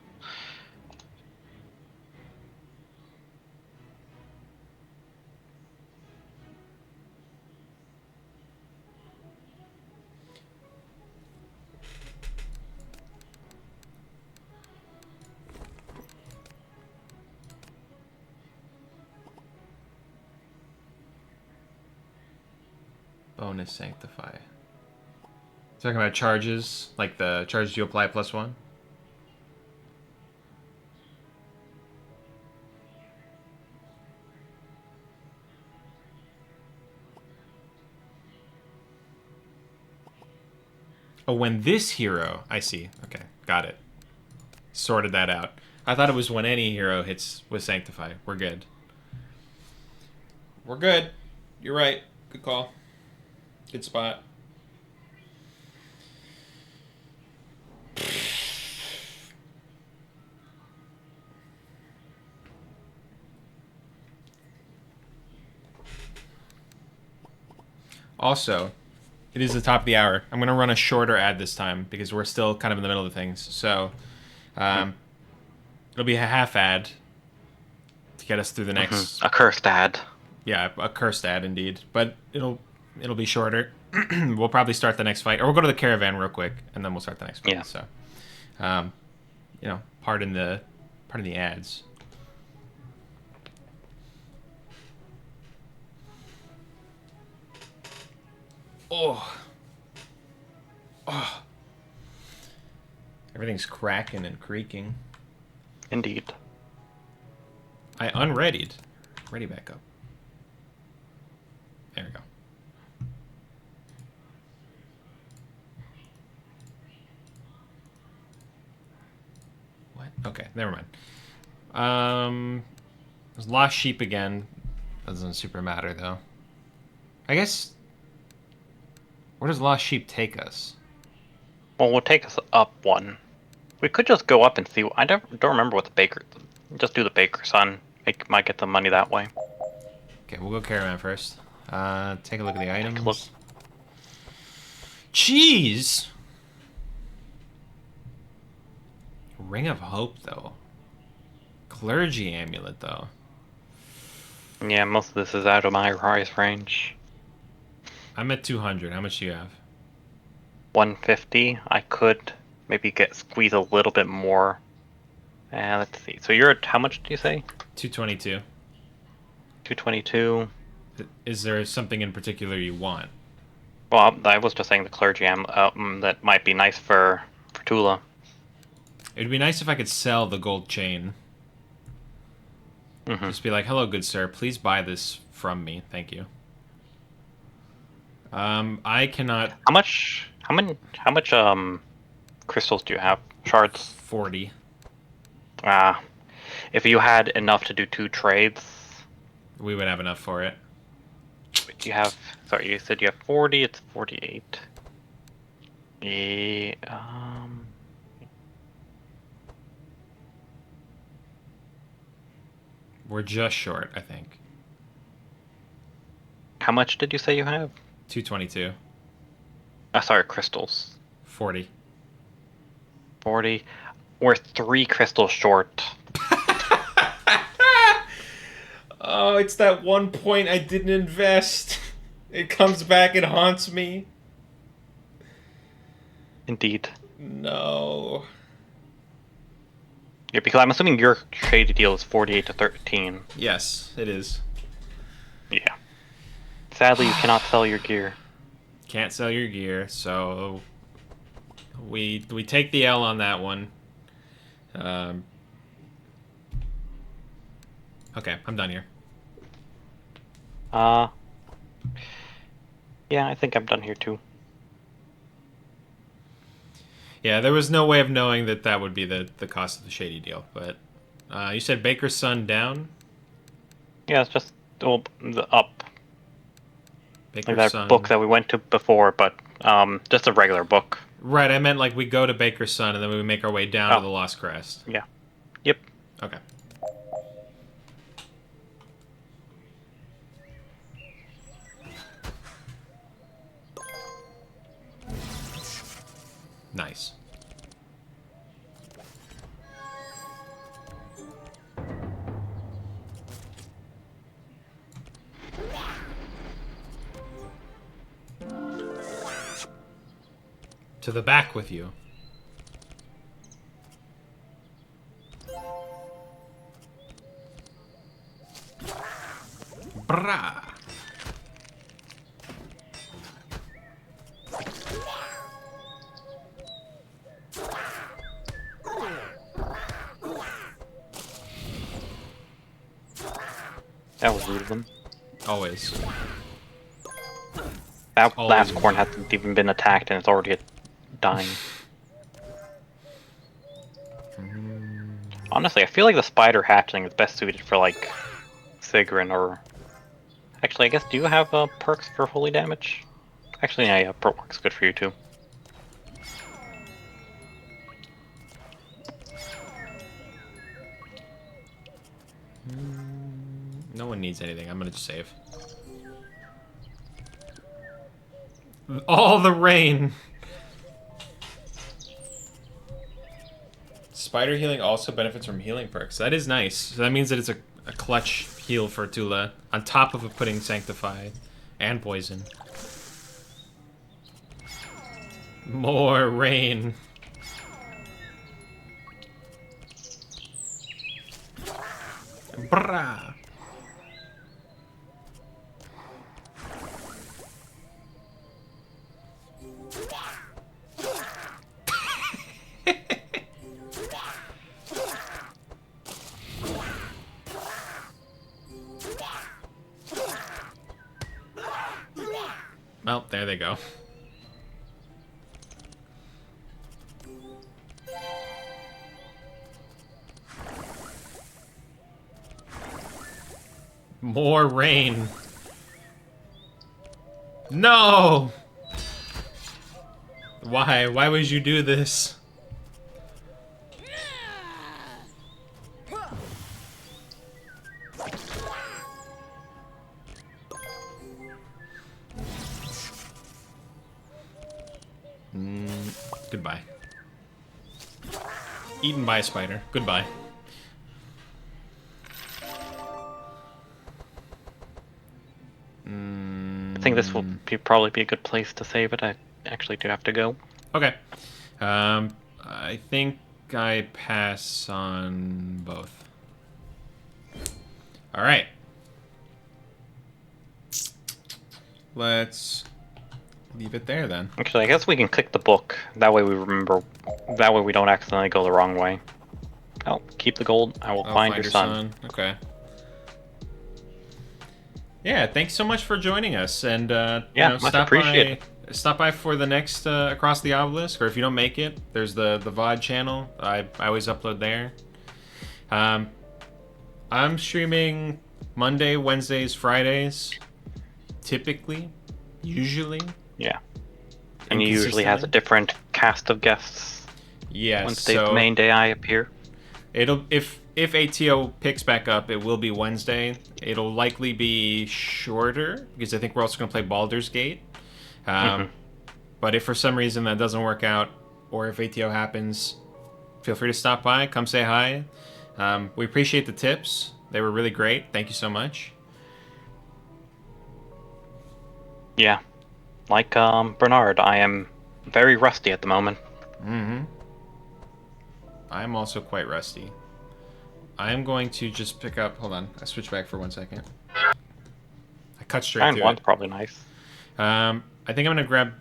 S1: Bonus Sanctify. Talking about charges, like the charges you apply +1. Oh, when this hero... I see. Okay, got it. Sorted that out. I thought it was when any hero hits with Sanctify. We're good. We're good. You're right. Good call. Good spot. Also, it is the top of the hour. I'm going to run a shorter ad this time because we're still kind of in the middle of things. So, it'll be a half ad to get us through the next...
S2: A cursed ad.
S1: Yeah, a cursed ad indeed. But it'll be shorter. We'll probably start the next fight. Or we'll go to the caravan real quick, and then we'll start the next fight.
S2: Yeah.
S1: So, pardon the ads. Oh. Everything's cracking and creaking.
S2: Indeed.
S1: I unreadied. Ready back up. There we go. What? Okay, never mind. There's Lost Sheep again. Doesn't super matter though. I guess... Where does Lost Sheep take us?
S2: Well, we'll take us up 1. We could just go up and see. I don't remember what the baker. Just do the baker's on. Might get the money that way.
S1: Okay, we'll go caravan first. Take a look at the items.
S2: Look.
S1: Cheese! Ring of Hope, though. Clergy Amulet, though.
S2: Yeah, most of this is out of my price range.
S1: I'm at 200. How much do you have?
S2: 150. I could maybe squeeze a little bit more. Let's see. So you're at how much do you say?
S1: 222.
S2: 222.
S1: Is there something in particular you want?
S2: Well, I was just saying the clergy that might be nice for Tula.
S1: It'd be nice if I could sell the gold chain.
S2: Mm-hmm.
S1: Just be like, hello, good sir. Please buy this from me. Thank you. I cannot...
S2: How much crystals do you have? Shards?
S1: 40.
S2: If you had enough to do 2 trades...
S1: We would have enough for it.
S2: You have... Sorry, you said you have 40, it's 48.
S1: We're just short, I think.
S2: How much did you say you have?
S1: 222.
S2: Sorry, crystals.
S1: 40.
S2: 40. We're 3 crystals short.
S1: Oh, it's that one point I didn't invest. It comes back and haunts me.
S2: Indeed.
S1: No.
S2: Yeah, because I'm assuming your trade deal is 48 to 13.
S1: Yes, it is.
S2: Yeah. Sadly, you cannot sell your gear.
S1: Can't sell your gear, so we take the L on that one. Okay, I'm done here.
S2: Yeah, I think I'm done here too.
S1: Yeah, there was no way of knowing that that would be the cost of the shady deal, but you said Baker's Son down?
S2: Yeah, it's just the up.
S1: Baker's
S2: Like that
S1: Son.
S2: book that we went to before, but just a regular book.
S1: Right, I meant like we go to Baker's Son and then we make our way down to the Lost Crest.
S2: Yeah. Yep.
S1: Okay. Nice. To the back with you. Brah.
S2: That was rude of them.
S1: Always.
S2: That
S1: Always.
S2: last corn hasn't even been attacked and it's already dying. Honestly, I feel like the spider hatchling is best suited for like Sigrun or... Actually, I guess, do you have perks for holy damage? Actually, yeah, perk works good for you too.
S1: No one needs anything. I'm gonna just save. All the rain! Spider healing also benefits from healing perks. That is nice. So that means that it's a clutch heal for Tula, on top of putting Sanctify and Poison. More rain. Brah. Well, there they go. More rain. No! Why? Why would you do this? Goodbye. Eaten by a spider. Goodbye.
S2: I think this will probably be a good place to save it. I actually do have to go.
S1: Okay. I think I pass on both. All right. Let's leave it there then.
S2: Actually, I guess we can click the book. That way we remember. That way we don't accidentally go the wrong way. Oh, keep the gold. I will find your son.
S1: Okay. Yeah, thanks so much for joining us, and
S2: Yeah, much appreciated.
S1: Stop by for the next Across the Obelisk, or if you don't make it, there's the VOD channel. I always upload there. I'm streaming Monday, Wednesdays, Fridays, typically, usually.
S2: Yeah, and he usually has a different cast of guests.
S1: Yes.
S2: Wednesday's the main day I appear.
S1: It'll if ATO picks back up, it will be Wednesday. It'll likely be shorter because I think we're also going to play Baldur's Gate. But if for some reason that doesn't work out, or if ATO happens, feel free to stop by, come say hi. We appreciate the tips. They were really great. Thank you so much.
S2: Yeah. Like Bernard, I am very rusty at the moment.
S1: I'm also quite rusty. I am going to just pick up... Hold on. I switched back for 1 second. I cut straight
S2: Iron
S1: to
S2: One's
S1: it.
S2: probably nice.
S1: I think I'm going to grab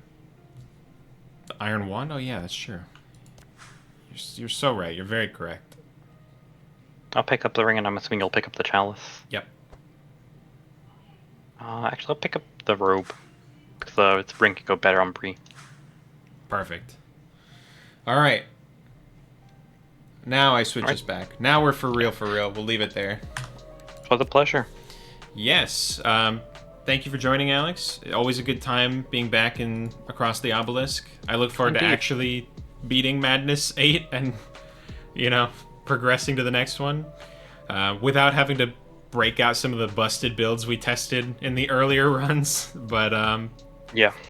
S1: the Iron Wand. Oh, yeah, that's true. You're so right. You're very correct.
S2: I'll pick up the ring, and I'm assuming you'll pick up the chalice.
S1: Yep.
S2: Actually, I'll pick up the robe. Because its ring can go better on Bree.
S1: Perfect. All right. Now I switch us back. Now we're for real, for real. We'll leave it there.
S2: It was a pleasure.
S1: Yes. Thank you for joining, Alex. Always a good time being back in Across the Obelisk. I look forward to actually beating Madness 8 and, progressing to the next one without having to break out some of the busted builds we tested in the earlier runs. But,
S2: yeah.